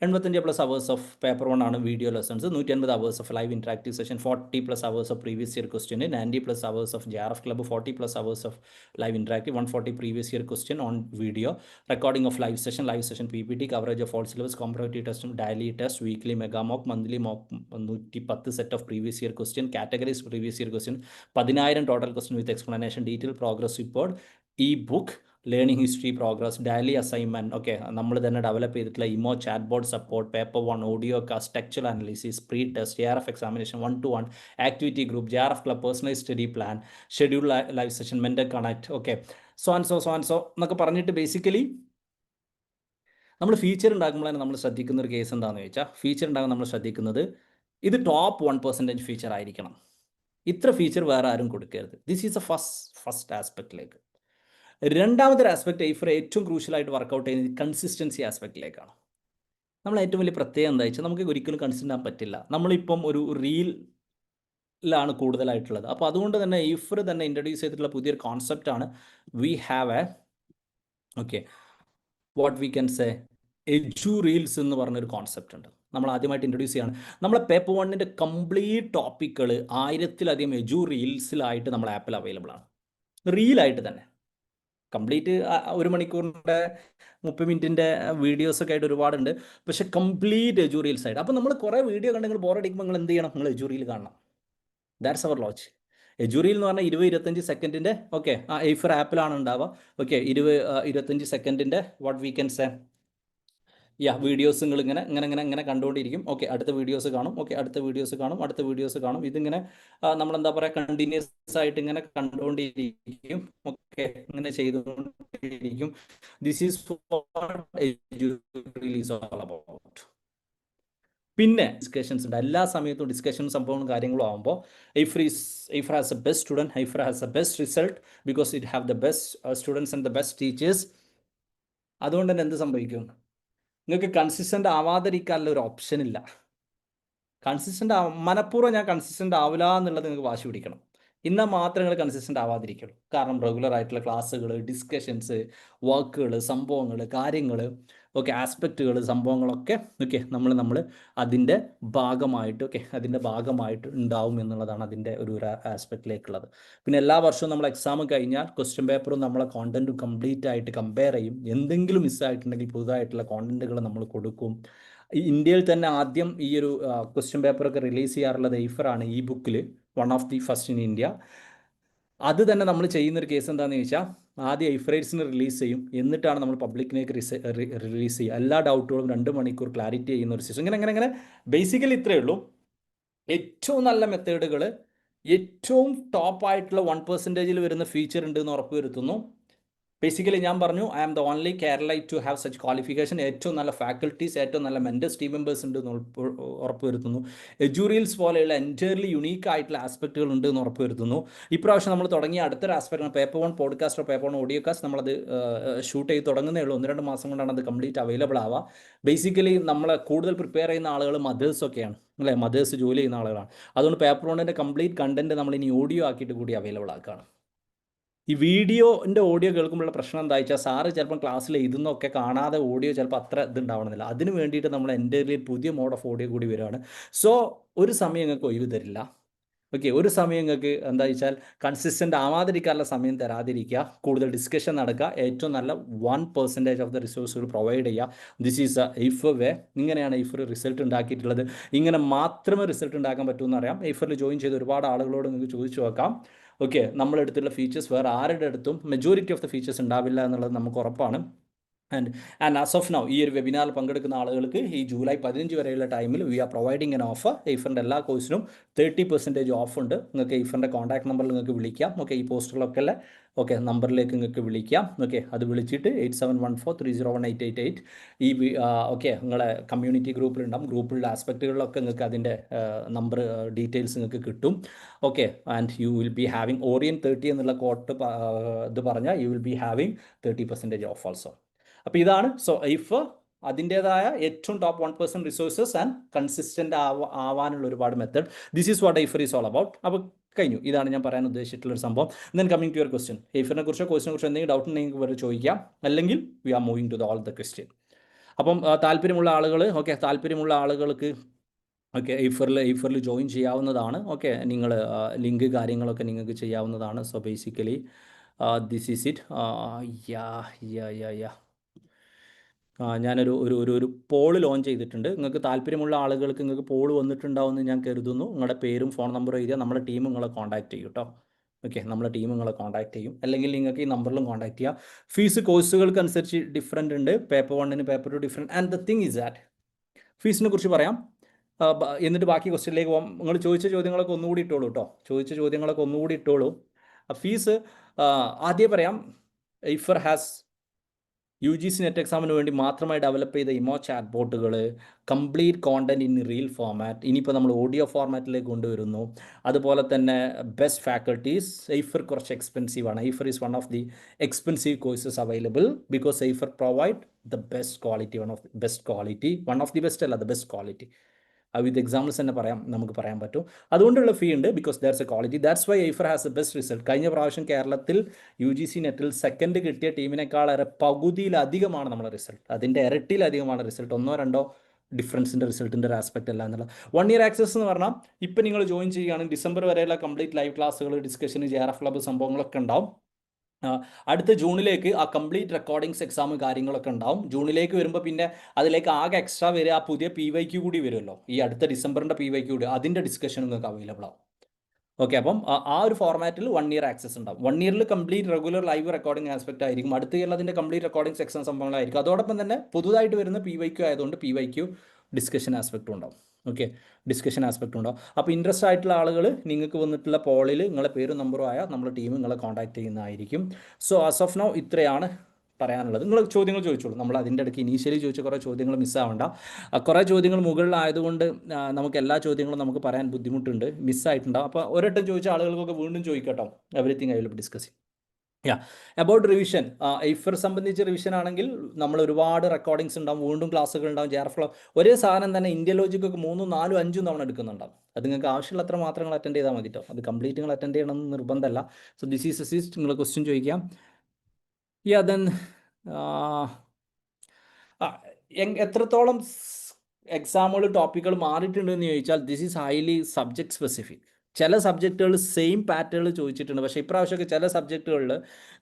85+ hours ഓഫ് പേപ്പർ 1 ആണ് video lessons, 150 hours of live interactive session, 40+ hours of previous year question, 90+ hours of JRF club, 40+ hours of live interactive, 140 previous year question on video, recording of live session PPT, coverage of all syllabus, comparative ടെസ്റ്റും daily test, weekly mega mock, monthly mock, 110 set of previous year question, categories previous year question, 10,000 total question with explanation, detail progress report, book, learning history progress, daily assignment, okay നമ്മൾ തന്നെ develop ചെയ്തിട്ടുള്ള ഇമോ chat board support, paper 1 audio cast, textual analysis, pre test, JRF examination 1-to-1, activity group, JRF club, personalise study plan, schedule live session, mental connect, okay so and so എന്നൊക്കെ പറഞ്ഞിട്ട് basically നമ്മൾ feature ഉണ്ടാക്കുമ്പോഴാണ് നമ്മൾ ശ്രദ്ധിക്കുന്ന ഒരു case എന്താണെന്ന് ചോദിച്ചാൽ, feature ഉണ്ടാകുമ്പോൾ നമ്മൾ ശ്രദ്ധിക്കുന്നത് ഇത് ടോപ്പ് 1% ഫീച്ചർ ആയിരിക്കണം. ഇത്ര ഫീച്ചർ വേറെ ആരും കൊടുക്കരുത്. ദിസ് ഈസ് എ ഫസ്റ്റ് ആസ്പെക്റ്റിലേക്ക്. രണ്ടാമതൊരു ആസ്പെക്ട് എയ്ഫർ ഏറ്റവും ക്രൂഷ്യലായിട്ട് വർക്കൗട്ട് ചെയ്യുന്നത് കൺസിസ്റ്റൻസി ആസ്പെക്റ്റിലേക്കാണ്. നമ്മൾ ഏറ്റവും വലിയ പ്രത്യേകത എന്താ വെച്ചാൽ നമുക്ക് ഒരിക്കലും കൺസിസ്റ്റൻ്റ് ആകാൻ പറ്റില്ല. നമ്മളിപ്പം ഒരു റീലാണ് കൂടുതലായിട്ടുള്ളത്. അപ്പോൾ അതുകൊണ്ട് തന്നെ എയ്ഫർ തന്നെ ഇൻട്രൊഡ്യൂസ് ചെയ്തിട്ടുള്ള പുതിയൊരു കോൺസെപ്റ്റാണ് we have a what we can say edu reels എന്ന് പറഞ്ഞൊരു കോൺസെപ്റ്റ് ഉണ്ട്. നമ്മൾ ആദ്യമായിട്ട് ഇൻട്രൊഡ്യൂസ് ചെയ്യാണ്. നമ്മളെ പേപ്പർ 1-ൻ്റെ കംപ്ലീറ്റ് ടോപ്പിക്കുകൾ 1000-ലധികം എജു റീൽസിലായിട്ട് നമ്മളെ ആപ്പിൽ അവൈലബിൾ ആണ്. റീലായിട്ട് തന്നെ കംപ്ലീറ്റ് 1 മണിക്കൂറിൻ്റെ 30 മിനിറ്റിൻ്റെ വീഡിയോസൊക്കെ ആയിട്ട് ഒരുപാടുണ്ട്. പക്ഷേ കംപ്ലീറ്റ് എജു റീൽസ് ആയിട്ട്. അപ്പോൾ നമ്മൾ കുറേ വീഡിയോ കണ്ട് നിങ്ങൾ ബോറടിക്കുമ്പോൾ നിങ്ങൾ എന്ത് ചെയ്യണം? നിങ്ങൾ എജു റീൽ കാണണം. That's our launch. Edu reel എന്ന് പറഞ്ഞാൽ 20-25 സെക്കൻഡിൻ്റെ എയ്ഫർ ആപ്പിലാണ് ഉണ്ടാവുക. 20-25 സെക്കൻഡിൻ്റെ what we can say videos നിങ്ങൾ ഇങ്ങനെ കണ്ടുകൊണ്ടിരിക്കും. അടുത്ത വീഡിയോസ് കാണും. അടുത്ത വീഡിയോസ് കാണും. അടുത്ത വീഡിയോസ് കാണും. ഇതിങ്ങനെ നമ്മളെന്താ പറയുക, കണ്ടിന്യൂസ് ആയിട്ട് ഇങ്ങനെ കണ്ടുകൊണ്ടിരിക്കും. ഇങ്ങനെ ചെയ്തുകൊണ്ടിരിക്കും. This is what edu reel is all about. പിന്നെ ഡിസ്കഷൻസ് ഉണ്ട്. എല്ലാ സമയത്തും ഡിസ്കഷനും സംഭവങ്ങളും കാര്യങ്ങളും ആകുമ്പോൾ Eifa has a best student, Eifa has a best result because it have the best students and the best teachers. അതുകൊണ്ട് തന്നെ എന്ത് സംഭവിക്കും? നിങ്ങൾക്ക് കൺസിസ്റ്റൻ്റ് ആവാതിരിക്കാനുള്ള ഒരു ഓപ്ഷൻ ഇല്ല. മനഃപൂർവ്വം ഞാൻ കൺസിസ്റ്റൻ്റ് ആവില്ല എന്നുള്ളത് നിങ്ങൾക്ക് വാശി പിടിക്കണം. എന്നാൽ മാത്രമേ നിങ്ങൾ കൺസിസ്റ്റൻ്റ് ആവാതിരിക്കുള്ളൂ. കാരണം റെഗുലർ ആയിട്ടുള്ള ക്ലാസ്സുകൾ, ഡിസ്കഷൻസ്, വർക്കുകൾ, സംഭവങ്ങൾ, കാര്യങ്ങൾ, ആസ്പെക്റ്റുകൾ, സംഭവങ്ങളൊക്കെ നമ്മൾ അതിൻ്റെ ഭാഗമായിട്ട് ഉണ്ടാവും എന്നുള്ളതാണ് അതിൻ്റെ ഒരു ആസ്പെക്റ്റിലേക്കുള്ളത്. പിന്നെ എല്ലാ വർഷവും നമ്മൾ എക്സാം കഴിഞ്ഞാൽ ക്വസ്റ്റ്യൻ പേപ്പറും നമ്മളെ കോണ്ടൻറ്റും കംപ്ലീറ്റ് ആയിട്ട് കമ്പയർ ചെയ്യും. എന്തെങ്കിലും മിസ്സായിട്ടുണ്ടെങ്കിൽ പുതുതായിട്ടുള്ള കോണ്ടൻറ്റുകൾ നമ്മൾ കൊടുക്കും. ഇന്ത്യയിൽ തന്നെ ആദ്യം ഈ ഒരു ക്വസ്റ്റ്യൻ പേപ്പറൊക്കെ റിലീസ് ചെയ്യാറുള്ളത് എയ്ഫറാണ്, ഈ ബുക്കിൽ, one of the first in India. അത് തന്നെ നമ്മൾ ചെയ്യുന്നൊരു കേസ് എന്താണെന്ന് ചോദിച്ചാൽ, ആദ്യം എയ്ഫറേറ്റ്സിന് റിലീസ് ചെയ്യും, എന്നിട്ടാണ് നമ്മൾ പബ്ലിക്കിലേക്ക് റിലീസ് ചെയ്യുക. എല്ലാ ഡൗട്ടുകളും 2 മണിക്കൂർ ക്ലാരിറ്റി ചെയ്യുന്ന ഒരു സിസ്റ്റം. ഇങ്ങനെ ബേസിക്കലി ഇത്രയേ ഉള്ളൂ. ഏറ്റവും നല്ല മെത്തേഡുകൾ, ഏറ്റവും ടോപ്പായിട്ടുള്ള 1% വരുന്ന ഫീച്ചർ ഉണ്ടെന്ന് ഉറപ്പുവരുത്തുന്നു. ബേസിക്കലി ഞാൻ പറഞ്ഞു, I am the only Keralite to have such qualification. ഏറ്റവും നല്ല ഫാക്കൽറ്റീസ്, ഏറ്റവും നല്ല മെൻറ്റേഴ്സ്, ടീം മെമ്പേഴ്സ് ഉണ്ട് എന്ന് ഉറപ്പുവരുത്തുന്നു. എജു റീൽസ് പോലെയുള്ള എൻറ്റയർലി യുണീക്ക് ആയിട്ടുള്ള ആസ്പെക്റ്റുകൾ ഉണ്ട് എന്ന് ഉറപ്പുവരുത്തുന്നു. ഇപ്രാവശ്യം നമ്മൾ തുടങ്ങിയ അടുത്തൊരു ആസ്പെക്റ്റാണ് പേപ്പർ 1 പോഡ്കാസ്റ്റോ പേപ്പർ 1 ഓഡിയോ കാസ്റ്റ്. നമ്മളത് ഷൂട്ട് ചെയ്ത് തുടങ്ങുന്നേ ഉള്ളൂ. 1-2 മാസം കൊണ്ടാണ് അത് കംപ്ലീറ്റ് അവൈലബിൾ ആവുക. ബേസിക്കലി നമ്മളെ കൂടുതൽ പ്രിപ്പയർ ചെയ്യുന്ന ആളുകൾ മദേഴ്സൊക്കെയാണ്, അല്ലേ? മദേഴ്സ് ജോലി ചെയ്യുന്ന ആളുകളാണ്. അതുകൊണ്ട് പേപ്പർ 1-ൻ്റെ കംപ്ലീറ്റ് കണ്ടൻറ്റ് നമ്മൾ ഇനി ഓഡിയോ ആക്കിയിട്ട് കൂടി അവൈലബിൾ ആക്കുകയാണ്. ഈ വീഡിയോൻ്റെ ഓഡിയോ കേൾക്കുമ്പോഴുള്ള പ്രശ്നം എന്താ വെച്ചാൽ, സാറ് ചിലപ്പം ക്ലാസ്സിൽ ഇതൊന്നൊക്കെ കാണാതെ ഓഡിയോ ചിലപ്പോൾ അത്ര ഇതുണ്ടാവണമെന്നില്ല. അതിന് വേണ്ടിയിട്ട് നമ്മൾ എൻ്റെർലി പുതിയ മോഡ് ഓഫ് ഓഡിയോ കൂടി വരികയാണ്. സോ ഒരു സമയം നിങ്ങൾക്ക് ഒഴിവ് തരില്ല. ഒരു സമയം നിങ്ങൾക്ക് എന്താ വെച്ചാൽ കൺസിസ്റ്റൻ്റ് ആവാതിരിക്കാനുള്ള സമയം തരാതിരിക്കുക. കൂടുതൽ ഡിസ്കഷൻ നടക്കുക. ഏറ്റവും നല്ല 1% ഓഫ് ദ റിസോഴ്സുകൾ പ്രൊവൈഡ് ചെയ്യുക. ദിസ് ഈസ് എ എയ്ഫർ വേ. ഇങ്ങനെയാണ് എയ്ഫർ റിസൾട്ട് ഉണ്ടാക്കിയിട്ടുള്ളത്. ഇങ്ങനെ മാത്രമേ റിസൾട്ട് ഉണ്ടാക്കാൻ പറ്റുമെന്ന് അറിയാം. എയ്ഫറിൽ ജോയിൻ ചെയ്ത ഒരുപാട് ആളുകളോട് നിങ്ങൾക്ക് ചോദിച്ചു നോക്കാം. നമ്മളെടുത്തുള്ള ഫീച്ചേഴ്സ് വേറെ ആരുടെ അടുത്തും മെജോറിറ്റി ഓഫ് ദ ഫീച്ചേഴ്സ് ഉണ്ടാവില്ല എന്നുള്ളത് നമുക്ക് ഉറപ്പാണ്. ആൻഡ് ആസ് ഓഫ് നൗ ഈ ഒരു വെബിനാറിൽ പങ്കെടുക്കുന്ന ആളുകൾക്ക് ഈ ജൂലൈ 15 വരെയുള്ള ടൈമിൽ we are providing an offer. എയ്ഫറിൻ്റെ എല്ലാ കോഴ്സിനും 30% ഓഫ് ഉണ്ട്. നിങ്ങൾക്ക് എയ്ഫറിൻ്റെ കോൺടാക്ട് നമ്പറിൽ നിങ്ങൾക്ക് വിളിക്കാം. ഈ പോസ്റ്ററിലൊക്കെ അല്ലേ നമ്പറിലേക്ക് നിങ്ങൾക്ക് വിളിക്കാം. അത് വിളിച്ചിട്ട് 8714301888 ഈ നിങ്ങളെ കമ്മ്യൂണിറ്റി ഗ്രൂപ്പിലുണ്ടാകും. ഗ്രൂപ്പിലുള്ള ആസ്പെക്റ്റുകളിലൊക്കെ നിങ്ങൾക്ക് അതിൻ്റെ നമ്പർ ഡീറ്റെയിൽസ് നിങ്ങൾക്ക് കിട്ടും. And you will be having Orion 30 എന്നുള്ള കോട്ട് ഇത് പറഞ്ഞാൽ you will be having 30% of also. അപ്പോൾ ഇതാണ്. സോ എയ്ഫർ അതിൻ്റേതായ ഏറ്റവും ടോപ്പ് 1% റിസോഴ്സസ് ആൻഡ് കൺസിസ്റ്റൻ്റ് ആവാനുള്ള ഒരുപാട് method. This is what Eifa is all about. അപ്പോൾ കഴിഞ്ഞു. ഇതാണ് ഞാൻ പറയാൻ ഉദ്ദേശിച്ചിട്ടുള്ളൊരു സംഭവം. Then coming to your question. എയ്ഫറിനെ കുറിച്ചോ കോഴ്സിനെ കുറിച്ചോ എന്തെങ്കിലും ഡൗട്ട് ഉണ്ടെങ്കിൽ വരെ ചോദിക്കാം. അല്ലെങ്കിൽ we are moving to all the question. അപ്പം താല്പര്യമുള്ള ആളുകൾക്ക് എയ്ഫറിൽ ജോയിൻ ചെയ്യാവുന്നതാണ്. നിങ്ങൾ ലിങ്ക് കാര്യങ്ങളൊക്കെ നിങ്ങൾക്ക് ചെയ്യാവുന്നതാണ്. So basically this is it. ഞാനൊരു ഒരു പോള് ലോഞ്ച് ചെയ്തിട്ടുണ്ട്. നിങ്ങൾക്ക് താല്പര്യമുള്ള ആളുകൾക്ക് നിങ്ങൾക്ക് പോള് വന്നിട്ടുണ്ടാവുമെന്ന് ഞാൻ കരുതുന്നു. നിങ്ങളുടെ പേരും ഫോൺ നമ്പറും എഴുതിയാൽ നമ്മുടെ ടീം നിങ്ങളെ കോൺടാക്ട് ചെയ്യും കേട്ടോ. നമ്മളെ ടീം നിങ്ങളെ കോൺടാക്ട് ചെയ്യും. അല്ലെങ്കിൽ നിങ്ങൾക്ക് ഈ നമ്പറിലും കോൺടാക്ട് ചെയ്യാം. ഫീസ് കോഴ്സുകൾക്ക് അനുസരിച്ച് ഡിഫറൻറ്റ് ഉണ്ട്. Paper 1 paper 2 different. And the thing is that ഫീസിനെ കുറിച്ച് പറയാം, എന്നിട്ട് ബാക്കി ക്വസ്റ്റ്യനിലേക്ക് പോകാം. നിങ്ങൾ ചോദിച്ച ചോദ്യങ്ങളൊക്കെ ഒന്നുകൂടി ഇട്ടോളൂ. ഫീസ് ആദ്യം പറയാം. എയ്ഫർ ഹാസ് UGC നെറ്റ് എക്സാമിന് വേണ്ടി മാത്രമായി ഡെവലപ്പ് ചെയ്ത ഇമോ ചാറ്റ് ബോട്ടുകൾ, complete content in real format, ഇനിയിപ്പോൾ നമ്മൾ ഓഡിയോ ഫോർമാറ്റിലേക്ക് കൊണ്ടുവരുന്നു. അതുപോലെ തന്നെ ബെസ്റ്റ് ഫാക്കൾട്ടീസ്. എയ്ഫർ കുറച്ച് എക്സ്പെൻസീവ് ആണ്. Eifa is one of the expensive courses available because Eifa provide the best quality, one of the best അല്ല, the best quality. With examples തന്നെ നമുക്ക് പറയാൻ പറ്റും. അതുകൊണ്ടുള്ള ഫീ ഉണ്ട്, because there's a quality. That's why Eifa has a best result. കഴിഞ്ഞ പ്രാവശ്യം കേരളത്തിൽ UGC നെറ്റിൽ സെക്കൻഡ് കിട്ടിയ ടീമിനേക്കാളേറെ പകുതിയിലധികമാണ് നമ്മുടെ റിസൾട്ട്. അതിൻ്റെ ഇരട്ടിയിലധികമാണ് റിസൾട്ട്. 1-2 ഡിഫറൻസിൻ്റെ റിസൾട്ടിൻ്റെ ഒരു ആസ്പെക്റ്റ് അല്ല എന്നുള്ള. 1 ഇയർ ആക്സസ് എന്ന് പറഞ്ഞാൽ ഇപ്പം നിങ്ങൾ ജോയിൻ ചെയ്യുകയാണെങ്കിൽ ഡിസംബർ വരെയുള്ള കംപ്ലീറ്റ് ലൈവ് ക്ലാസ്സുകൾ, ഡിസ്കഷന്, JRF ക്ലബ്ബ് സംഭവങ്ങളൊക്കെ ഉണ്ടാവും. അടുത്ത ജൂണിലേക്ക് ആ കംപ്ലീറ്റ് റെക്കോർഡിങ്സ് എക്സാം കാര്യങ്ങളൊക്കെ ഉണ്ടാവും. ജൂണിലേക്ക് വരുമ്പോൾ പിന്നെ അതിലേക്ക് ആകെ എക്സ്ട്രാ വരിക ആ പുതിയ PYQ കൂടി വരുമല്ലോ, ഈ അടുത്ത ഡിസംബറിൻ്റെ PYQ കൂടി, അതിൻ്റെ ഡിസ്കഷൻ നിങ്ങൾക്ക് അവൈലബിൾ ആവും. ഓക്കെ, അപ്പം ആ ഒരു ഫോർമാറ്റിൽ 1 ഇയർ ആക്സസ് ഉണ്ടാവും. 1 ഇയറിൽ complete regular live recording aspect ആയിരിക്കും. അടുത്ത ഇയറിൽ അതിൻ്റെ കംപ്ലീറ്റ് റെക്കോർഡിംഗ്സ് എക്സാം സംഭവങ്ങളായിരിക്കും. അതോടൊപ്പം തന്നെ പുതുതായിട്ട് വരുന്ന PYQ ആയതുകൊണ്ട് PYQ ഡിസ്കഷൻ ആസ്പെക്റ്റും ഉണ്ടാവും. ഓക്കെ, ഡിസ്കഷൻ ആസ്പെക്റ്റ് ഉണ്ടാവും. അപ്പോൾ ഇൻട്രസ്റ്റ് ആയിട്ടുള്ള ആളുകൾ നിങ്ങൾക്ക് വന്നിട്ടുള്ള പോളിൽ നിങ്ങളെ പേരും നമ്പറും ആയാൽ നമ്മുടെ ടീം നിങ്ങളെ കോൺടാക്ട് ചെയ്യുന്നതായിരിക്കും. സോ ആസ് ഓഫ് നൗ ഇത്രയാണ് പറയാനുള്ളത്. നിങ്ങൾ ചോദ്യങ്ങൾ ചോദിച്ചോളൂ. നമ്മൾ അതിൻ്റെ ഇടയ്ക്ക് ഇനീഷ്യലി ചോദിച്ച കുറേ ചോദ്യങ്ങൾ മിസ്സാവണ്ട. കുറേ ചോദ്യങ്ങൾ മുകളിലായതുകൊണ്ട് നമുക്ക് എല്ലാ ചോദ്യങ്ങളും നമുക്ക് പറയാൻ ബുദ്ധിമുട്ടുണ്ട്, മിസ്സായിട്ടുണ്ടാവും. അപ്പോൾ ഒരട്ടം ചോദിച്ച ആളുകൾക്കൊക്കെ വീണ്ടും ചോദിക്കട്ടോ. Everything I will be discussing. About revision. Eifa സംബന്ധിച്ച് റിവിഷൻ ആണെങ്കിൽ നമ്മൾ ഒരുപാട് റെക്കോർഡിങ്സ് ഉണ്ടാവും, വീണ്ടും ക്ലാസ്സുകൾ ഉണ്ടാവും. JRF ഒരേ സാധനം തന്നെ ഇന്ത്യ ലോജിക്കൊക്കെ 3, 4, 5 തവണ എടുക്കുന്നുണ്ടാവും. അത് നിങ്ങൾക്ക് ആവശ്യമുള്ളത്ര മാത്രം നിങ്ങൾ അറ്റൻഡ് ചെയ്താൽ മതി കേട്ടോ. അത് കംപ്ലീറ്റ് നിങ്ങൾ അറ്റൻഡ് ചെയ്യണമെന്ന് നിർബന്ധമല്ല. So this is assist. നിങ്ങൾ ക്വസ്റ്റ്യൻ ചോദിക്കാം. ദെൻ എത്രത്തോളം എക്സാമുകൾ ടോപ്പിക്കുകൾ മാറിയിട്ടുണ്ടെന്ന് ചോദിച്ചാൽ this is highly subject specific. ചില സബ്ജക്റ്റുകൾ സെയിം പാറ്റേണിൽ ചോദിച്ചിട്ടുണ്ട്. പക്ഷേ ഇപ്രാവശ്യമൊക്കെ ചില സബ്ജക്റ്റുകളിൽ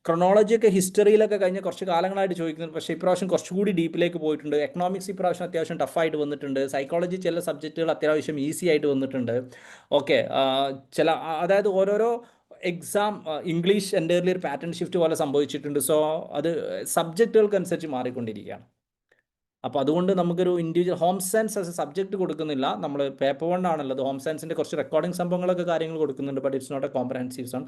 ക്രൊണോളജിയൊക്കെ ഹിസ്റ്ററിയിലൊക്കെ കഴിഞ്ഞ കുറച്ച് കാലങ്ങളായിട്ട് ചോദിക്കുന്നുണ്ട്. പക്ഷേ ഇപ്രാവശ്യം കുറച്ചുകൂടി ഡീപ്പിലേക്ക് പോയിട്ടുണ്ട്. എക്കണോമിക്സ് ഇപ്രാവശ്യം അത്യാവശ്യം ടഫായിട്ട് വന്നിട്ടുണ്ട്. സൈക്കോളജി ചില സബ്ജക്റ്റുകൾ അത്യാവശ്യം ഈസി ആയിട്ട് വന്നിട്ടുണ്ട്. ഓക്കെ, അതായത് ഓരോരോ എക്സാം ഇംഗ്ലീഷ് എൻ്റയർലി ഒരു പാറ്റേൺ ഷിഫ്റ്റ് പോലെ സംഭവിച്ചിട്ടുണ്ട്. സോ അത് സബ്ജക്റ്റുകൾക്കനുസരിച്ച് മാറിക്കൊണ്ടിരിക്കുകയാണ്. അപ്പോൾ അതുകൊണ്ട് നമുക്കൊരു individual home science as A subject കൊടുക്കുന്നില്ല. നമ്മൾ പേപ്പർ 1 ആണല്ലോ, ഹോം സയൻസിൻ്റെ കുറച്ച് റെക്കോർഡിംഗ് സംഭവങ്ങളൊക്കെ കാര്യങ്ങൾ കൊടുക്കുന്നുണ്ട്. But it's not a comprehensive sum.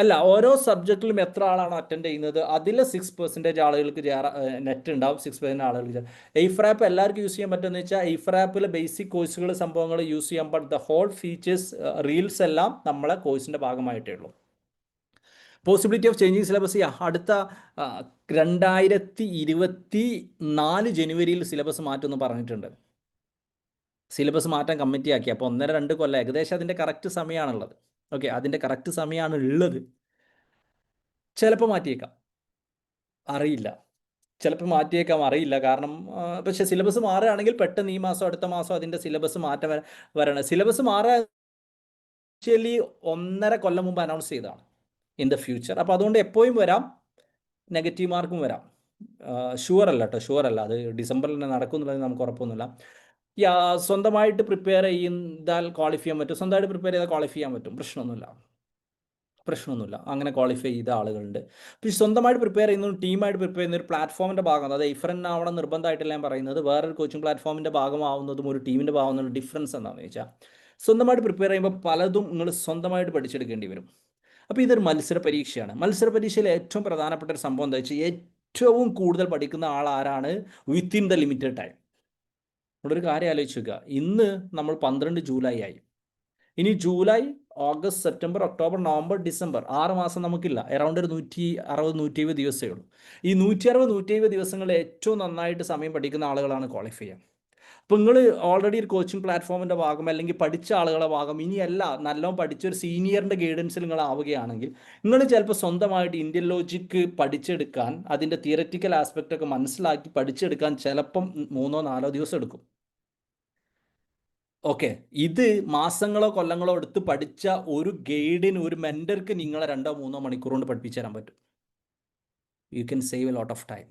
അല്ല, ഓരോ സബ്ജക്റ്റിലും എത്ര ആളാണ് അറ്റൻഡ് ചെയ്യുന്നത് അതിൽ 6% ആളുകൾക്ക് നെറ്റ് ഉണ്ടാവും, 6% ആളുകൾക്ക്. എയ്ഫർ ആപ്പ് എല്ലാവർക്കും യൂസ് ചെയ്യാൻ പറ്റുമെന്ന് വെച്ചാൽ എയ്ഫർ ആപ്പിലെ ബേസിക് കോഴ്സുകൾ സംഭവങ്ങൾ യൂസ് ചെയ്യാൻ. But the whole features reels എല്ലാം നമ്മളെ കോഴ്സിൻ്റെ ഭാഗമായിട്ടേ ഉള്ളൂ. പോസിബിലിറ്റി ഓഫ് ചേഞ്ചിങ് സിലബസ് അടുത്ത 2024 ജനുവരിയിൽ സിലബസ് മാറ്റുമെന്ന് പറഞ്ഞിട്ടുണ്ട്. സിലബസ് മാറ്റാൻ കമ്മിറ്റി ആക്കി. അപ്പോൾ 1.5-2 കൊല്ലം ഏകദേശം അതിൻ്റെ കറക്റ്റ് സമയമാണുള്ളത്. ഓക്കെ, അതിൻ്റെ കറക്റ്റ് സമയമാണ് ഉള്ളത്. ചിലപ്പോൾ മാറ്റിയേക്കാം, അറിയില്ല. അറിയില്ല. കാരണം പക്ഷേ സിലബസ് മാറുകയാണെങ്കിൽ പെട്ടെന്ന് ഈ മാസം അടുത്ത മാസം അതിൻ്റെ സിലബസ് മാറ്റം വരണം. സിലബസ് മാറുക ആക്ച്വലി 1.5 കൊല്ലം മുമ്പ് അനൗൺസ് ചെയ്തതാണ് ഇൻ ദ ഫ്യൂച്ചർ. അപ്പോൾ അതുകൊണ്ട് എപ്പോഴും വരാം, നെഗറ്റീവ് മാർക്കും വരാം. ഷുവർ അല്ല കേട്ടോ, ഷുവർ അല്ല. അത് ഡിസംബറിൽ തന്നെ നടക്കുമെന്നുള്ളത് നമുക്ക് ഉറപ്പൊന്നുമില്ല. സ്വന്തമായിട്ട് പ്രിപ്പയർ ചെയ്താൽ ക്വാളിഫൈ ചെയ്യാൻ പറ്റും. സ്വന്തമായിട്ട് പ്രിപ്പയർ ചെയ്താൽ ക്വാളിഫൈ ചെയ്യാൻ പറ്റും. പ്രശ്നമൊന്നുമില്ല. അങ്ങനെ ക്വാളിഫൈ ചെയ്ത ആളുകളുണ്ട്. പക്ഷേ സ്വന്തമായിട്ട് പ്രിപ്പയർ ചെയ്യുന്ന ടീമായിട്ട് പ്രിപ്പയർ ചെയ്യുന്ന ഒരു പ്ലാറ്റ്ഫോമിൻ്റെ ഭാഗം, അതായത് എയ്ഫർ ആവണം നിർബന്ധമായിട്ടല്ല ഞാൻ പറയുന്നത്. വേറൊരു കോച്ചിങ് പ്ലാറ്റ്ഫോമിൻ്റെ ഭാഗമാവുന്നതും ഒരു ടീമിൻ്റെ ഭാഗമാവുന്നതും ഡിഫറൻസ് എന്താണെന്ന് ചോദിച്ചാൽ, സ്വന്തമായിട്ട് പ്രിപ്പയർ ചെയ്യുമ്പോൾ പലതും നിങ്ങൾ സ്വന്തമായിട്ട് പഠിച്ചെടുക്കേണ്ടി വരും. അപ്പോൾ ഇതൊരു മത്സര പരീക്ഷയാണ്. മത്സര പരീക്ഷയിൽ ഏറ്റവും പ്രധാനപ്പെട്ട ഒരു സംഭവം എന്താ വെച്ചാൽ, ഏറ്റവും കൂടുതൽ പഠിക്കുന്ന ആൾ ആരാണ് വിത്തിൻ ദ ലിമിറ്റഡ് ടൈം. ഇവിടെ ഒരു കാര്യം ആലോചിച്ച് നോക്കുക. ഇന്ന് നമ്മൾ 12 ജൂലൈ ആയി. ഇനി July, August, September, October, November, December 6 മാസം നമുക്കില്ല. അറൗണ്ട് ഒരു 160-170 ദിവസമേ ഉള്ളൂ. ഈ 160-170 ദിവസങ്ങളിൽ ഏറ്റവും നന്നായിട്ട് സമയം പഠിക്കുന്ന ആളുകളാണ് ക്വാളിഫൈ ചെയ്യുക. അപ്പോൾ നിങ്ങൾ ഓൾറെഡി ഒരു കോച്ചിങ് പ്ലാറ്റ്ഫോമിൻ്റെ ഭാഗം അല്ലെങ്കിൽ പഠിച്ച ആളുകളെ ഭാഗം, ഇനിയല്ല നല്ലോണം പഠിച്ചൊരു സീനിയറിൻ്റെ ഗൈഡൻസിൽ നിങ്ങൾ ആവുകയാണെങ്കിൽ നിങ്ങൾ ചിലപ്പോൾ സ്വന്തമായിട്ട് ഇന്ത്യൻ ലോജിക്ക് പഠിച്ചെടുക്കാൻ, അതിൻ്റെ തിയററ്റിക്കൽ ആസ്പെക്റ്റ് ഒക്കെ മനസ്സിലാക്കി പഠിച്ചെടുക്കാൻ ചിലപ്പം 3-4 ദിവസം എടുക്കും. ഓക്കെ, ഇത് മാസങ്ങളോ കൊല്ലങ്ങളോ എടുത്ത് പഠിച്ച ഒരു ഗൈഡിന്, ഒരു മെൻറ്റർക്ക് നിങ്ങളെ 2-3 മണിക്കൂർ കൊണ്ട് പഠിപ്പിച്ചു തരാൻ പറ്റും. You can save A lot of time,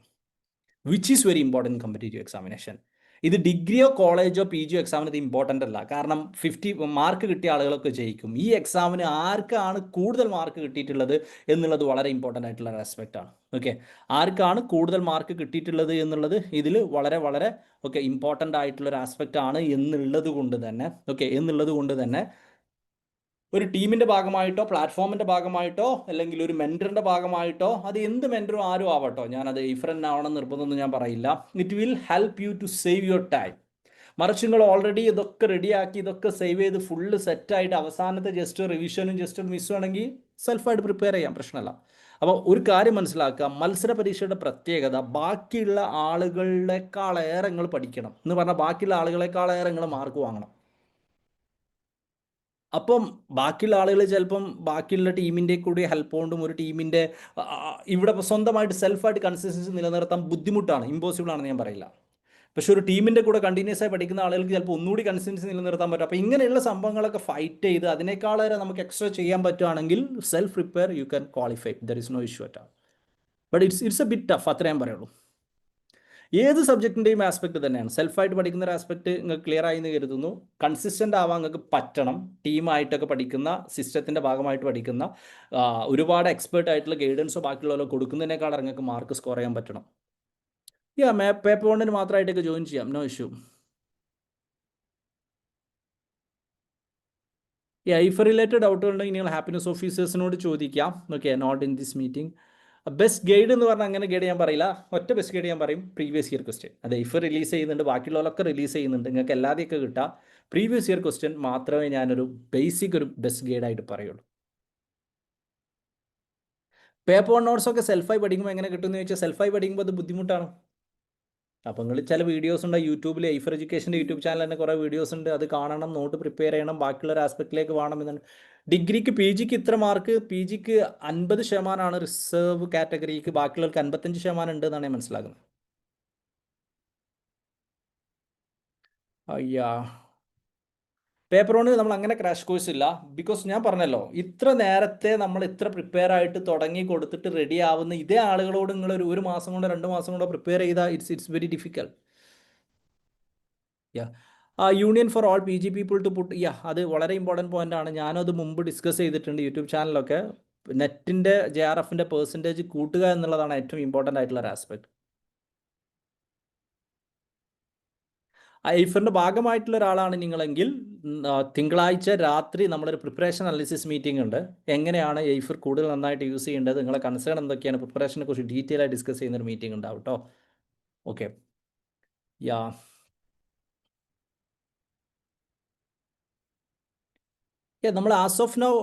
which is very important competitive examination. ഇത് ഡിഗ്രിയോ കോളേജോ PGയോ എക്സാമിന് ഇത് ഇമ്പോർട്ടൻ്റ് അല്ല. കാരണം 50 മാർക്ക് കിട്ടിയ ആളുകളൊക്കെ ജയിക്കും. ഈ എക്സാമിന് ആർക്കാണ് കൂടുതൽ മാർക്ക് കിട്ടിയിട്ടുള്ളത് എന്നുള്ളത് വളരെ ഇമ്പോർട്ടൻ്റ് ആയിട്ടുള്ള ഒരു ആസ്പെക്റ്റാണ്. ഓക്കെ, ആർക്കാണ് കൂടുതൽ മാർക്ക് കിട്ടിയിട്ടുള്ളത് എന്നുള്ളത് ഇതിൽ വളരെ വളരെ ഇമ്പോർട്ടൻ്റ് ആയിട്ടുള്ളൊരു ആസ്പെക്റ്റ് ആണ് എന്നുള്ളത് കൊണ്ട് തന്നെ ഒരു ടീമിൻ്റെ ഭാഗമായിട്ടോ പ്ലാറ്റ്ഫോമിൻ്റെ ഭാഗമായിട്ടോ അല്ലെങ്കിൽ ഒരു മെൻറ്ററിൻ്റെ ഭാഗമായിട്ടോ, അത് എന്ത് മെൻറ്ററും ആരും ആവട്ടോ, ഞാനത് ഇഫ്രൻ ആവണം നിർബന്ധമൊന്നും ഞാൻ പറയില്ല. It will help you to save your time. മറിച്ച് നിങ്ങൾ ഓൾറെഡി ഇതൊക്കെ റെഡിയാക്കി ഇതൊക്കെ സേവ് ചെയ്ത് ഫുള്ള് സെറ്റായിട്ട് അവസാനത്തെ ജസ്റ്റ് റിവിഷനും ജസ്റ്റ് മിസ്സും ആണെങ്കിൽ സെൽഫായിട്ട് പ്രിപ്പയർ ചെയ്യാം, പ്രശ്നമല്ല. അപ്പോൾ ഒരു കാര്യം മനസ്സിലാക്കുക, മത്സര പരീക്ഷയുടെ പ്രത്യേകത ബാക്കിയുള്ള ആളുകളെക്കാളേറെ നിങ്ങൾ പഠിക്കണം എന്ന് പറഞ്ഞാൽ ബാക്കിയുള്ള ആളുകളെക്കാളേറെ നിങ്ങൾ മാർക്ക് വാങ്ങണം. അപ്പം ബാക്കിയുള്ള ആളുകൾ ചിലപ്പം ബാക്കിയുള്ള ടീമിൻ്റെ കൂടി ഹെൽപ്പ് കൊണ്ടും ഒരു ടീമിൻ്റെ ഇവിടെ സ്വന്തമായിട്ട് സെൽഫായിട്ട് കൺസിസ്റ്റൻസി നിലനിർത്താൻ ബുദ്ധിമുട്ടാണ്, ഇമ്പോസിബിൾ ആണെന്ന് ഞാൻ പറയില്ല. പക്ഷെ ഒരു ടീമിൻ്റെ കൂടെ കണ്ടിന്യൂസ് ആയി പഠിക്കുന്ന ആളുകൾക്ക് ചിലപ്പോൾ ഒന്നുകൂടി കൺസിസ്റ്റൻസി നിലനിർത്താൻ പറ്റും. അപ്പോൾ ഇങ്ങനെയുള്ള സംഭവങ്ങളൊക്കെ ഫൈറ്റ് ചെയ്ത് അതിനേക്കാളേറെ നമുക്ക് എക്സ്ട്രാ ചെയ്യാൻ പറ്റുകയാണെങ്കിൽ self prepare you can qualify, there is no issue at all. But it's a bit tough, അത്രേ ഞാൻ പറയുള്ളൂ. ഏത് സബ്ജക്റ്റിൻ്റെയും ആസ്പെക്ട് തന്നെയാണ്. സെൽഫായിട്ട് പഠിക്കുന്ന ഒരു ആസ്പെക്ട് നിങ്ങൾക്ക് ക്ലിയർ ആയി എന്ന് കരുതുന്നു. കൺസിസ്റ്റൻ്റ് ആവാൻ നിങ്ങൾക്ക് പറ്റണം. ടീമായിട്ടൊക്കെ പഠിക്കുന്ന, സിസ്റ്റത്തിൻ്റെ ഭാഗമായിട്ട് പഠിക്കുന്ന, ഒരുപാട് എക്സ്പേർട്ട് ആയിട്ടുള്ള ഗൈഡൻസോ ബാക്കിയുള്ളവരോ കൊടുക്കുന്നതിനേക്കാൾ നിങ്ങൾക്ക് മാർക്ക് സ്കോർ ചെയ്യാൻ പറ്റണം. പേപ്പർ വണ്ണിന് മാത്രമായിട്ടൊക്കെ ജോയിൻ ചെയ്യാം, നോ ഇഷ്യൂ. ഐഫ് റിലേറ്റഡ് ഡൗട്ടുകൾ ഉണ്ടെങ്കിൽ നിങ്ങൾ ഹാപ്പിനെസ് ഓഫീസേഴ്സിനോട് ചോദിക്കാം. Okay, not in this meeting. Best guide എന്ന് പറഞ്ഞാൽ അങ്ങനെ ഗൈഡ് ഞാൻ പറയില്ല. ഒറ്റ ബെസ്റ്റ് ഗൈഡ് ഞാൻ പറയും, പ്രീവിയസ് ഇയർ ക്വസ്റ്റ്യൻ. അത് ഐഫ് റിലീസ് ചെയ്യുന്നുണ്ട്, ബാക്കിയുള്ളവരൊക്കെ റിലീസ് ചെയ്യുന്നുണ്ട്, നിങ്ങൾക്ക് എല്ലാതെയൊക്കെ കിട്ടാം. പ്രീവിയസ് ഇയർ ക്വസ്റ്റ്യൻ മാത്രമേ ഞാനൊരു ബേസിക് ഒരു ബെസ്റ്റ് ഗൈഡായിട്ട് പറയുള്ളൂ. പേപ്പർ വൺ നോട്ട്സൊക്കെ സെൽഫായി പഠിക്കുമ്പോൾ എങ്ങനെ കിട്ടുമെന്ന് ചോദിച്ചാൽ, സെൽഫായി പഠിക്കുമ്പോൾ അത് ബുദ്ധിമുട്ടാണ്. അപ്പോൾ നിങ്ങൾ ചില വീഡിയോസ് ഉണ്ട് യൂട്യൂബിൽ, ഐഫർ എഡ്യൂക്കേഷൻ്റെ യൂട്യൂബ് ചാനൽ തന്നെ കുറേ വീഡിയോസ് ഉണ്ട്, അത് കാണണം, നോട്ട് പ്രിപ്പയർ ചെയ്യണം, ബാക്കിയുള്ള ഒരു ആസ്പെക്റ്റിലേക്ക് വേണമെന്നാണ്. ഡിഗ്രിക്ക് പി ജിക്ക് ഇത്ര മാർക്ക്, പി ജിക്ക് 50% റിസർവ് കാറ്റഗറിക്ക്, ബാക്കിയുള്ളവർക്ക് 55% ഉണ്ട് എന്നാണ് ഞാൻ മനസ്സിലാക്കുന്നത്. അയ്യാ, പേപ്പർ വണ്ണിൽ നമ്മൾ അങ്ങനെ ക്രാഷ് കോഴ്സ് ഇല്ല. ബിക്കോസ് ഞാൻ പറഞ്ഞല്ലോ, ഇത്ര നേരത്തെ നമ്മൾ ഇത്ര പ്രിപ്പയർ ആയിട്ട് തുടങ്ങി കൊടുത്തിട്ട് റെഡി ആവുന്ന ഇതേ ആളുകളോട് നിങ്ങൾ ഒരു മാസം കൊണ്ടോ 2 മാസം കൊണ്ടോ പ്രിപ്പയർ ചെയ്താൽ it's very difficult. Yeah, union for all P G people to put, അത് വളരെ ഇമ്പോർട്ടൻറ്റ് പോയിന്റ് ആണ്. ഞാനത് മുമ്പ് ഡിസ്കസ് ചെയ്തിട്ടുണ്ട് യൂട്യൂബ് ചാനലൊക്കെ. നെറ്റിൻ്റെ JRFൻ്റെ പെർസെൻറ്റേജ് കൂട്ടുക എന്നുള്ളതാണ് ഏറ്റവും ഇമ്പോർട്ടൻ്റ് ആയിട്ടുള്ള ഒരു ആസ്പെക്ട്. ഐഫറിൻ്റെ ഭാഗമായിട്ടുള്ള ഒരാളാണ് നിങ്ങളെങ്കിൽ, തിങ്കളാഴ്ച രാത്രി നമ്മളൊരു പ്രിപ്പറേഷൻ അനാലിസിസ് മീറ്റിംഗ് ഉണ്ട്. എങ്ങനെയാണ് ഐഫർ കൂടുതൽ നന്നായിട്ട് യൂസ് ചെയ്യേണ്ടത്, നിങ്ങളെ കൺസേൺ എന്തൊക്കെയാണ്, പ്രിപ്പറേഷനെ കുറിച്ച് ഡീറ്റെയിൽ ആയി ഡിസ്കസ് ചെയ്യുന്ന ഒരു മീറ്റിംഗ് ഉണ്ടാവും കേട്ടോ. ഓക്കെ, യാ, നമ്മൾ as of now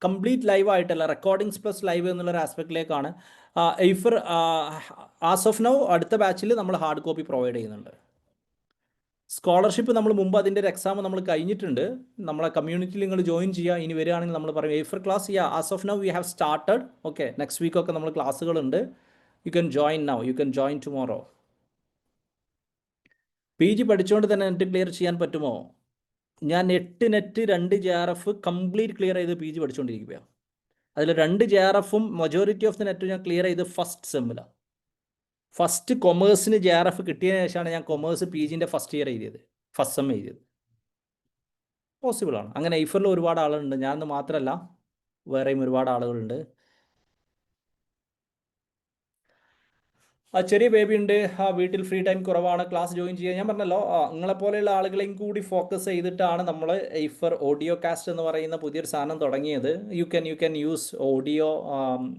complete live ആയിട്ടല്ല, റെക്കോർഡിങ്സ് പ്ലസ് ലൈവ് എന്നുള്ളൊരു ആസ്പെക്റ്റിലേക്കാണ്. ഐഫർ ആസ് ഓഫ് നൗ അടുത്ത ബാച്ചിൽ നമ്മൾ ഹാർഡ് കോപ്പി പ്രൊവൈഡ് ചെയ്യുന്നുണ്ട്. സ്കോളർഷിപ്പ് നമ്മൾ മുമ്പ് അതിൻ്റെ ഒരു എക്സാം നമ്മൾ കഴിഞ്ഞിട്ടുണ്ട്. നമ്മളെ കമ്മ്യൂണിറ്റിയിൽ നിങ്ങൾ ജോയിൻ ചെയ്യുക. ഇനി വരികയാണെങ്കിൽ നമ്മൾ പറയും Eifa class as of now we have started. Okay, next വീക്കൊക്കെ നമ്മൾ ക്ലാസ്സുകളുണ്ട്. You can join now, you can join tomorrow. P G പഠിച്ചുകൊണ്ട് തന്നെ നെറ്റ് ക്ലിയർ ചെയ്യാൻ പറ്റുമോ? ഞാൻ 8 നെറ്റ് 2 JRF കംപ്ലീറ്റ് ക്ലിയർ ചെയ്ത് പി ജി പഠിച്ചുകൊണ്ടിരിക്കുകയാണ്. അതിൽ 2 JRFും മജോറിറ്റി ഓഫ് ദി നെറ്റ് ഞാൻ ക്ലിയർ ചെയ്ത് ഫസ്റ്റ് സെമ്മിലാണ്. ഫസ്റ്റ് കൊമേഴ്സിന് JRF കിട്ടിയതിന് ശേഷമാണ് ഞാൻ കൊമേഴ്സ് പി ജിൻ്റെ ഫസ്റ്റ് ഇയർ എഴുതിയത്, ഫസ്റ്റ് സെം എഴുതിയത്. പോസിബിളാണ്. അങ്ങനെ ഐഫറിൽ ഒരുപാട് ആളുകളുണ്ട്, ഞാനൊന്ന് മാത്രമല്ല, വേറെയും ഒരുപാട് ആളുകളുണ്ട്. ചെറിയ ബേബി ഉണ്ട്, വീട്ടിൽ ഫ്രീ ടൈം കുറവാണ്, ക്ലാസ് ജോയിൻ ചെയ്യുക. ഞാൻ പറഞ്ഞല്ലോ, നിങ്ങളെപ്പോലെയുള്ള ആളുകളെയും കൂടി ഫോക്കസ് ചെയ്തിട്ടാണ് നമ്മൾ ഐഫർ ഓഡിയോ കാസ്റ്റ് എന്ന് പറയുന്ന പുതിയൊരു സാധനം തുടങ്ങിയത്. You can use audio,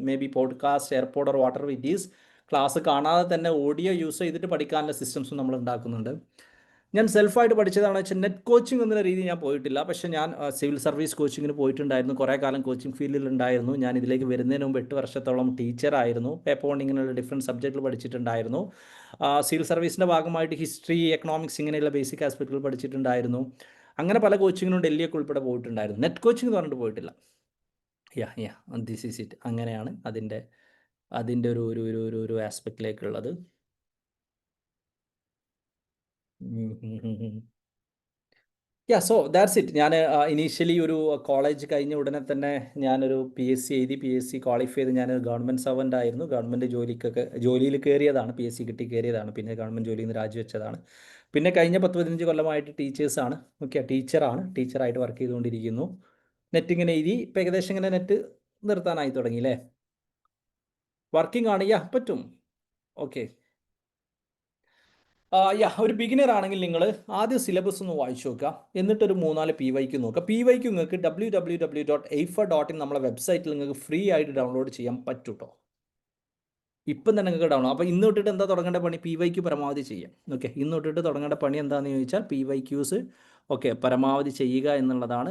may be podcast, AirPod or water വിറ്റ് ഈസ്. ക്ലാസ് കാണാതെ തന്നെ ഓഡിയോ യൂസ് ചെയ്തിട്ട് പഠിക്കാനുള്ള സിസ്റ്റംസും നമ്മൾ ഉണ്ടാക്കുന്നുണ്ട്. ഞാൻ സെൽഫായിട്ട് പഠിച്ചതാണ് വെച്ചാൽ നെറ്റ് കോച്ചിങ് എന്നുള്ള രീതി ഞാൻ പോയിട്ടില്ല. പക്ഷേ ഞാൻ സിവിൽ സർവീസ് കോച്ചിങ്ങിന് പോയിട്ടുണ്ടായിരുന്നു, കുറേ കാലം കോച്ചിങ് ഫീൽഡിൽ ഉണ്ടായിരുന്നു. ഞാൻ ഇതിലേക്ക് വരുന്നതിന് മുമ്പ് 8 വർഷത്തോളം ടീച്ചറായിരുന്നു. പേപ്പർ വൺ ഇങ്ങനെയുള്ള ഡിഫറെൻറ്റ് സബ്ജക്റ്റുകൾ പഠിച്ചിട്ടുണ്ടായിരുന്നു. സിവിൽ സർവീസിൻ്റെ ഭാഗമായിട്ട് ഹിസ്റ്ററി, എക്കണോമിക്സ് ഇങ്ങനെയുള്ള ബേസിക് ആസ്പെക്റ്റുകൾ പഠിച്ചിട്ടുണ്ടായിരുന്നു. അങ്ങനെ പല കോച്ചിങ്ങിനും ഡൽഹിയൊക്കെ ഉൾപ്പെടെ പോയിട്ടുണ്ടായിരുന്നു. നെറ്റ് കോച്ചിങ് എന്ന് പറഞ്ഞിട്ട് പോയിട്ടില്ല. This is it. അങ്ങനെയാണ് അതിൻ്റെ ഒരു ആസ്പെക്റ്റിലേക്കുള്ളത്. So that's it. ഞാൻ ഇനീഷ്യലി ഒരു കോളേജ് കഴിഞ്ഞ ഉടനെ തന്നെ ഞാനൊരു PSC എഴുതി, PSC ക്വാളിഫൈ ചെയ്ത് ഞാനൊരു ഗവൺമെൻറ് സർവൻ്റ് ആയിരുന്നു. ഗവൺമെൻറ് ജോലിയിൽ കയറിയതാണ്, PSC കിട്ടി കയറിയതാണ്, പിന്നെ ഗവൺമെൻറ് ജോലിയിൽ നിന്ന് രാജിവെച്ചതാണ്. പിന്നെ കഴിഞ്ഞ 10-15 കൊല്ലമായിട്ട് ടീച്ചേഴ്സാണ്. ഓക്കെ, ടീച്ചറായിട്ട് വർക്ക് ചെയ്തുകൊണ്ടിരിക്കുന്നു. നെറ്റ് ഇങ്ങനെ എഴുതി, ഇപ്പം ഏകദേശം ഇങ്ങനെ നെറ്റ് നിർത്താനായി തുടങ്ങി അല്ലേ. വർക്കിംഗ് ആണ്, പറ്റും. ഓക്കെ, ഒരു ബിഗിനർ ആണെങ്കിൽ നിങ്ങൾ ആദ്യം സിലബസ് ഒന്ന് വായിച്ചു നോക്കുക, എന്നിട്ടൊരു 3-4 PYQ നോക്കുക. PYQ നിങ്ങൾക്ക് www.eifa.in നമ്മളെ വെബ്സൈറ്റിൽ നിങ്ങൾക്ക് ഫ്രീ ആയിട്ട് ഡൗൺലോഡ് ചെയ്യാൻ പറ്റും കേട്ടോ. ഇപ്പം തന്നെ നിങ്ങൾക്ക് ഡൗൺലോഡ്. അപ്പോൾ ഇന്ന് തൊട്ടിട്ട് എന്താ തുടങ്ങേണ്ട പണി? PYQ പരമാവധി ചെയ്യാം. ഓക്കെ, ഇന്ന് തൊട്ടിട്ട് തുടങ്ങേണ്ട പണി എന്താണെന്ന് ചോദിച്ചാൽ PYQs ഓക്കെ പരമാവധി ചെയ്യുക എന്നുള്ളതാണ്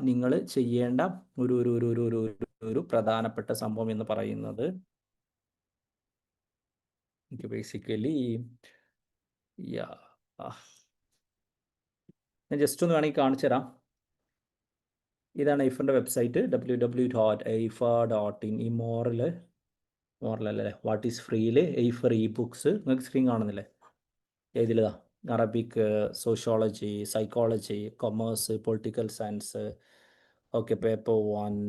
നിങ്ങൾ ചെയ്യേണ്ട ഒരു ഒരു ഒരു ഒരു ഒരു ഒരു പ്രധാനപ്പെട്ട സംഭവം എന്ന് പറയുന്നത്. ബേസിക്കലി ഞാൻ ജസ്റ്റ് ഒന്ന് വേണമെങ്കിൽ കാണിച്ചു തരാം. ഇതാണ് എയ്ഫറിൻ്റെ വെബ്സൈറ്റ് www.eifa.in. ഈ മോറലല്ലേ വാട്ട് ഈസ് ഫ്രീയിൽ എയ്ഫർ ഇ ബുക്സ് നിങ്ങൾക്ക് സ്ക്രീൻ കാണുന്നില്ലേ? ഏതിലതാ? Arabic, sociology, psychology, commerce, political science, okay paper 1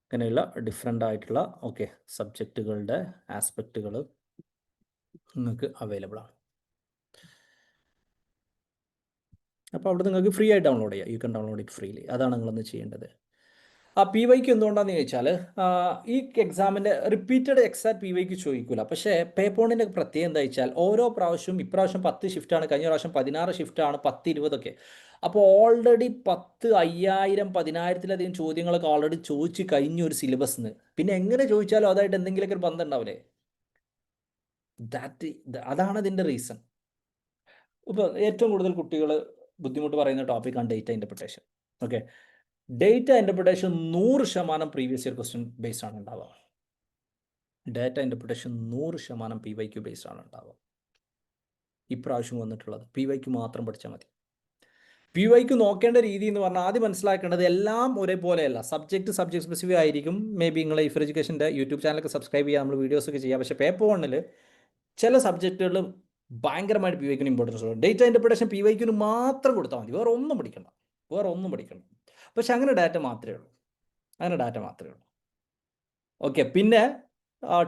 അങ്ങനെയുള്ള ഡിഫറെൻ്റ് ആയിട്ടുള്ള ഓക്കെ സബ്ജക്റ്റുകളുടെ ആസ്പെക്റ്റുകൾ നിങ്ങൾക്ക് അവൈലബിൾ ആണ്. അപ്പോൾ അവിടെ നിങ്ങൾക്ക് ഫ്രീ ആയിട്ട് ഡൗൺലോഡ് ചെയ്യാം. You can download it freely. അതാണ് നിങ്ങളൊന്ന് ചെയ്യേണ്ടത്. PYQ എന്തുകൊണ്ടാണെന്ന് ചോദിച്ചാൽ ഈ എക്സാമിൻ്റെ റിപ്പീറ്റഡ് എക്സാക്ട് PYQ ചോദിക്കില്ല. പക്ഷേ പേപ്പറിൻ്റെ പ്രത്യേകം എന്താ വെച്ചാൽ ഓരോ പ്രാവശ്യവും ഇപ്രാവശ്യം 10 ഷിഫ്റ്റാണ്, കഴിഞ്ഞ പ്രാവശ്യം 16 ഷിഫ്റ്റാണ്, 10, 20 അപ്പോൾ ഓൾറെഡി 10, 5000, 10,000-ലധികം ചോദ്യങ്ങളൊക്കെ ഓൾറെഡി ചോദിച്ച് കഴിഞ്ഞ ഒരു സിലബസിന് പിന്നെ എങ്ങനെ ചോദിച്ചാലും അതായിട്ട് എന്തെങ്കിലുമൊക്കെ ഒരു ബന്ധം ഉണ്ടാവില്ലേ? അതാണ് അതിൻ്റെ റീസൺ. ഇപ്പോൾ ഏറ്റവും കൂടുതൽ കുട്ടികൾ ബുദ്ധിമുട്ട് പറയുന്ന ടോപ്പിക്കാണ് data interpretation. Okay, data interpretation 100% previous year question based ആണ് ഉണ്ടാവുക. ഡാറ്റ ഇൻ്റർപ്രിട്ടേഷൻ 100% PYQ ബേസ്ഡ് ആണ് ഉണ്ടാവുക. ഇപ്രാവശ്യം വന്നിട്ടുള്ളത് PYQ മാത്രം പഠിച്ചാൽ മതി. PYQ നോക്കേണ്ട രീതി എന്ന് പറഞ്ഞാൽ ആദ്യം മനസ്സിലാക്കേണ്ടത് എല്ലാം ഒരേപോലെയല്ല. സബ്ജക്റ്റ് സ്പെസിഫിക് ആയിരിക്കും. മേ ബി നിങ്ങൾ ഇഫ് എഡ്യൂക്കേഷൻ്റെ യൂട്യൂബ് ചാനലൊക്കെ സബ്സ്ക്രൈബ് ചെയ്യുക, നമ്മൾ വീഡിയോസൊക്കെ ചെയ്യാം. പക്ഷേ പേപ്പർ 1 ചില സബ്ജക്റ്റുകൾ ഭയങ്കരമായിട്ട് PYQ ഇമ്പോർട്ടൻസ് കൊടുക്കും. ഡേറ്റ ഇൻ്റർപ്രിട്ടേഷൻ PYQ മാത്രം കൊടുത്താൽ മതി, വേറെ ഒന്നും പഠിക്കണം. പക്ഷെ അങ്ങനെ ഡാറ്റ മാത്രമേ ഉള്ളൂ. ഓക്കെ, പിന്നെ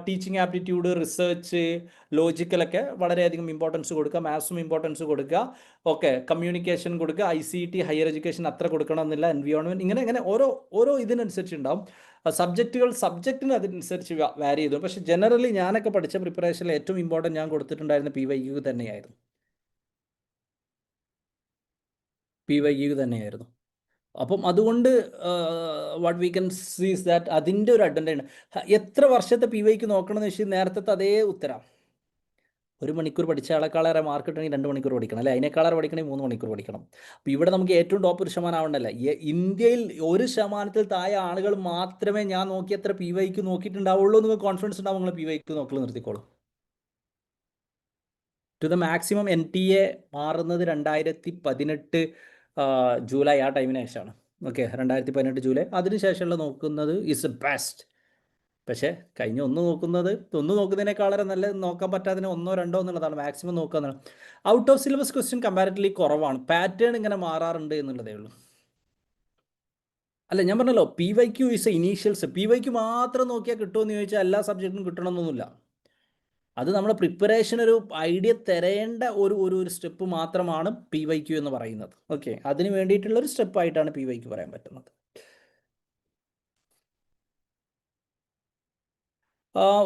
ടീച്ചിങ് ആപ്റ്റിറ്റ്യൂഡ്, റിസർച്ച്, ലോജിക്കലൊക്കെ വളരെയധികം ഇമ്പോർട്ടൻസ് കൊടുക്കുക. മാത്സും ഇമ്പോർട്ടൻസ് കൊടുക്കുക. ഓക്കെ, കമ്മ്യൂണിക്കേഷൻ കൊടുക്കുക. ICT ഹയർ എഡ്യൂക്കേഷൻ അത്ര കൊടുക്കണമെന്നില്ല. എൻവിയോൺമെൻറ്റ് ഇങ്ങനെ ഓരോ ഇതിനനുസരിച്ച് ഉണ്ടാവും. സബ്ജക്റ്റിന് അതിനനുസരിച്ച് വാരി ചെയ്തു. പക്ഷേ ജനറലി ഞാനൊക്കെ പഠിച്ച പ്രിപ്പറേഷനിൽ ഏറ്റവും ഇമ്പോർട്ടൻറ്റ് ഞാൻ കൊടുത്തിട്ടുണ്ടായിരുന്ന PYQ തന്നെയായിരുന്നു. അപ്പം അതുകൊണ്ട് വാട്ട് വി കൻ സീസ് ദാറ്റ് അതിൻ്റെ ഒരു അഡ്വാൻറ്റേജ്. എത്ര വർഷത്തെ PYQ നോക്കണമെന്ന് വെച്ചാൽ നേരത്തെ അതേ ഉത്തരം. 1 മണിക്കൂർ പഠിച്ച ആളെക്കാളേറെ മാർക്ക് കിട്ടണമെങ്കിൽ 2 മണിക്കൂർ പഠിക്കണം, അല്ലേ? അതിനേക്കാളേറെ പഠിക്കണമെങ്കിൽ 3 മണിക്കൂർ പഠിക്കണം. അപ്പോൾ ഇവിടെ നമുക്ക് ഏറ്റവും ടോപ്പ് 1% ആവണ്ടല്ല. ഇന്ത്യയിൽ 1% താഴെ ആളുകൾ മാത്രമേ ഞാൻ നോക്കിയത്ര PYQ നോക്കിയിട്ടുണ്ടാവുള്ളൂ. നിങ്ങൾക്ക് കോൺഫിഡൻസ് ഉണ്ടാവും, നിങ്ങൾ PYQ നോക്കൽ നിർത്തിക്കോളൂ. ടു ദ മാക്സിമം NTA മാറുന്നത് 2018 ജൂലൈ ആ ടൈമിന് ശേഷമാണ്. Okay, 2018 July. അതിനുശേഷമുള്ള നോക്കുന്നത് ഈസ് ബെസ്റ്റ്. പക്ഷേ കഴിഞ്ഞ ഒന്ന് നോക്കുന്നതിനേക്കാളേറെ നല്ല നോക്കാൻ പറ്റാത്തതിന് 1, 2 എന്നുള്ളതാണ് മാക്സിമം നോക്കുക എന്നാണ്. Out of syllabus question comparatively കുറവാണ്. പാറ്റേൺ ഇങ്ങനെ മാറാറുണ്ട് എന്നുള്ളതേ ഉള്ളൂ. അല്ല, ഞാൻ പറഞ്ഞല്ലോ PYQ ഈസ് ഇനീഷ്യൽസ്. PYQ മാത്രം നോക്കിയാൽ കിട്ടുമെന്ന് ചോദിച്ചാൽ എല്ലാ സബ്ജക്റ്റിനും കിട്ടണമെന്നൊന്നുമില്ല. അത് നമ്മുടെ പ്രിപ്പറേഷൻ ഒരു ഐഡിയ തരേണ്ട ഒരു സ്റ്റെപ്പ് മാത്രമാണ് PYQ എന്ന് പറയുന്നത്. ഓക്കെ, അതിന് വേണ്ടിയിട്ടുള്ളൊരു സ്റ്റെപ്പായിട്ടാണ് PYQ പറയാൻ പറ്റുന്നത്.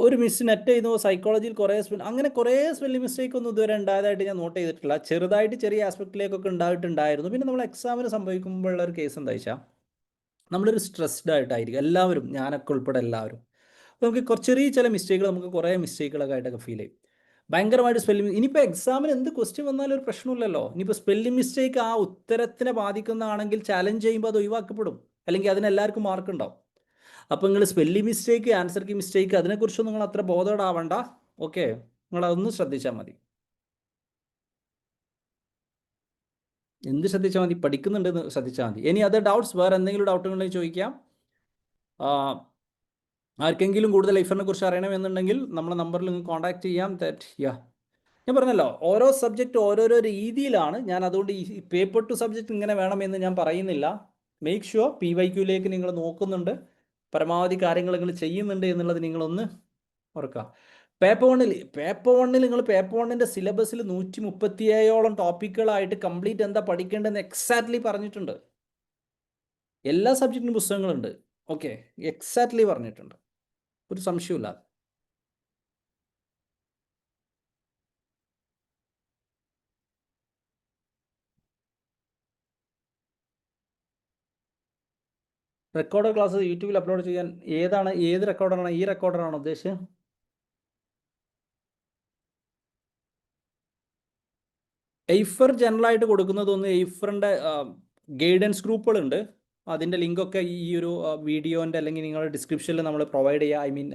ഒരു മിസ് നെറ്റ് ചെയ്തു സൈക്കോളജിയിൽ അങ്ങനെ കുറേ സ്പെല്ലിംഗ് മിസ്റ്റേക്ക് ഒന്നും ഇതുവരെ ഉണ്ടായതായിട്ട് ഞാൻ നോട്ട് ചെയ്തിട്ടില്ല. ചെറിയ ആസ്പെക്റ്റിലേക്കൊക്കെ ഉണ്ടായിട്ടുണ്ടായിരുന്നു. പിന്നെ നമ്മൾ എക്സാമിന് സംഭവിക്കുമ്പോഴുള്ള ഒരു കേസ് എന്താ വെച്ചാൽ നമ്മളൊരു സ്ട്രെസ്ഡ് ആയിട്ടായിരിക്കും എല്ലാവരും, ഞാനൊക്കെ ഉൾപ്പെടെ എല്ലാവരും. നമുക്ക് ചില മിസ്റ്റേക്കുകൾ നമുക്ക് കുറേ മിസ്റ്റേക്കുകളൊക്കെ ആയിട്ടൊക്കെ ഫീൽ ചെയ്യും. ഭയങ്കരമായിട്ട് സ്പെല്ലിംഗ്. ഇനിയിപ്പോൾ എക്സാമിന് എന്ത് ക്വസ്റ്റ്യൻ വന്നാലും ഒരു പ്രശ്നമില്ലല്ലോ. ഇനിയിപ്പോൾ സ്പെല്ലിംഗ് മിസ്റ്റേക്ക് ആ ഉത്തരത്തിനെ ബാധിക്കുന്നതാണെങ്കിൽ ചാലഞ്ച് ചെയ്യുമ്പോൾ അത് ഒഴിവാക്കപ്പെടും, അല്ലെങ്കിൽ അതിന് എല്ലാവർക്കും മാർക്ക് ഉണ്ടാവും. അപ്പോൾ നിങ്ങൾ spelling mistake, answer key mistake, അതിനെക്കുറിച്ചൊന്നും നിങ്ങൾ അത്ര ബോധേഡാവണ്ട. ഓക്കെ, നിങ്ങളതൊന്നും ശ്രദ്ധിച്ചാൽ മതി. ശ്രദ്ധിച്ചാൽ മതി? പഠിക്കുന്നുണ്ടെന്ന് ശ്രദ്ധിച്ചാൽ മതി. ഇനി അത് ഡൗട്ട്സ്, വേറെ എന്തെങ്കിലും ഡൗട്ടുണ്ടെങ്കിൽ ചോദിക്കാം. ആർക്കെങ്കിലും കൂടുതൽ ലൈഫറിനെ കുറിച്ച് അറിയണമെന്നുണ്ടെങ്കിൽ നമ്മളെ നമ്പറിൽ നിങ്ങൾ കോൺടാക്ട് ചെയ്യാം. ഞാൻ പറഞ്ഞല്ലോ ഓരോ സബ്ജക്റ്റ് ഓരോരോ രീതിയിലാണ്. ഞാൻ അതുകൊണ്ട് ഈ പേപ്പർ ടു സബ്ജക്റ്റ് ഇങ്ങനെ വേണമെന്ന് ഞാൻ പറയുന്നില്ല. മേക്ക് ഷുവർ PYQയിലേക്ക് നിങ്ങൾ നോക്കുന്നുണ്ട്, പരമാവധി കാര്യങ്ങൾ നിങ്ങൾ ചെയ്യുന്നുണ്ട് എന്നുള്ളത് നിങ്ങളൊന്ന് ഓർക്കുക. പേപ്പർ 1 നിങ്ങൾ പേപ്പർ 1ൻ്റെ സിലബസിൽ 137ഓളം ടോപ്പിക്കുകളായിട്ട് കംപ്ലീറ്റ് എന്താ പഠിക്കേണ്ടതെന്ന് എക്സാക്ട്ലി പറഞ്ഞിട്ടുണ്ട്. എല്ലാ സബ്ജക്റ്റിനും പുസ്തകങ്ങളുണ്ട്. ഓക്കെ, എക്സാക്ട്ലി പറഞ്ഞിട്ടുണ്ട്, ഒരു സംശയമില്ല. റെക്കോർഡർ ക്ലാസ് യൂട്യൂബിൽ അപ്ലോഡ് ചെയ്യാൻ ഏത് റെക്കോർഡറാണ്? ഈ റെക്കോർഡറാണോ ഉദ്ദേശിച്ചത്? എയ്ഫർ ജനറലായിട്ട് കൊടുക്കുന്നതൊന്ന് എയ്ഫറിൻ്റെ ഗൈഡൻസ് ഗ്രൂപ്പുകളുണ്ട്. അതിൻ്റെ ലിങ്കൊക്കെ ഈ ഒരു വീഡിയോൻ്റെ അല്ലെങ്കിൽ നിങ്ങളുടെ ഡിസ്ക്രിപ്ഷനിൽ നമ്മൾ പ്രൊവൈഡ് ചെയ്യുക. ഐ മീൻ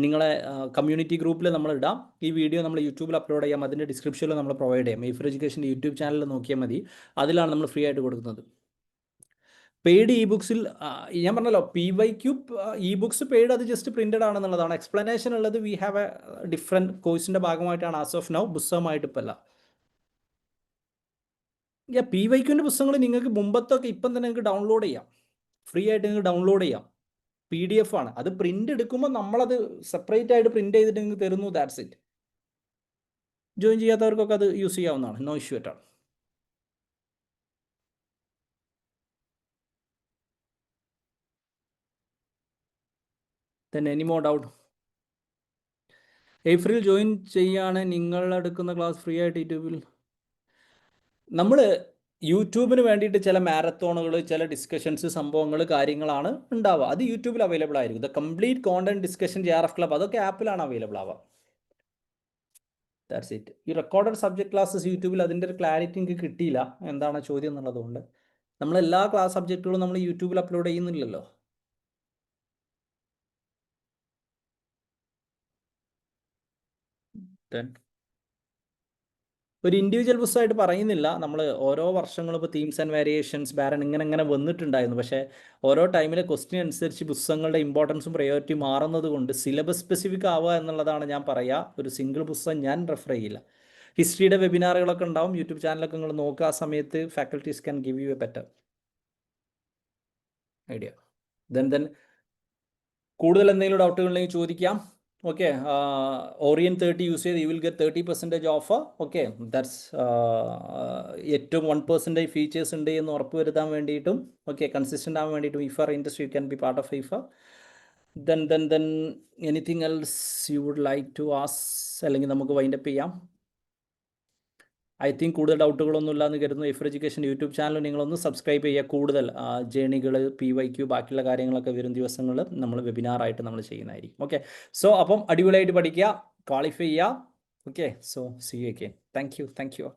നിങ്ങളെ കമ്മ്യൂണിറ്റി ഗ്രൂപ്പിൽ നമ്മൾ ഇടാം. ഈ വീഡിയോ നമ്മൾ യൂട്യൂബിൽ അപ്ലോഡ് ചെയ്യാം. അതിൻ്റെ ഡിസ്ക്രിപ്ഷനിൽ നമ്മൾ പ്രൊവൈഡ് ചെയ്യാം. എയ്ഫർ എഡ്യൂക്കേഷൻ്റെ യൂട്യൂബ് ചാനൽ നോക്കിയാൽ മതി. അതിലാണ് നമ്മൾ ഫ്രീ ആയിട്ട് കൊടുക്കുന്നത്. പെയ്ഡ് ഇ ബുക്സിൽ ഞാൻ പറഞ്ഞല്ലോ PYQ ഇ ബുക്സ് പെയ്ഡ്, അത് ജസ്റ്റ് പ്രിൻറ്റഡ് ആണെന്നുള്ളതാണ്. എക്സ്പ്ലനേഷൻ ഉള്ളത് വി ഹാവ് എ ഡിഫറെൻറ്റ് കോഴ്സിൻ്റെ ഭാഗമായിട്ടാണ് ആസ് ഓഫ് നൗ, പുസ്തകമായിട്ട് ഇപ്പോൾ അല്ല. PYQൻ്റെ പുസ്തകങ്ങൾ നിങ്ങൾക്ക് മുമ്പത്തൊക്കെ ഇപ്പം തന്നെ നിങ്ങൾക്ക് ഡൗൺലോഡ് ചെയ്യാം. ഫ്രീ ആയിട്ട് നിങ്ങൾക്ക് ഡൗൺലോഡ് ചെയ്യാം. PDF ആണ്. അത് പ്രിൻ്റ് എടുക്കുമ്പോൾ നമ്മളത് സെപ്പറേറ്റ് ആയിട്ട് പ്രിൻ്റ് ചെയ്തിട്ട് നിങ്ങൾക്ക് തരുന്നു. That's it. ജോയിൻ ചെയ്യാത്തവർക്കൊക്കെ അത് യൂസ് ചെയ്യാവുന്നതാണ്. No issue at all. then any more doubt? April join ചെയ്യാണ് നിങ്ങൾ എടുക്കുന്ന ക്ലാസ് ഫ്രീ ആയിട്ട് യൂട്യൂബിൽ. നമ്മൾ യൂട്യൂബിന് വേണ്ടിയിട്ട് ചില മാരത്തോണുകൾ, ചില ഡിസ്കഷൻസ്, സംഭവങ്ങൾ, കാര്യങ്ങളാണ് ഉണ്ടാവുക. അത് യൂട്യൂബിൽ അവൈലബിൾ ആയിരിക്കും. The complete content discussion JRF club അതൊക്കെ ആപ്പിലാണ് അവൈലബിൾ ആവുക. That's it. ഈ റെക്കോർഡഡ് സബ്ജക്ട് ക്ലാസ്സസ് യൂട്യൂബിൽ അതിൻ്റെ ഒരു ക്ലാരിറ്റി എനിക്ക് കിട്ടിയില്ല, എന്താണ് ചോദ്യം എന്നുള്ളതുകൊണ്ട്. നമ്മളെല്ലാ ക്ലാസ് സബ്ജക്റ്റുകളും നമ്മൾ യൂട്യൂബിൽ അപ്ലോഡ് ചെയ്യുന്നില്ലല്ലോ. ഒരു ഇൻഡിവിജ്വൽ പുസ്തകമായിട്ട് പറയുന്നില്ല. നമ്മൾ ഓരോ വർഷങ്ങളും ഇപ്പോൾ തീംസ് ആൻഡ് വേരിയേഷൻസ്, ബാരൻ ഇങ്ങനെ വന്നിട്ടുണ്ടായിരുന്നു. പക്ഷേ ഓരോ ടൈമിലെ ക്വസ്റ്റ്യൻ അനുസരിച്ച് പുസ്തകങ്ങളുടെ ഇമ്പോർട്ടൻസും പ്രയോറിറ്റി മാറുന്നത് കൊണ്ട് സിലബസ് സ്പെസിഫിക് ആവുക എന്നുള്ളതാണ് ഞാൻ പറയുക. ഒരു സിംഗിൾ പുസ്തകം ഞാൻ റെഫർ ചെയ്യില്ല. ഹിസ്റ്ററിയുടെ വെബിനാറുകളൊക്കെ ഉണ്ടാവും യൂട്യൂബ് ചാനലൊക്കെ നിങ്ങൾ നോക്കുക. ആ സമയത്ത് faculties can give you A better idea. Then കൂടുതൽ എന്തെങ്കിലും ഡൗട്ടുകൾ ഉണ്ടെങ്കിൽ ചോദിക്കാം. ഓക്കെ, ഓറിയൻ 30 യൂസ് ചെയ്ത് you will get 30% of. Okay, that's ഏറ്റവും 1% ഫീച്ചേഴ്സ് ഉണ്ട് എന്ന് ഉറപ്പുവരുത്താൻ വേണ്ടിയിട്ടും, ഓക്കെ, കൺസിസ്റ്റൻ്റ് ആവാൻ വേണ്ടിയിട്ടും if interest you can be part of Eifa. Then anything else you would like to ask, അല്ലെങ്കിൽ നമുക്ക് വൈൻഡപ്പ് ചെയ്യാം. ഐ തിങ്ക് കൂടുതൽ ഡൗട്ടുകളൊന്നും ഇല്ലാന്ന് കരുതുന്നു. എയ്ഫർ എഡ്യൂക്കേഷൻ യൂട്യൂബ് ചാനൽ നിങ്ങളൊന്ന് സബ്സ്ക്രൈബ് ചെയ്യുക. കൂടുതൽ ജേണികൾ, PYQ, ബാക്കിയുള്ള കാര്യങ്ങളൊക്കെ വരും ദിവസങ്ങൾ നമ്മൾ വെബിനാറായിട്ട് നമ്മൾ ചെയ്യുന്നതായിരിക്കും. ഓക്കെ, സോ അപ്പം അടിപൊളിയായിട്ട് പഠിക്കുക, ക്വാളിഫൈ ചെയ്യുക. Okay, so C you again. Thank you.